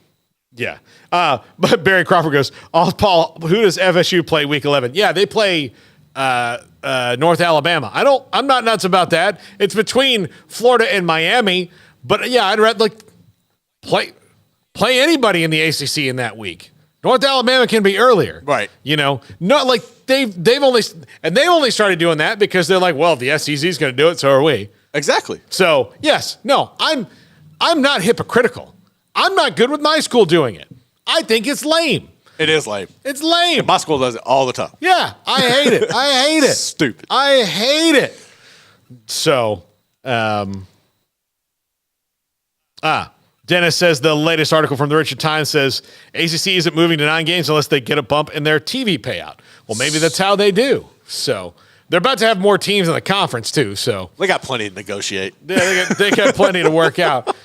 Yeah. But Barry Crawford goes, Paul, who does FSU play week 11? Yeah, they play North Alabama. I'm not nuts about that. It's between Florida and Miami. But yeah, I'd rather play anybody in the ACC in that week. North Alabama can be earlier. Right. Not like they've only started doing that because they're like, well, if the SEC is going to do it, so are we. Exactly. So, yes, no, I'm not hypocritical. I'm not good with my school doing it. I think it's lame. It is lame. It's lame. My school does it all the time. Yeah, I hate it. I hate it. Stupid. I hate it. So, Dennis says the latest article from the Richmond Times says ACC isn't moving to 9 games unless they get a bump in their TV payout. Well, maybe that's how they do. So they're about to have more teams in the conference too. So they got plenty to negotiate. Yeah, they got plenty to work out.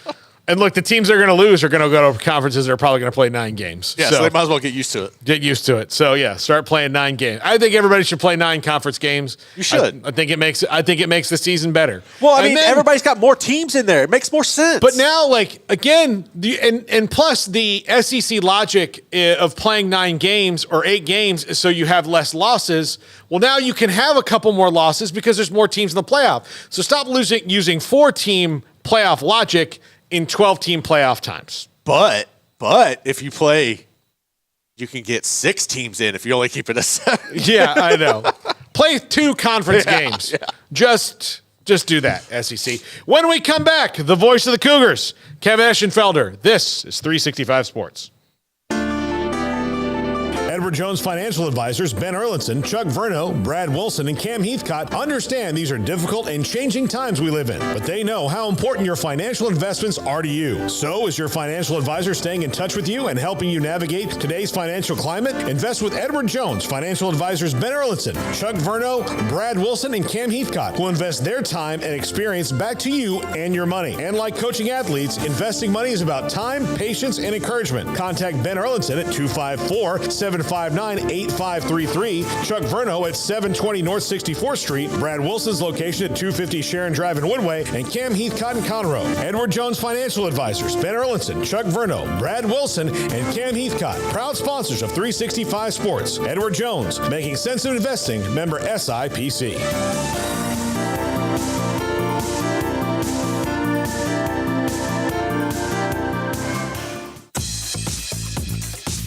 And look, the teams they're going to lose are going to go to conferences that are probably going to play 9 games. Yeah, so they might as well get used to it. Get used to it. So yeah, start playing 9 games. I think everybody should play 9 conference games. You should. I think it makes the season better. Well, I mean, everybody's got more teams in there. It makes more sense. But now, again, and plus the SEC logic of playing 9 games or 8 games is so you have less losses. Well, now you can have a couple more losses because there's more teams in the playoff. So stop using 4-team playoff logic in 12-team playoff times. But if you play, you can get 6 teams in if you only keep it a 7. Yeah, I know. Play 2 conference games. Yeah. Just do that, SEC. When we come back, the voice of the Cougars, Kevin Ashenfelder. This is 365 Sports. Edward Jones Financial Advisors Ben Erlinson, Chuck Verno, Brad Wilson, and Cam Heathcott understand these are difficult and changing times we live in, but they know how important your financial investments are to you. So is your financial advisor staying in touch with you and helping you navigate today's financial climate? Invest with Edward Jones Financial Advisors Ben Erlinson, Chuck Verno, Brad Wilson, and Cam Heathcott, who invest their time and experience back to you and your money. And like coaching athletes, investing money is about time, patience, and encouragement. Contact Ben Erlinson at 254-759-8533, Chuck Verno at 720 North 64th Street, Brad Wilson's location at 250 Sharon Drive in Woodway, and Cam Heathcott in Conroe. Edward Jones Financial Advisors, Ben Erlinson, Chuck Verno, Brad Wilson, and Cam Heathcott, proud sponsors of 365 Sports. Edward Jones, making sense of investing, member SIPC.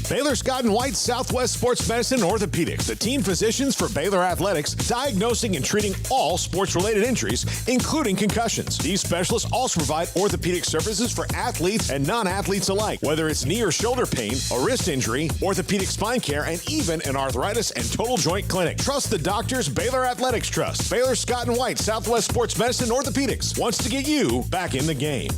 Baylor Scott & White Southwest Sports Medicine and Orthopedics, the team physicians for Baylor Athletics, diagnosing and treating all sports-related injuries, including concussions. These specialists also provide orthopedic services for athletes and non-athletes alike, whether it's knee or shoulder pain, a wrist injury, orthopedic spine care, and even an arthritis and total joint clinic. Trust the doctors Baylor Athletics trust. Baylor Scott & White Southwest Sports Medicine and Orthopedics wants to get you back in the game.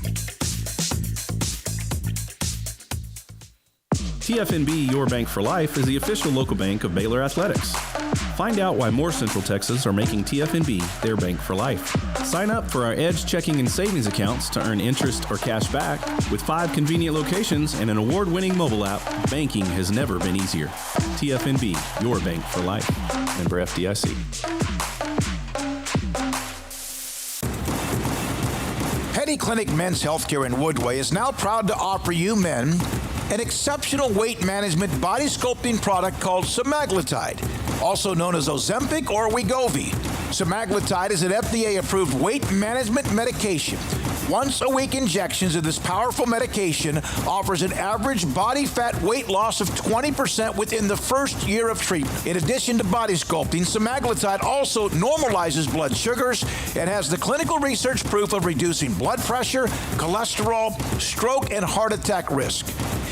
TFNB Your Bank for Life is the official local bank of Baylor Athletics. Find out why more Central Texas are making TFNB their bank for life. Sign up for our Edge checking and savings accounts to earn interest or cash back. With 5 convenient locations and an award-winning mobile app, banking has never been easier. TFNB Your Bank for Life. Member FDIC. Petty Clinic Men's Healthcare in Woodway is now proud to offer you men an exceptional weight management body sculpting product called semaglutide, also known as Ozempic or Wegovy. Semaglutide is an FDA-approved weight management medication. Once-a-week injections of this powerful medication offers an average body fat weight loss of 20% within the first year of treatment. In addition to body sculpting, semaglutide also normalizes blood sugars and has the clinical research proof of reducing blood pressure, cholesterol, stroke, and heart attack risk.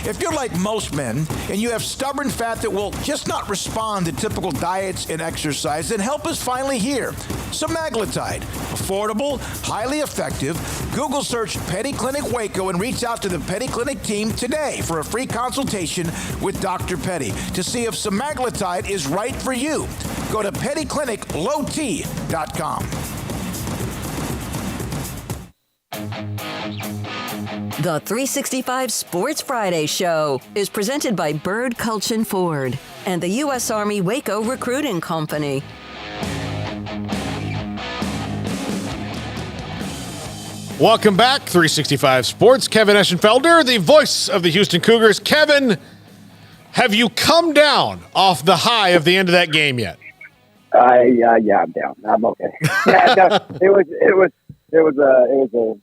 If you're like most men and you have stubborn fat that will just not respond to typical diets and exercise, then help is finally here. Semaglutide. Affordable, highly effective. Google search Petty Clinic Waco and reach out to the Petty Clinic team today for a free consultation with Dr. Petty to see if semaglutide is right for you. Go to pettycliniclowt.com. The 365 Sports Friday Show is presented by Bird Culchin Ford and the U.S. Army Waco Recruiting Company. Welcome back, 365 Sports. Kevin Ashenfelder, the voice of the Houston Cougars. Kevin, have you come down off the high of the end of that game yet? Yeah, I'm down. I'm okay. It was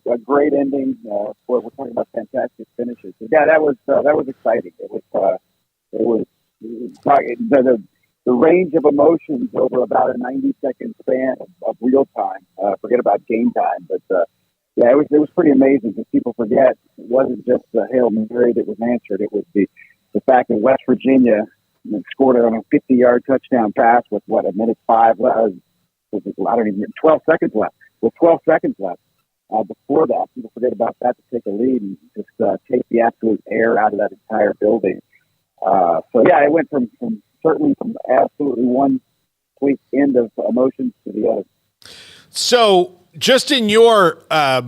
a great ending. We're talking about fantastic finishes. Yeah, that was exciting. It was the range of emotions over about a 90-second span of real time. Forget about game time, but yeah, it was pretty amazing because people forget it wasn't just the Hail Mary that was answered. It was the fact that West Virginia scored it on a 50-yard touchdown pass with a minute 5 left. 12 seconds left. With 12 seconds left before that, people forget about that to take a lead and just take the absolute air out of that entire building. So yeah, it went from absolutely one complete end of emotions to the other. So just in your, how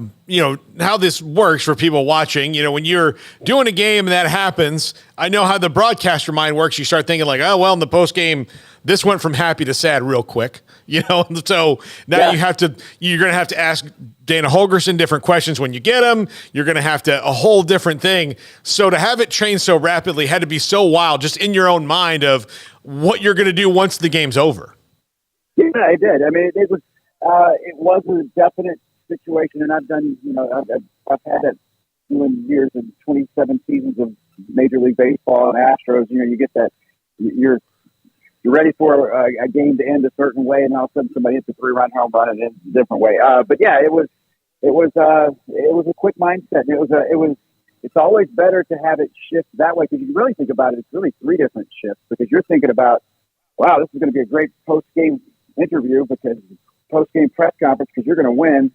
this works for people watching, when you're doing a game and that happens, I know how the broadcaster mind works. You start thinking like, oh, well, in the post game, this went from happy to sad real quick, so now you're going to have to ask Dana Holgerson different questions when you get them. You're going to have a whole different thing. So to have it change so rapidly had to be so wild just in your own mind of what you're going to do once the game's over. Yeah, I did. I mean, it was a definite situation, and I've done, I've had that doing years and 27 seasons of Major League Baseball and Astros. You get that you're ready for a game to end a certain way, and all of a sudden somebody hits a 3-run home run and it's a different way. But yeah, it was a quick mindset. It's always better to have it shift that way because you really think about it. It's really 3 different shifts because you're thinking about, wow, this is going to be a great post-game interview because post-game press conference because you're going to win.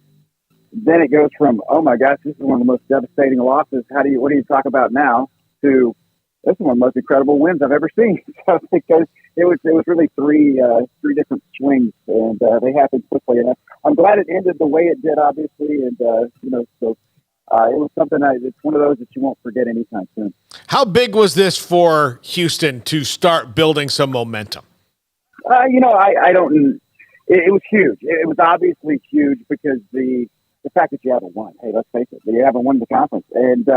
Then it goes from, oh my gosh, this is one of the most devastating losses. What do you talk about now? To this is one of the most incredible wins I've ever seen. So because it was really three different swings, and they happened quickly. And I'm glad it ended the way it did, obviously. And it was something it's one of those that you won't forget anytime soon. How big was this for Houston to start building some momentum? I don't. It was huge. It was obviously huge because the fact that you haven't won. Hey, let's face it, you haven't won the conference, and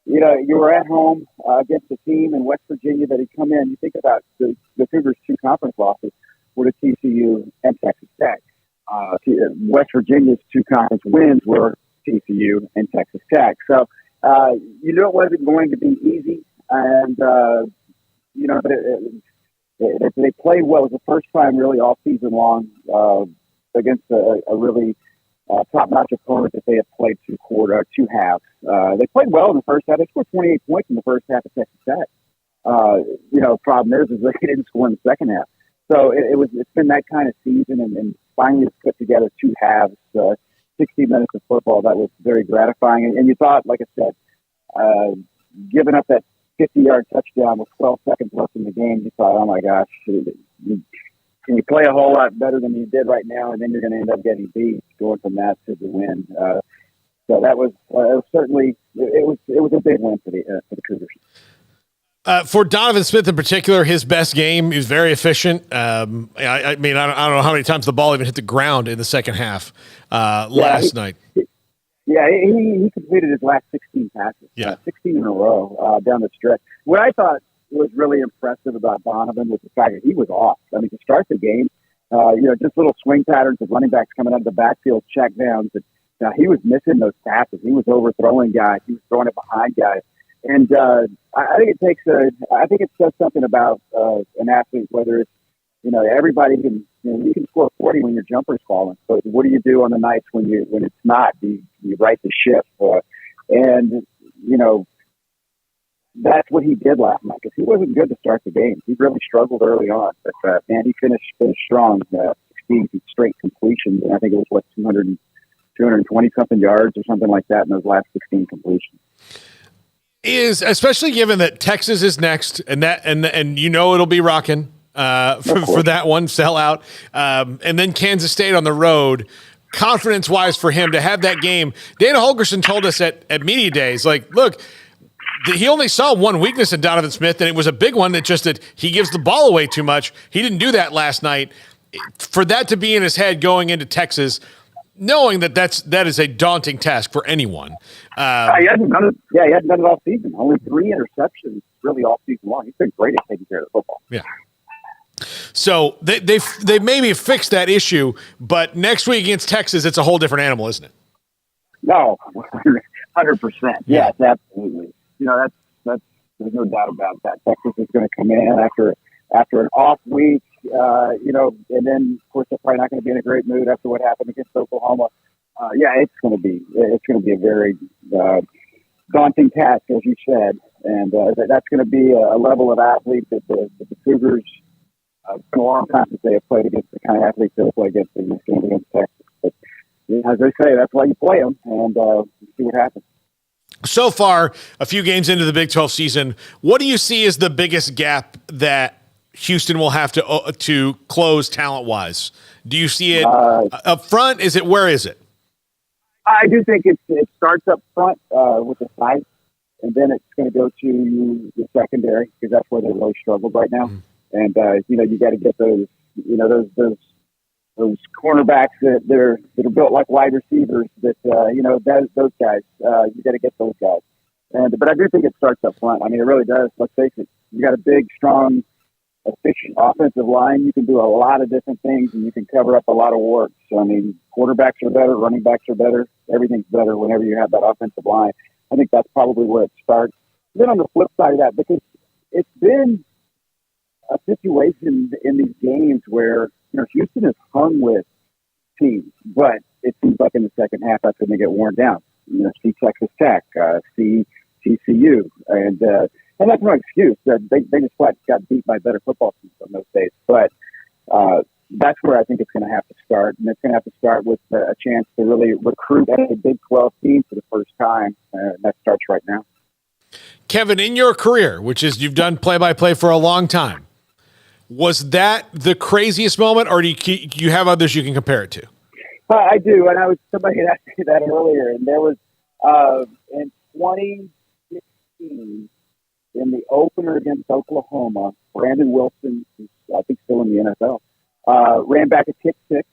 you were at home against a team in West Virginia that had come in. You think about the Cougars' 2 conference losses were to TCU and Texas Tech. West Virginia's 2 conference wins were TCU and Texas Tech. So it wasn't going to be easy, and but they played well. It was the first time really all season long against a really top-notch opponent that they have played 2 halves. They played well in the first half. They scored 28 points in the first half of Texas Tech. Problem is they didn't score in the second half. So it's been that kind of season, and finally it's put together 2 halves, 60 minutes of football. That was very gratifying. And you thought, like I said, giving up that 50-yard touchdown with 12 seconds left in the game, you thought, oh my gosh, can you play a whole lot better than you did right now, and then you're going to end up getting beat going from that to the win. So that was certainly it was a big win for the Cougars. For Donovan Smith in particular, his best game. He was very efficient. I mean, I don't know how many times the ball even hit the ground in the second half last night. Yeah, he completed his last 16 passes. 16 in a row down the stretch. What I thought was really impressive about Donovan was the fact that he was off. I mean, to start the game, just little swing patterns of running backs coming out of the backfield, check downs. He was missing those passes. He was overthrowing guys. He was throwing it behind guys. And I think it says something about an athlete, whether it's, everybody can, you can score 40 when your jumper's falling. But what do you do on the nights when it's not? You right the ship. that's what he did last night, because he wasn't good to start the game. He really struggled early on, but man, he finished strong. 16 straight completions, and I think it was 220 something yards or something like that in those last 16 completions. Is especially given that Texas is next, and it'll be rocking for that one sellout, and then Kansas State on the road. Confidence-wise for him to have that game, Dana Holgorsen told us at media days, like, look, he only saw one weakness in Donovan Smith, and it was a big one. That he gives the ball away too much. He didn't do that last night. For that to be in his head going into Texas, knowing that is a daunting task for anyone. He hasn't done it. Yeah, he hasn't done it all season. Only 3 interceptions really all season long. He's been great at taking care of the football. Yeah. So they maybe fixed that issue, but next week against Texas, it's a whole different animal, isn't it? No, 100%. Yes, absolutely. That's there's no doubt about that. Texas is going to come in after an off week, and then of course they're probably not going to be in a great mood after what happened against Oklahoma. It's going to be a very daunting task, as you said, and that's going to be a level of athlete that the Cougars. It's been a long time since they have played against the kind of athletes they'll play against in this game against Texas. But as they say, that's why you play them, and see what happens. So far, a few games into the Big 12 season, what do you see as the biggest gap that Houston will have to close talent-wise? Do you see it up front? Where is it? I do think it starts up front with the size, and then it's going to go to the secondary, because that's where they really struggled right now. Mm-hmm. And you got to get those cornerbacks that are built like wide receivers. Those guys. You got to get those guys. But I do think it starts up front. I mean, it really does. Let's face it. You got a big, strong, efficient offensive line. You can do a lot of different things, and you can cover up a lot of work. So I mean, quarterbacks are better, running backs are better. Everything's better whenever you have that offensive line. I think that's probably where it starts. Then on the flip side of that, because it's been a situation in these games where Houston is hung with teams, but it seems like in the second half that's when they get worn down. See Texas Tech, see TCU, and that's no excuse. They just got beat by better football teams on those days. But that's where I think it's going to have to start, and it's going to have to start with a chance to really recruit a Big 12 team for the first time. That starts right now. Kevin, in your career, which is you've done play-by-play for a long time, was that the craziest moment, or do you have others you can compare it to? I do, and somebody asked me that earlier, and there was in 2016 in the opener against Oklahoma, Brandon Wilson, who's I think still in the NFL, ran back a kick six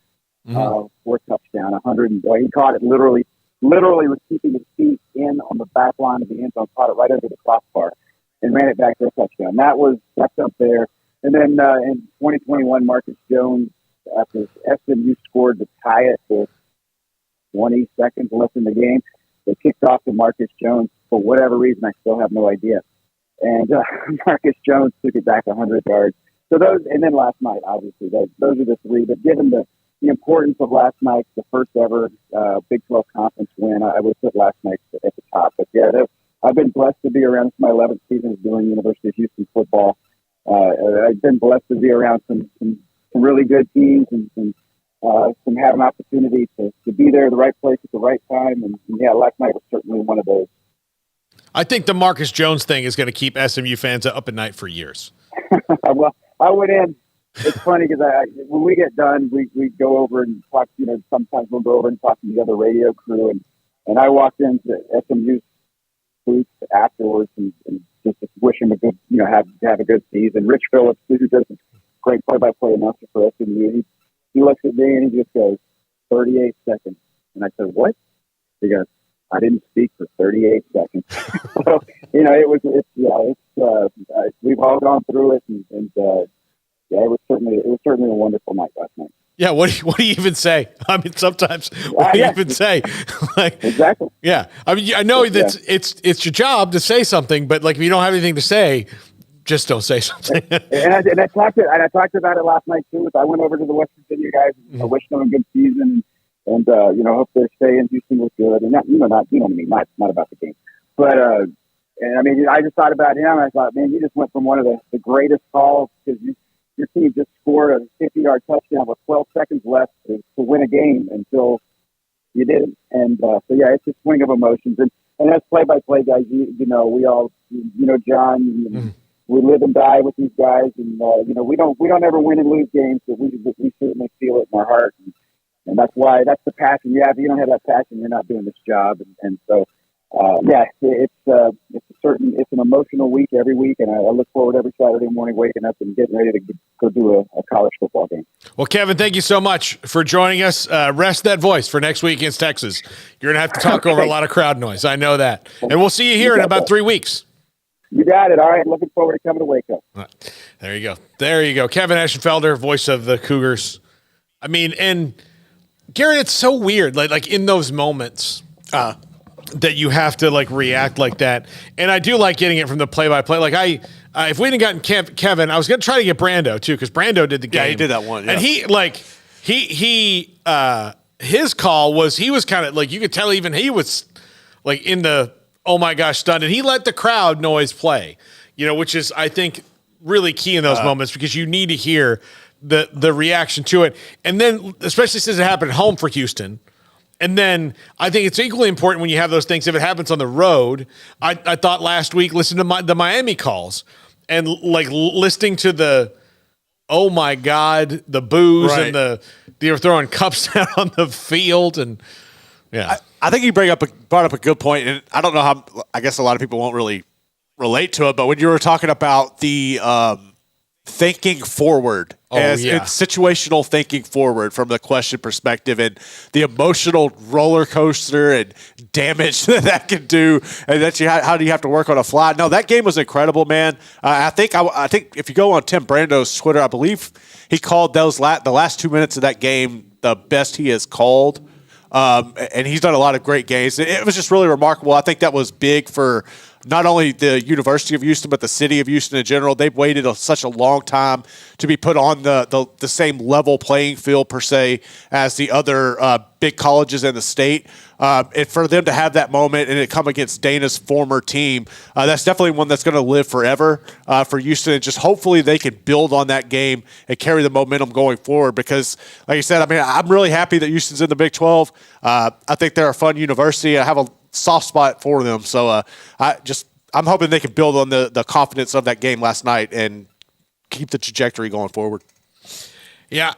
for a touchdown, 100. He caught it literally was keeping his feet in on the back line of the end zone, caught it right over the crossbar, and ran it back for a touchdown. That's up there. And then in 2021, Marcus Jones, after SMU scored to tie it with 20 seconds left in the game, they kicked off to Marcus Jones for whatever reason. I still have no idea. And Marcus Jones took it back 100 yards. So those, and then last night, obviously, those are the three. But given the importance of last night, the first ever Big 12 conference win, I would put last night at the top. But yeah, I've been blessed to be around. It's my 11th season of doing University of Houston football. I've been blessed to be around some really good teams and some have an opportunity to be there at the right place at the right time. And yeah, last night was certainly one of those. I think the Marcus Jones thing is going to keep SMU fans up at night for years. Well, I went in. It's funny because when we get done, we go over and talk. Sometimes we'll go over and talk to the other radio crew, and I walked into SMU's booth afterwards and just wish him a good, have a good season. Rich Phillips, who does a great play-by-play announcer for SMU, he looks at me and he just goes, 38 seconds. And I said, what? He goes, I didn't speak for 38 seconds. So, we've all gone through it, and it was certainly a wonderful night last night. Yeah, what do you even say? I mean, sometimes what do you even say? Exactly. Yeah, I mean, I know that it's your job to say something, but like if you don't have anything to say, just don't say something. and I talked about it last night too. I went over to the West Virginia guys. I wished them a good season, and hope their stay in Houston was good. And not about the game, but And I mean, I just thought about him. I thought, man, you just went from one of the greatest calls because your team just scored a 50-yard touchdown with 12 seconds left to win a game until you didn't. And so, yeah, it's a swing of emotions. And as play-by-play guys, you know, we all, you know, John, we live and die with these guys. And, you know, we don't ever win and lose games, but we certainly feel it in our heart. And that's the passion. Yeah, if you don't have that passion, you're not doing this job. And so, yeah, it's an emotional week every week, and I look forward every Saturday morning waking up and getting ready to go do a college football game. Well, Kevin, thank you so much for joining us. Rest that voice for next week against Texas. You're going to have to talk over a lot of crowd noise. I know that. And we'll see you here in about 3 weeks. You got it. All right. Looking forward to coming to Waco. Right. There you go. There you go. Kevin Ashenfelder, voice of the Cougars. I mean, and Garrett, it's so weird. Like in those moments, that you have to like react like that. And I do like getting it from the play-by-play. Like if we hadn't gotten Kevin, I was going to try to get Brando too, because Brando did the game. Yeah, he did that one. Yeah. And his call was, he was kind of like, you could tell even he was like in the, oh my gosh, stunned. And he let the crowd noise play, you know, which is, I think, really key in those moments, because you need to hear the reaction to it. And then, especially since it happened at home for Houston. And then I think it's equally important when you have those things, if it happens on the road. I thought last week, listen to the Miami calls and like listening to the, oh my God, the boos and they were throwing cups down on the field. And yeah, I think you brought up a good point. And I don't know how, I guess a lot of people won't really relate to it, but when you were talking about the thinking forward, it's situational thinking forward from the question perspective, and the emotional roller coaster and damage that can do, and how do you have to work on a fly? No, that game was incredible, man. I think if you go on Tim Brando's Twitter, I believe he called the last 2 minutes of that game the best he has called. And he's done a lot of great games. It was just really remarkable. I think that was big for not only the University of Houston, but the city of Houston in general. They've waited such a long time to be put on the same level playing field, per se, as the other big colleges in the state. And for them to have that moment and it come against Dana's former team, that's definitely one that's going to live forever for Houston. And just hopefully they can build on that game and carry the momentum going forward. Because, like you said, I mean, I'm really happy that Houston's in the Big 12. I think they're a fun university. I have a soft spot for them. So I'm hoping they can build on the confidence of that game last night and keep the trajectory going forward. Yeah.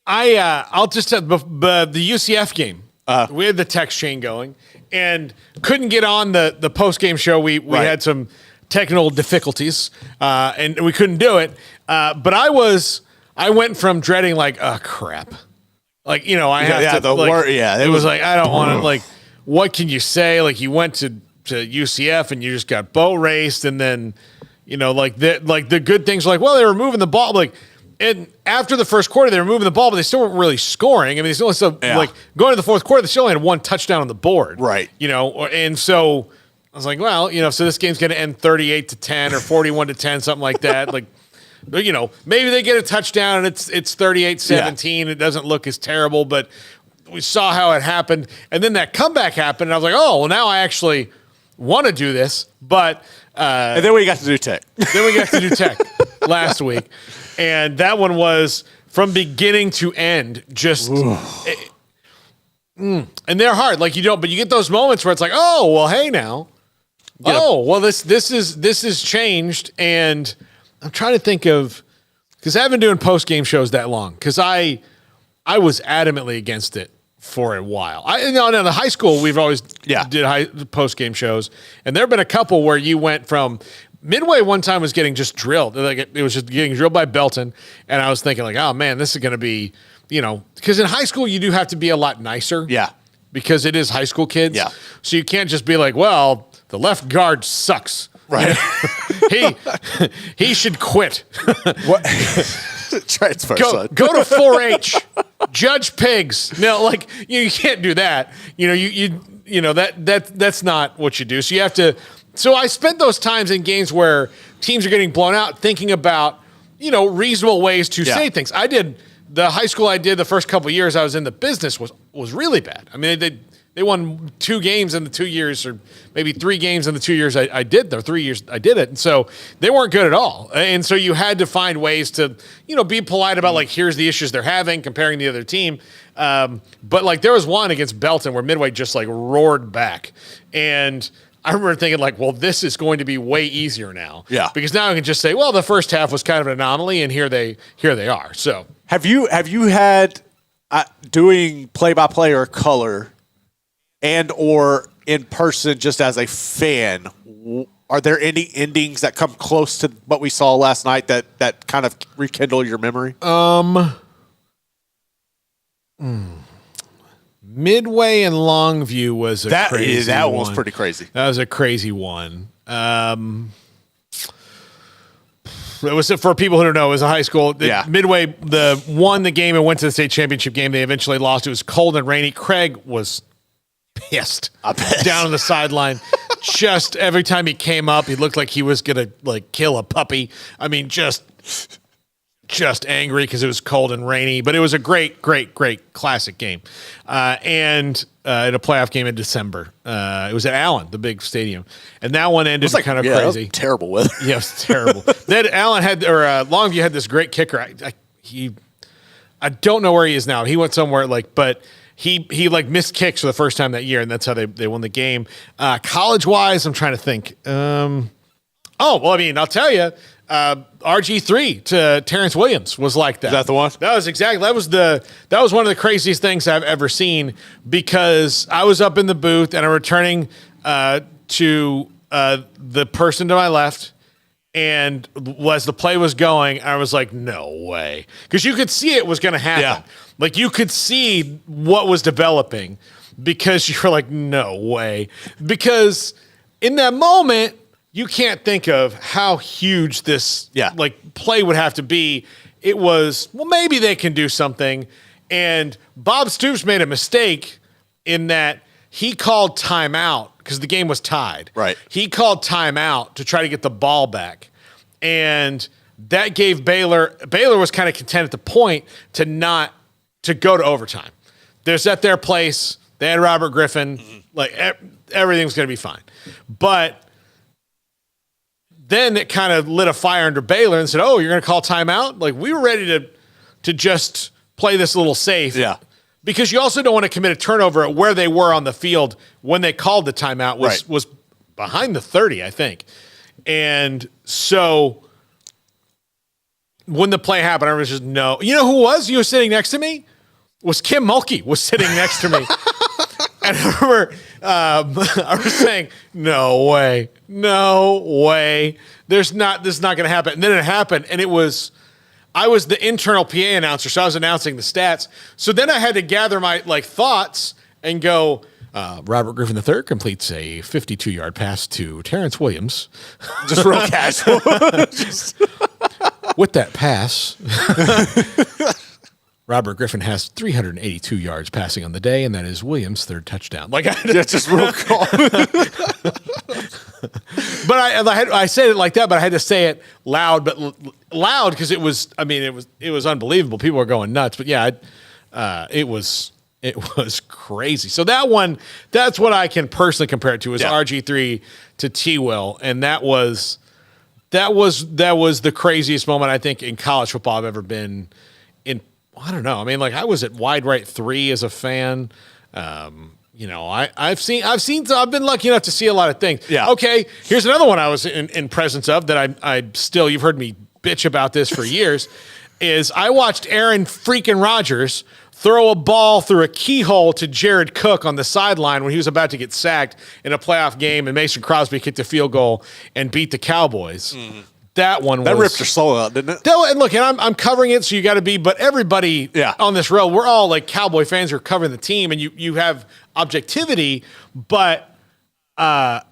I'll just have the UCF game. We had the text chain going and couldn't get on the post-game show. We had some technical difficulties and we couldn't do it. But I went from dreading like, oh crap. Like, you know, I have to. It was like, I don't want to, like, what can you say? Like, you went to UCF and you just got boat raced. And then, you know, like the good things were like, well, they were moving the ball. Like, and after the first quarter, they were moving the ball, but they still weren't really scoring. I mean, they still like going to the fourth quarter, they still only had one touchdown on the board. Right. You know, and so I was like, well, you know, so this game's going to end 38-10 or 41-10, something like that. Like, you know, maybe they get a touchdown and it's 38-17. It doesn't look as terrible, but we saw how it happened. And then that comeback happened, and I was like, oh, well, now I actually want to do this. But and then we got to do tech. Last week. And that one was from beginning to end, just and they're hard. Like but you get those moments where it's like, oh, well, hey now. This is changed. And I'm trying to think of, because I haven't been doing post-game shows that long, because I was adamantly against it for a while. In the high school, we've always did post-game shows, and there have been a couple where you went from Midway one time was getting just drilled. Like it was just getting drilled by Belton, and I was thinking like, oh man, this is going to be, you know, because in high school you do have to be a lot nicer. Yeah. Because it is high school kids. Yeah. So you can't just be like, well, the left guard sucks. Right. He should quit. What? Transfer. Go to 4-H. Judge pigs. No, like you can't do that. You know, you know that's not what you do. So you have to. So I spent those times in games where teams are getting blown out, thinking about, you know, reasonable ways to say things. I did the high school I did the first couple of years I was in the business was really bad. I mean, They won 2 games in the 2 years, or maybe 3 games in the 2 years I did there. 3 years I did it, and so they weren't good at all. And so you had to find ways to, be polite about like, here's the issues they're having, comparing the other team. But like there was one against Belton where Midway just like roared back, and I remember thinking like, well, this is going to be way easier now. Yeah, because now I can just say, well, the first half was kind of an anomaly, and here they are. So have you had doing play-by-play or color and or in person just as a fan, are there any endings that come close to what we saw last night that kind of rekindle your memory? Midway and Longview was a crazy that one. was pretty crazy. That was a crazy one. It was, for people who don't know, it was a high school. Midway won the game and went to the state championship game. They eventually lost. It was cold and rainy. Craig was pissed down on the sideline. Just every time he came up, he looked like he was gonna like kill a puppy. I mean, just angry because it was cold and rainy. But it was a great classic game, and in a playoff game in December. It was at Allen, the big stadium, and that one ended kind of crazy. Terrible weather. Yeah, it was terrible. Then Allen had, or Longview had this great kicker. I don't know where he is now. He went somewhere but. He like missed kicks for the first time that year, and that's how they won the game. College-wise, I'm trying to think. I'll tell you, RG3 to Terrence Williams was like that. Is that the one? That was one of the craziest things I've ever seen, because I was up in the booth and I'm returning to the person to my left. And as the play was going, I was like, no way. Because you could see it was going to happen. Yeah. Like, you could see what was developing, because you're like, no way. Because in that moment, you can't think of how huge this play would have to be. It was, well, maybe they can do something. And Bob Stoops made a mistake in that he called timeout because the game was tied. Right. He called timeout to try to get the ball back. And that gave Baylor was kind of content at the point to go to overtime. They're at their place. They had Robert Griffin. Like, everything's going to be fine. But then it kind of lit a fire under Baylor and said, oh, you're going to call timeout? Like, we were ready to just play this a little safe. Yeah. Because you also don't want to commit a turnover at where they were on the field when they called the timeout was behind the 30, I think. And so when the play happened, I was just, no. You know who was? You were sitting next to me? Was Kim Mulkey was sitting next to me. And I remember I was saying, no way. This is not going to happen. And then it happened, and I was the internal PA announcer, so I was announcing the stats. So then I had to gather my thoughts and go, Robert Griffin III completes a 52-yard pass to Terrence Williams. Just real casual. With that pass, Robert Griffin has 382 yards passing on the day, and that is Williams' third touchdown. Like, just real calm. But I said it like that, but I had to say it loud, because it was unbelievable. People were going nuts. But yeah, it was crazy. So that's what I can personally compare it to, is RG3 to T-Will, and that was the craziest moment I think in college football I've ever been in. I don't know. I mean, like, I was at wide right 3 as a fan. I've been lucky enough to see a lot of things. Yeah. Okay. Here's another one I was in presence of that I still, you've heard me bitch about this for years, is I watched Aaron freaking Rodgers throw a ball through a keyhole to Jared Cook on the sideline when he was about to get sacked in a playoff game, and Mason Crosby kicked a field goal and beat the Cowboys. Mm. That ripped your soul out, didn't it? And look, and I'm covering it, so you got to be. But everybody on this road, we're all like Cowboy fans who are covering the team, and you have objectivity. But I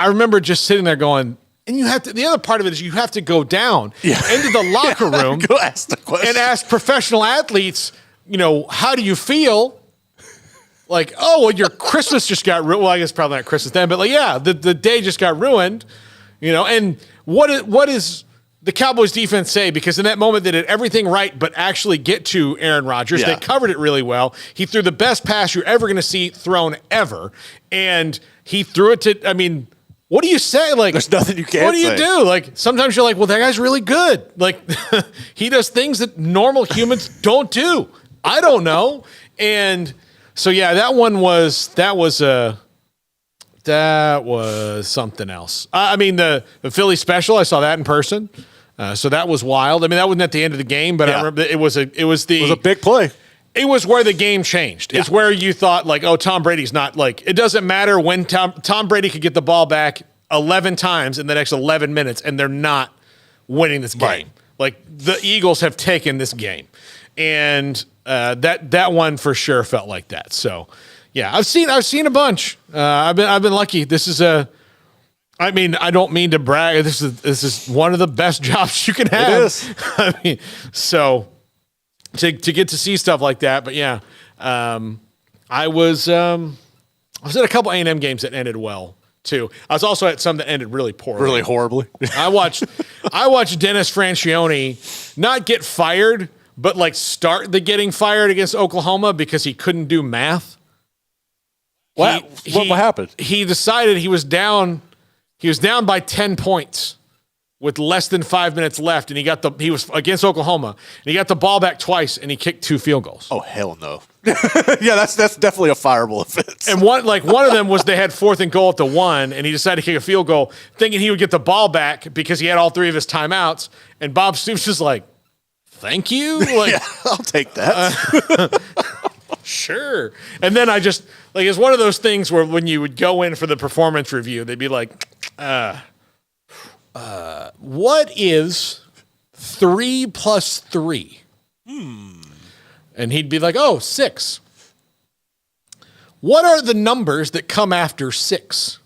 remember just sitting there going, and you have to. The other part of it is you have to go down into the locker room, go ask the question, and ask professional athletes, how do you feel? Like, oh, well, your Christmas just got ruined. Well, I guess probably not Christmas then, but like, the day just got ruined, and what is the Cowboys defense say? Because in that moment they did everything right, but actually get to Aaron Rodgers. Yeah. They covered it really well. He threw the best pass you're ever going to see thrown ever. And he threw it to, I mean, what do you say? Like, there's nothing you can't What do you say. do? Like, sometimes you're like, well, that guy's really good. Like, he does things that normal humans don't do. I don't know. And so, yeah, that was something else. I mean, the Philly special, I saw that in person. So that was wild. I mean, that wasn't at the end of the game, but I remember it was a big play. It was where the game changed. It's where you thought, like, oh, Tom Brady's not, like, it doesn't matter when Tom Brady could get the ball back 11 times in the next 11 minutes, and they're not winning this game. Right. Like, the Eagles have taken this game. And that one for sure felt like that. So, yeah, I've seen a bunch. I've been lucky. This is I mean, I don't mean to brag. This is one of the best jobs you can have. It is. I mean, so to get to see stuff like that. But yeah, I was at a couple A&M games that ended well too. I was also at some that ended really poorly, really horribly. I watched Dennis Francione not get fired, but like start the getting fired against Oklahoma because he couldn't do math. What happened? He decided he was down by 10 points with less than 5 minutes left, and he was against Oklahoma, and he got the ball back twice, and he kicked 2 field goals. Oh, hell no. Yeah, that's definitely a fireable offense. And one of them was they had 4th and goal at the 1, and he decided to kick a field goal, thinking he would get the ball back because he had all 3 of his timeouts, and Bob Stoops was like, thank you? Like, yeah, I'll take that. Sure. And then it's one of those things where when you would go in for the performance review, they'd be like, what is 3 plus 3? And he'd be like, 6. What are the numbers that come after 6?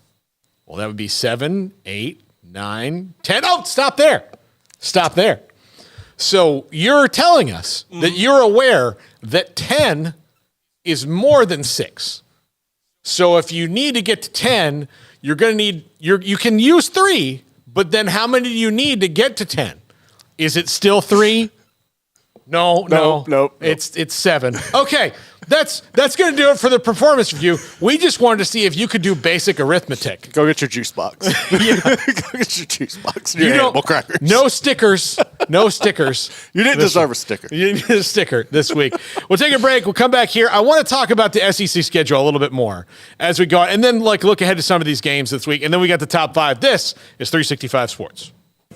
Well, that would be 7, 8, 9, 10. Oh, stop there. So you're telling us that you're aware that 10 is more than 6. So if you need to get to 10, you're going to need, you can use 3, but then how many do you need to get to 10? Is it still 3? No. It's 7. Okay, that's going to do it for the performance review. We just wanted to see if you could do basic arithmetic. Go get your juice box. Go get your juice box. Your animal crackers. No stickers. You didn't deserve a sticker. You need a sticker this week. We'll take a break. We'll come back here. I want to talk about the SEC schedule a little bit more as we go, and then look ahead to some of these games this week. And then we got the top 5. This is 365 Sports.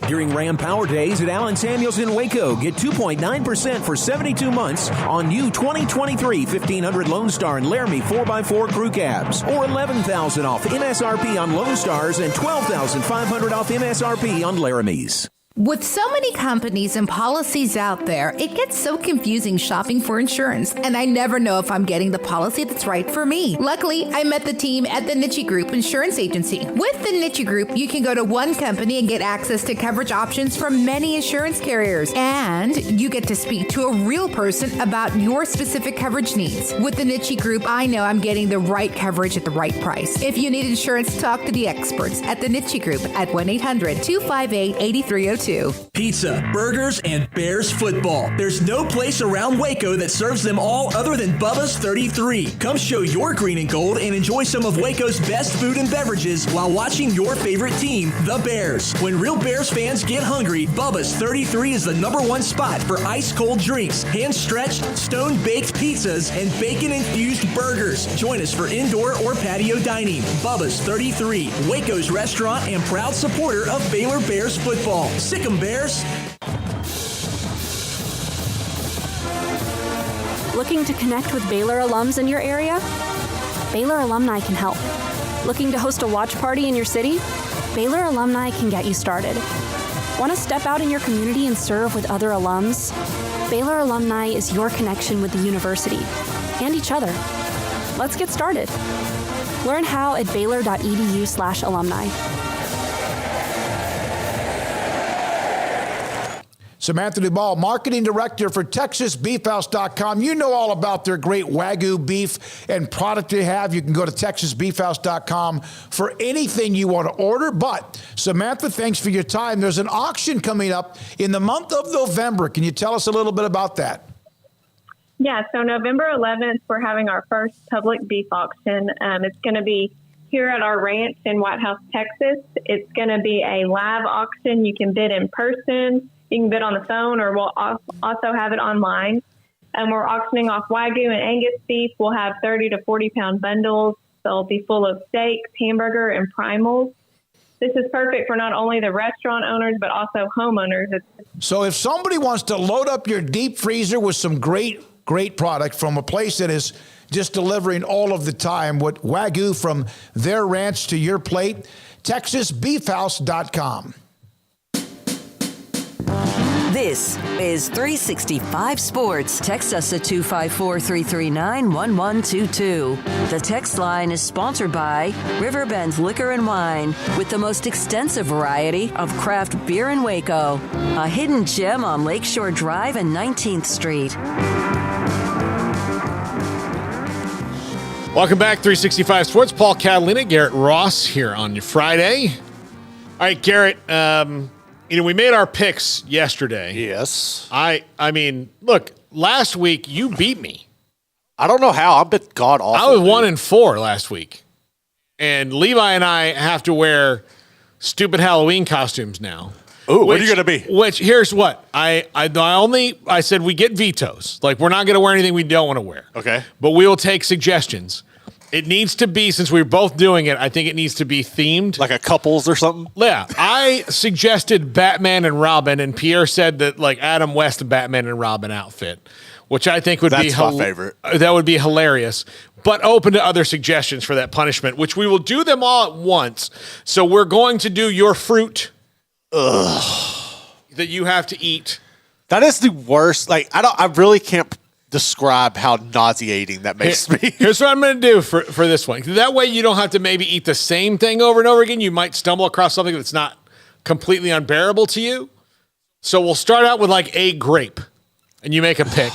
During Ram Power Days at Allen Samuels in Waco, get 2.9% for 72 months on new 2023 1500 Lone Star and Laramie 4x4 crew cabs, or $11,000 off MSRP on Lone Stars and $12,500 off MSRP on Laramies. With so many companies and policies out there, it gets so confusing shopping for insurance, and I never know if I'm getting the policy that's right for me. Luckily, I met the team at the Niche Group Insurance Agency. With the Niche Group, you can go to one company and get access to coverage options from many insurance carriers, and you get to speak to a real person about your specific coverage needs. With the Niche Group, I know I'm getting the right coverage at the right price. If you need insurance, talk to the experts at the Niche Group at 1-800-258-8302. Pizza, burgers, and Bears football. There's no place around Waco that serves them all other than Bubba's 33. Come show your green and gold and enjoy some of Waco's best food and beverages while watching your favorite team, the Bears. When real Bears fans get hungry, Bubba's 33 is the #1 spot for ice-cold drinks, hand-stretched, stone-baked pizzas, and bacon-infused burgers. Join us for indoor or patio dining. Bubba's 33, Waco's restaurant and proud supporter of Baylor Bears football. Sick 'em, Bears. Looking to connect with Baylor alums in your area? Baylor Alumni can help. Looking to host a watch party in your city? Baylor Alumni can get you started. Want to step out in your community and serve with other alums? Baylor Alumni is your connection with the university and each other. Let's get started. Learn how at baylor.edu/alumni. Samantha Duvall, Marketing Director for TexasBeefHouse.com. You know all about their great Wagyu beef and product they have. You can go to TexasBeefHouse.com for anything you want to order. But, Samantha, thanks for your time. There's an auction coming up in the month of November. Can you tell us a little bit about that? Yeah, so November 11th, we're having our first public beef auction. It's going to be here at our ranch in White House, Texas. It's going to be a live auction. You can bid in person, you can bid on the phone, or we'll also have it online. And we're auctioning off Wagyu and Angus beef. We'll have 30 to 40-pound bundles. They'll be full of steaks, hamburger, and primals. This is perfect for not only the restaurant owners, but also homeowners. So if somebody wants to load up your deep freezer with some great product from a place that is just delivering all of the time, with Wagyu from their ranch to your plate, TexasBeefHouse.com. This is 365 Sports. Text us at 254-339-1122. The text line is sponsored by Riverbend Liquor and Wine, with the most extensive variety of craft beer in Waco. A hidden gem on Lakeshore Drive and 19th Street. Welcome back, 365 Sports. Paul Catalina, Garrett Ross here on your Friday. All right, Garrett, we made our picks yesterday. Yes. I mean, look, last week you beat me. I don't know how. I've been god awful. I was 1-4 last week. And Levi and I have to wear stupid Halloween costumes now. Ooh, what are you going to be? Which, here's what. I said we get vetoes. Like, we're not going to wear anything we don't want to wear. Okay. But we will take suggestions. It needs to be, since we're both doing it, I think it needs to be themed. Like a couples or something? Yeah. I suggested Batman and Robin, and Pierre said that, like, Adam West, the Batman and Robin outfit, which I think would be my favorite. That would be hilarious. But open to other suggestions for that punishment, which we will do them all at once. So we're going to do your fruit. That you have to eat. That is the worst. Like, I really can't describe how nauseating that makes me. Here's what I'm going to do for this one. That way you don't have to maybe eat the same thing over and over again. You might stumble across something that's not completely unbearable to you. So we'll start out with like a grape, and you make a pick.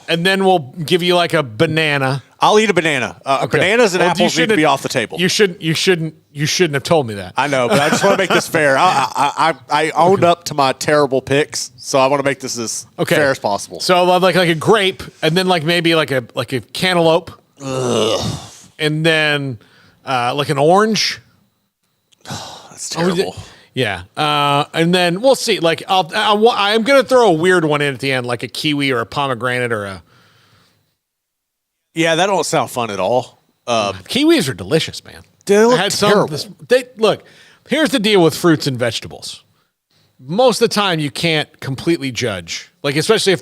And then we'll give you like a banana. I'll eat a banana. Okay. Bananas and apples need to be off the table. You shouldn't have told me that. I know, but I just want to make this fair. I owned up to my terrible picks, so I want to make this as fair as possible. So I'll have like a grape, and then like maybe like a cantaloupe. Ugh. And then like an orange. That's terrible. Yeah. And then we'll see. Like I'm going to throw a weird one in at the end, like a kiwi or a pomegranate or a. Yeah, that don't sound fun at all. Kiwis are delicious, man. They look terrible. Look, here's the deal with fruits and vegetables. Most of the time, you can't completely judge, like especially if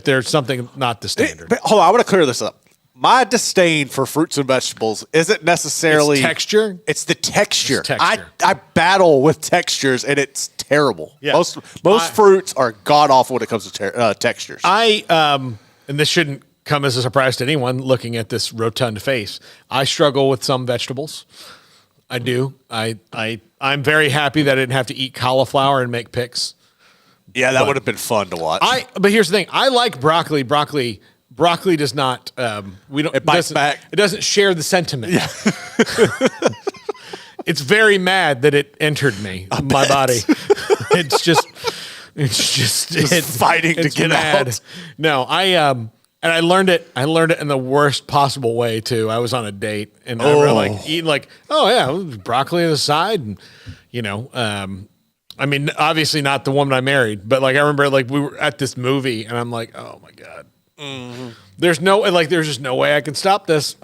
there's something not the standard. But hold on, I want to clear this up. My disdain for fruits and vegetables isn't necessarily texture. It's the texture. It's texture. I battle with textures, and it's terrible. Yeah. Most fruits are god awful when it comes to textures. And this shouldn't come as a surprise to anyone looking at this rotund face. I struggle with some vegetables. I do. I'm very happy that I didn't have to eat cauliflower and make picks. Yeah, that would have been fun to watch. But here's the thing. I like broccoli. Broccoli does not. It bites back. It doesn't share the sentiment. Yeah. It's very mad that it entered my body. It's just fighting to get out. No, and I learned it in the worst possible way too. I was on a date and I was like eating like, broccoli on the side, and I mean, obviously not the woman I married, but like I remember like we were at this movie and I'm like, oh my God. Mm-hmm. There's just no way I can stop this.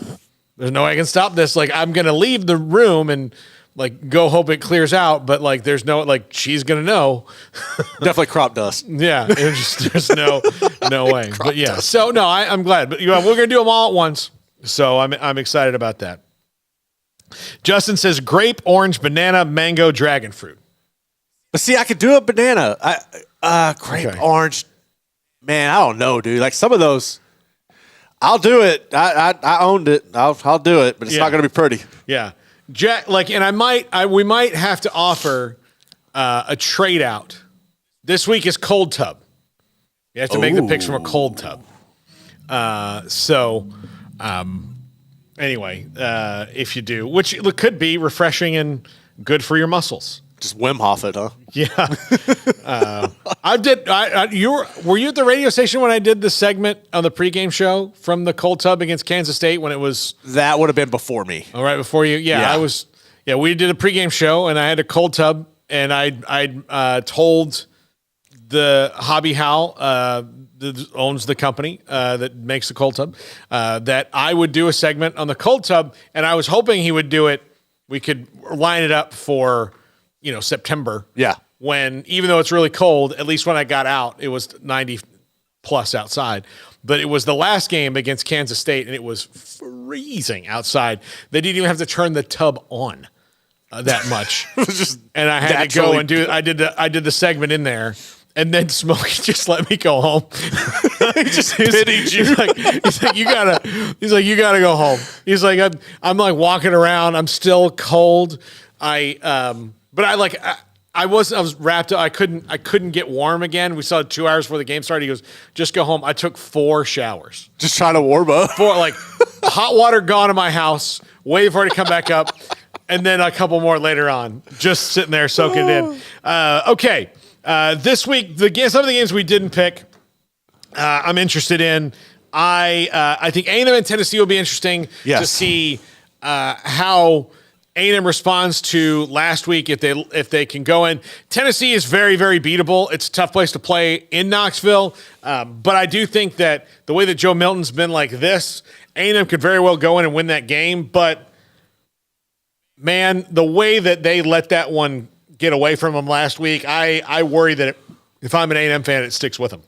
There's no way I can stop this. Like I'm going to leave the room and like go hope it clears out. But like, there's no, like she's going to know. Definitely crop dust. Yeah. There's no way. But yeah. Dust. So no, I'm glad, but we're going to do them all at once. So I'm excited about that. Justin says grape, orange, banana, mango, dragon fruit. But see, I could do a banana. Grape, orange. Man, I don't know, dude. Like some of those, I'll do it. I owned it. I'll do it, but it's not going to be pretty. Yeah, Jack. Like, and we might have to offer a trade out. This week is cold tub. You have to make the picks from a cold tub. Anyway, if you do, which could be refreshing and good for your muscles. Just Wim Hof it, huh? Yeah. Were you at the radio station when I did the segment on the pregame show from the cold tub against Kansas State when it was? That would have been before me. All right, before you. Yeah, I was. Yeah, we did a pregame show and I had a cold tub and I told the Hobby Hal that owns the company that makes the cold tub that I would do a segment on the cold tub, and I was hoping he would do it. We could line it up for September. Yeah. When even though it's really cold, at least when I got out, it was 90 plus outside. But it was the last game against Kansas State, and it was freezing outside. They didn't even have to turn the tub on that much. And I had to go and do. I did the segment in there. And then Smokey just let me go home. Just pitied you. He's like, you gotta go home. He's like, I'm like walking around. I'm still cold. But I was wrapped up. I couldn't get warm again. We saw 2 hours before the game started. He goes, just go home. I took 4 showers. Just trying to warm up. 4, hot water gone in my house, waiting for it to come back up. And then a couple more later on, just sitting there soaking it in. Okay. This week, some of the games we didn't pick, I'm interested in. I think A&M and Tennessee will be interesting to see how A&M responds to last week if they can go in. Tennessee is very, very beatable. It's a tough place to play in Knoxville, but I do think that the way that Joe Milton's been like this, A&M could very well go in and win that game. But man, the way that they let that one get away from them last week, I worry that if I'm an A&M fan, it sticks with them.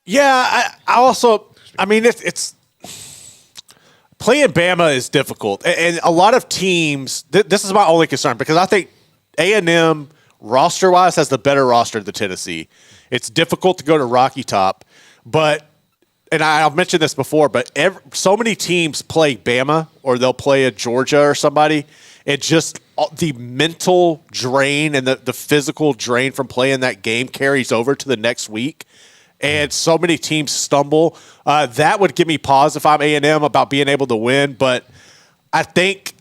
Yeah, it's playing Bama is difficult, and a lot of teams. This is my only concern because I think A&M roster wise has the better roster than Tennessee. It's difficult to go to Rocky Top, and I've mentioned this before, but so many teams play Bama or they'll play a Georgia or somebody. It just the mental drain and the physical drain from playing that game carries over to the next week. And so many teams stumble. That would give me pause if I'm A&M about being able to win. But I think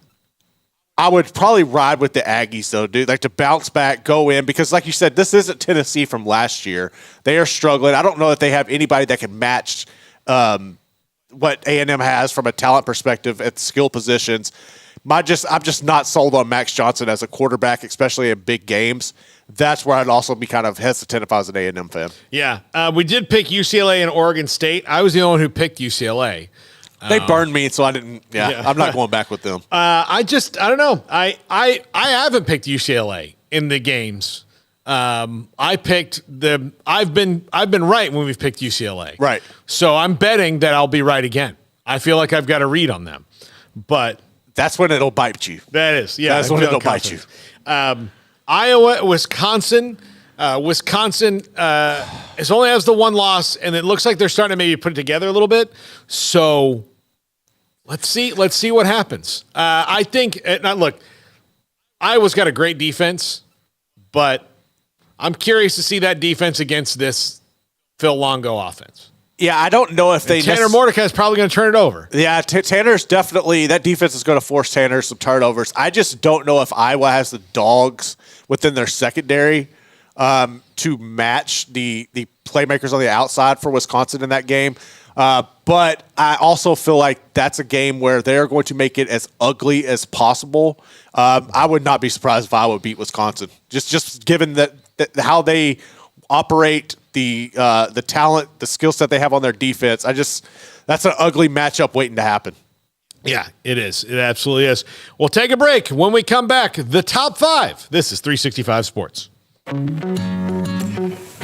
I would probably ride with the Aggies, though, dude. To bounce back, go in. Because like you said, this isn't Tennessee from last year. They are struggling. I don't know if they have anybody that can match what A&M has from a talent perspective at skill positions. I'm just not sold on Max Johnson as a quarterback, especially in big games. That's where I'd also be kind of hesitant if I was an A&M fan. Yeah. We did pick UCLA and Oregon State. I was the only one who picked UCLA. They burned me, so I didn't. Yeah. I'm not going back with them. I don't know. I haven't picked UCLA in the games. I picked them. I've been right when we've picked UCLA. Right. So I'm betting that I'll be right again. I feel like I've got a read on them, but that's when it'll bite you. That is, yeah. That's when it'll bite you. Iowa, Wisconsin. Wisconsin is only has the one loss, and it looks like they're starting to maybe put it together a little bit. So let's see what happens. I think. Look, Iowa's got a great defense, but I'm curious to see that defense against this Phil Longo offense. Yeah, I don't know if Tanner Mordecai is probably going to turn it over. Yeah, Tanner's definitely – that defense is going to force Tanner some turnovers. I just don't know if Iowa has the dogs within their secondary to match the playmakers on the outside for Wisconsin in that game. But I also feel like that's a game where they're going to make it as ugly as possible. I would not be surprised if Iowa beat Wisconsin, just given that how they operate – the talent, the skill set they have on their defense. That's an ugly matchup waiting to happen. Yeah, it is. It absolutely is. We'll take a break. When we come back, the top 5. This is 365 Sports.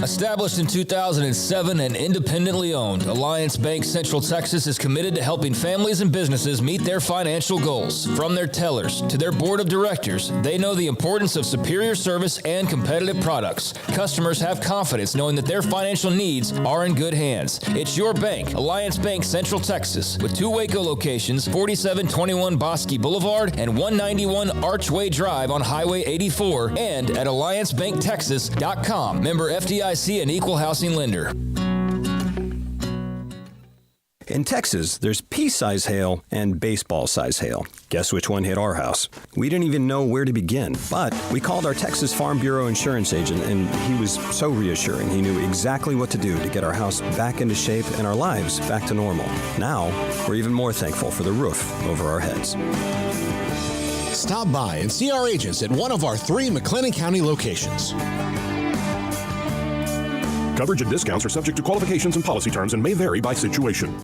Established in 2007 and independently owned, Alliance Bank Central Texas is committed to helping families and businesses meet their financial goals. From their tellers to their board of directors, they know the importance of superior service and competitive products. Customers have confidence knowing that their financial needs are in good hands. It's your bank, Alliance Bank Central Texas, with 2 Waco locations, 4721 Bosque Boulevard and 191 Archway Drive on Highway 84, and at alliancebanktexas.com. Member FDIC and equal housing lender. In Texas, there's pea-size hail and baseball-size hail. Guess which one hit our house? We didn't even know where to begin, but we called our Texas Farm Bureau insurance agent, and he was so reassuring. He knew exactly what to do to get our house back into shape and our lives back to normal. Now, we're even more thankful for the roof over our heads. Stop by and see our agents at one of our 3 McLennan County locations. Coverage and discounts are subject to qualifications and policy terms and may vary by situation.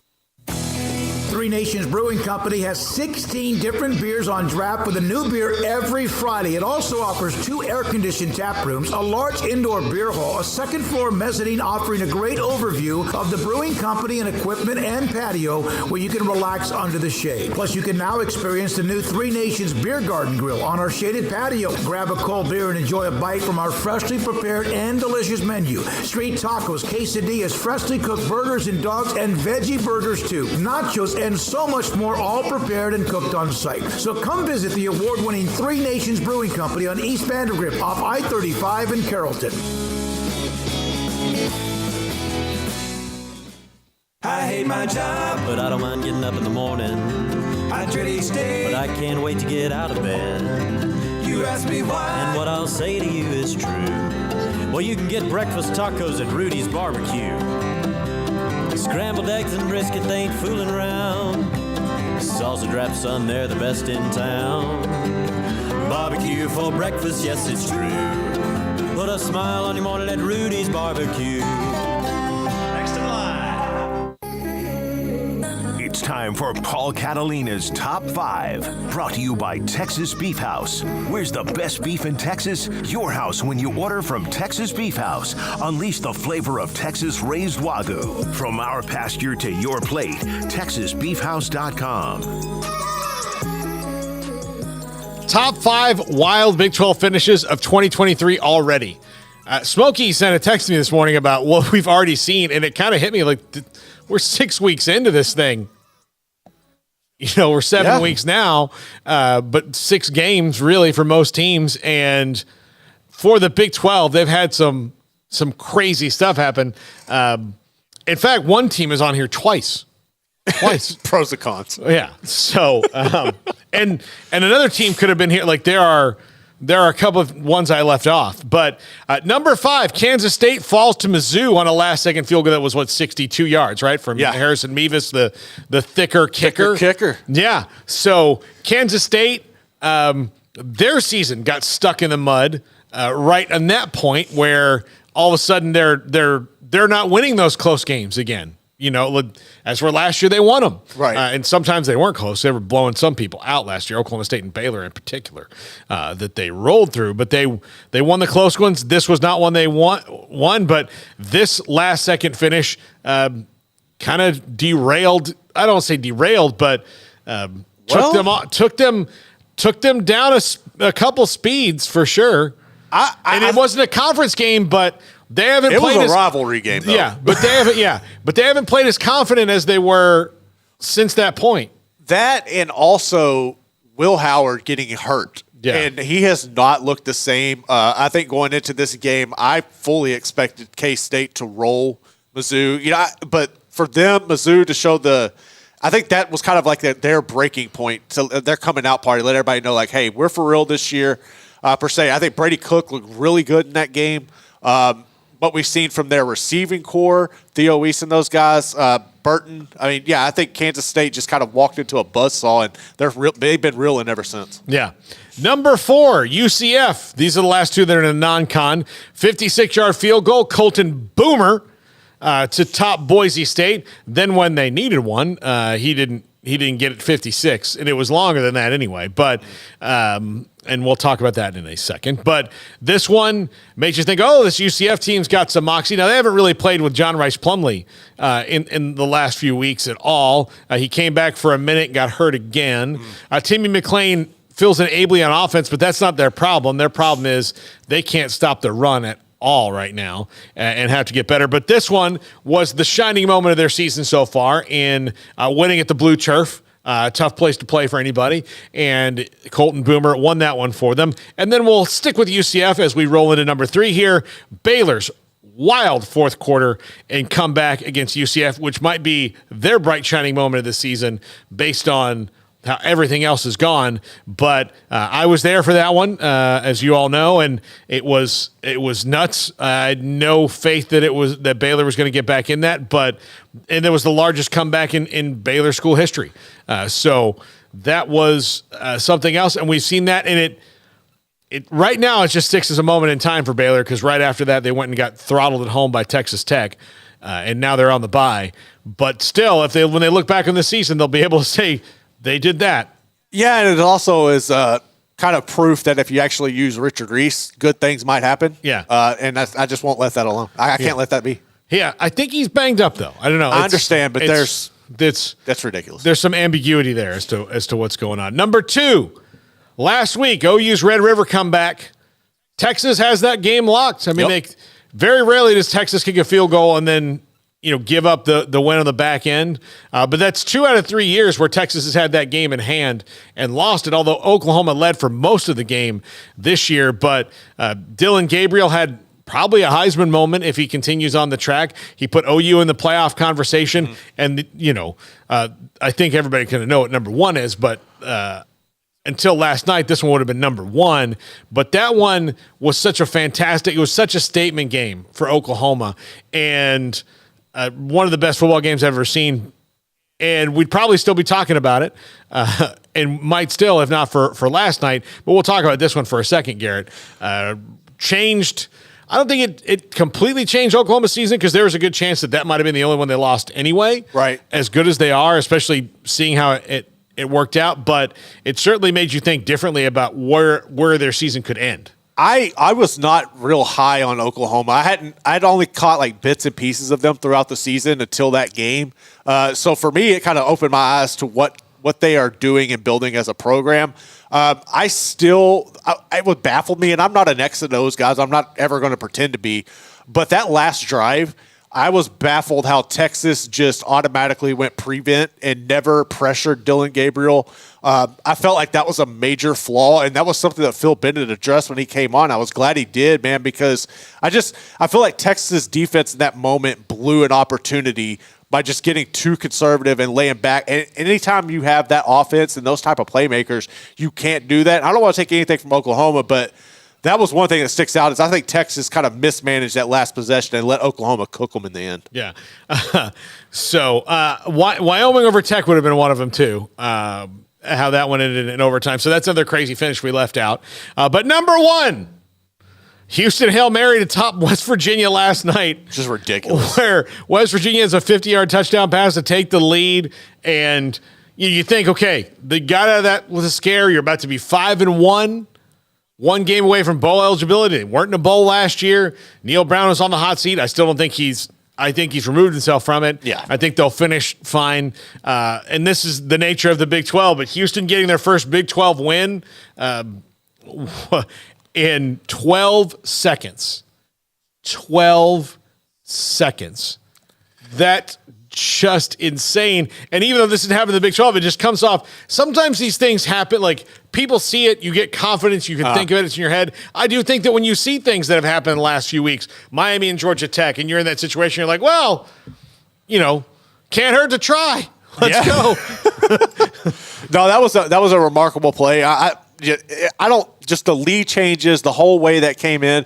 Three Nations Brewing Company has 16 different beers on draft with a new beer every Friday. It also offers 2 air-conditioned tap rooms, a large indoor beer hall, a second-floor mezzanine offering a great overview of the brewing company and equipment and patio where you can relax under the shade. Plus, you can now experience the new Three Nations Beer Garden Grill on our shaded patio. Grab a cold beer and enjoy a bite from our freshly prepared and delicious menu. Street tacos, quesadillas, freshly cooked burgers and dogs, and veggie burgers too. Nachos and so much more, all prepared and cooked on site. So come visit the award-winning Three Nations Brewing Company on East Vandergrift off I-35 in Carrollton. I hate my job, but I don't mind getting up in the morning. I dread each day, but I can't wait to get out of bed. You ask me why, and what I'll say to you is true. Well, you can get breakfast tacos at Rudy's Barbecue. Scrambled eggs and brisket, they ain't fooling around. Salsa drap, son, they're the best in town. Barbecue for breakfast, yes, it's true. Put a smile on your morning at Rudy's Barbecue. Next in line. It's time for Paul Catalina's Top 5. Brought to you by Texas Beef House. Where's the best beef in Texas? Your house when you order from Texas Beef House. Unleash the flavor of Texas-raised Wagyu. From our pasture to your plate, TexasBeefHouse.com. Top 5 wild Big 12 finishes of 2023 already. Smokey sent a text to me this morning about what we've already seen, and it kind of hit me like we're 6 weeks into this thing. You know, we're 7 weeks now, but 6 games really for most teams. And for the Big 12, they've had some crazy stuff happen. In fact, one team is on here twice. Pros and cons. Yeah. So, and another team could have been here. Like there are a couple of ones I left off, but number 5, Kansas State falls to Mizzou on a last-second field goal that was 62 yards, right, from Harrison Mevis, the thicker kicker. Yeah. So Kansas State, their season got stuck in the mud right on that point where all of a sudden they're not winning those close games again. You know, as for last year, they won them. Right. And sometimes they weren't close. They were blowing some people out last year, Oklahoma State and Baylor in particular, that they rolled through. But they won the close ones. This was not one they won, but this last-second finish kind of derailed. I don't say derailed, but took them down a couple speeds for sure. It wasn't a conference game, but they haven't played. It was a rivalry game, though. Yeah, but they haven't played as confident as they were since that point. That and also Will Howard getting hurt. Yeah. And he has not looked the same. I think going into this game, I fully expected K-State to roll Mizzou. You know, but for them, Mizzou to show I think that was kind of like their breaking point. So their coming out party, let everybody know, like, hey, we're for real this year, per se. I think Brady Cook looked really good in that game. What we've seen from their receiving core, Theo Weiss and those guys, Burton. I mean, I think Kansas State just kind of walked into a buzzsaw, and they've been reeling ever since. Yeah. Number 4, UCF. These are the last two that are in a non-con. 56-yard field goal, Colton Boomer to top Boise State. Then when they needed one, he didn't get it 56, and it was longer than that anyway. But and we'll talk about that in a second. But this one makes you think, oh, this UCF team's got some moxie. Now, they haven't really played with John Rice Plumlee in the last few weeks at all. He came back for a minute and got hurt again. Timmy McClain fills in ably on offense, but that's not their problem. Their problem is they can't stop the run at all right now and have to get better. But this one was the shining moment of their season so far in winning at the Blue Turf. Tough place to play for anybody. And Colton Boomer won that one for them. And then we'll stick with UCF as we roll into number 3 here. Baylor's wild fourth quarter and come back against UCF, which might be their bright shining moment of the season based on how everything else is gone. But I was there for that one, as you all know, and it was nuts. I had no faith that Baylor was going to get back in that, and it was the largest comeback in Baylor school history. So that was something else, and we've seen that, and it right now it just sticks as a moment in time for Baylor, because right after that they went and got throttled at home by Texas Tech, and now they're on the bye. But still, when they look back on the season, they'll be able to say they did that. Yeah, and it also is kind of proof that if you actually use Richard Reese, good things might happen. Yeah. And I just won't let that alone. I can't let that be. Yeah, I think he's banged up, though. I don't know. I understand, but that's ridiculous. There's some ambiguity there as to what's going on. Number 2, last week, OU's Red River comeback. Texas has that game locked. I mean, very rarely does Texas kick a field goal and then give up the win on the back end. But that's 2 out of 3 years where Texas has had that game in hand and lost it, although Oklahoma led for most of the game this year. But Dylan Gabriel had probably a Heisman moment if he continues on the track. He put OU in the playoff conversation. And, I think everybody kind of know what number 1 is, but until last night, this one would have been number 1. But that one was such a statement game for Oklahoma. And one of the best football games I've ever seen, and we'd probably still be talking about it, and might still, if not for last night. But we'll talk about this one for a second, Garrett. Changed. I don't think it completely changed Oklahoma's season, because there was a good chance that might have been the only one they lost anyway. Right. As good as they are, especially seeing how it worked out. But it certainly made you think differently about where their season could end. I was not real high on Oklahoma. I'd only caught like bits and pieces of them throughout the season until that game. So for me, it kind of opened my eyes to what they are doing and building as a program. It would baffle me, and I'm not an X and O's guys. I'm not ever going to pretend to be. But that last drive, I was baffled how Texas just automatically went prevent and never pressured Dylan Gabriel. I felt like that was a major flaw, and that was something that Phil Bennett addressed when he came on. I was glad he did, man, because I feel like Texas defense in that moment blew an opportunity by just getting too conservative and laying back. And anytime you have that offense and those type of playmakers, you can't do that. I don't want to take anything from Oklahoma, but that was one thing that sticks out is I think Texas kind of mismanaged that last possession and let Oklahoma cook them in the end. Yeah. So Wyoming over Tech would have been one of them too. How that one ended in overtime. So that's another crazy finish we left out. But number 1, Houston Hail Mary to top West Virginia last night. Just ridiculous. Where West Virginia has a 50-yard touchdown pass to take the lead. And you think, okay, they got out of that with a scare. You're about to be 5-1. 1 game away from bowl eligibility. They weren't in a bowl last year. Neil Brown is on the hot seat. I still don't think I think he's removed himself from it. Yeah. I think they'll finish fine. And this is the nature of the Big 12. But Houston getting their first Big 12 win in 12 seconds. 12 seconds. That's just insane. And even though this didn't happen in the Big 12, it just comes off. Sometimes these things happen. Like, people see it, you get confidence, you can think of it, it's in your head. I do think that when you see things that have happened in the last few weeks, Miami and Georgia Tech, and you're in that situation, you're like, well, can't hurt to try. Let's go. No, that was a remarkable play. I don't, just the lead changes, the whole way that came in,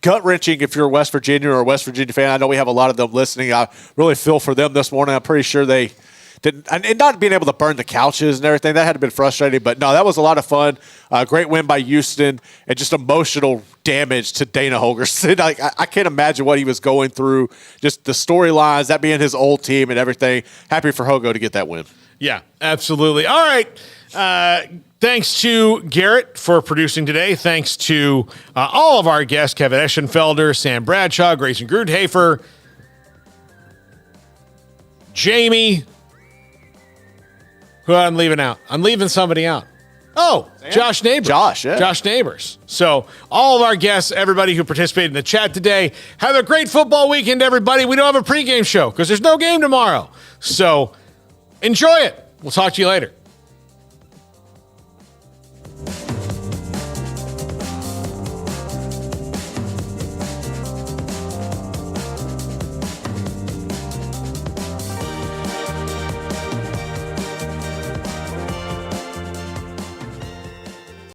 gut-wrenching if you're a West Virginia or a West Virginia fan. I know we have a lot of them listening. I really feel for them this morning. I'm pretty sure they didn't, and not being able to burn the couches and everything, that had to been frustrating. But no, that was a lot of fun. Great win by Houston, and just emotional damage to Dana Holgorsen. I can't imagine what he was going through. Just the storylines, that being his old team and everything. Happy for Hogo to get that win. Yeah, absolutely. All right. Thanks to Garrett for producing today. Thanks to all of our guests, Kevin Ashenfelder, Sam Bradshaw, Grayson Grudhafer, Jamie. Who I'm leaving out? I'm leaving somebody out. Oh, Sam? Josh Neighbors. Josh Neighbors. So all of our guests, everybody who participated in the chat today, have a great football weekend, everybody. We don't have a pregame show because there's no game tomorrow. So enjoy it. We'll talk to you later.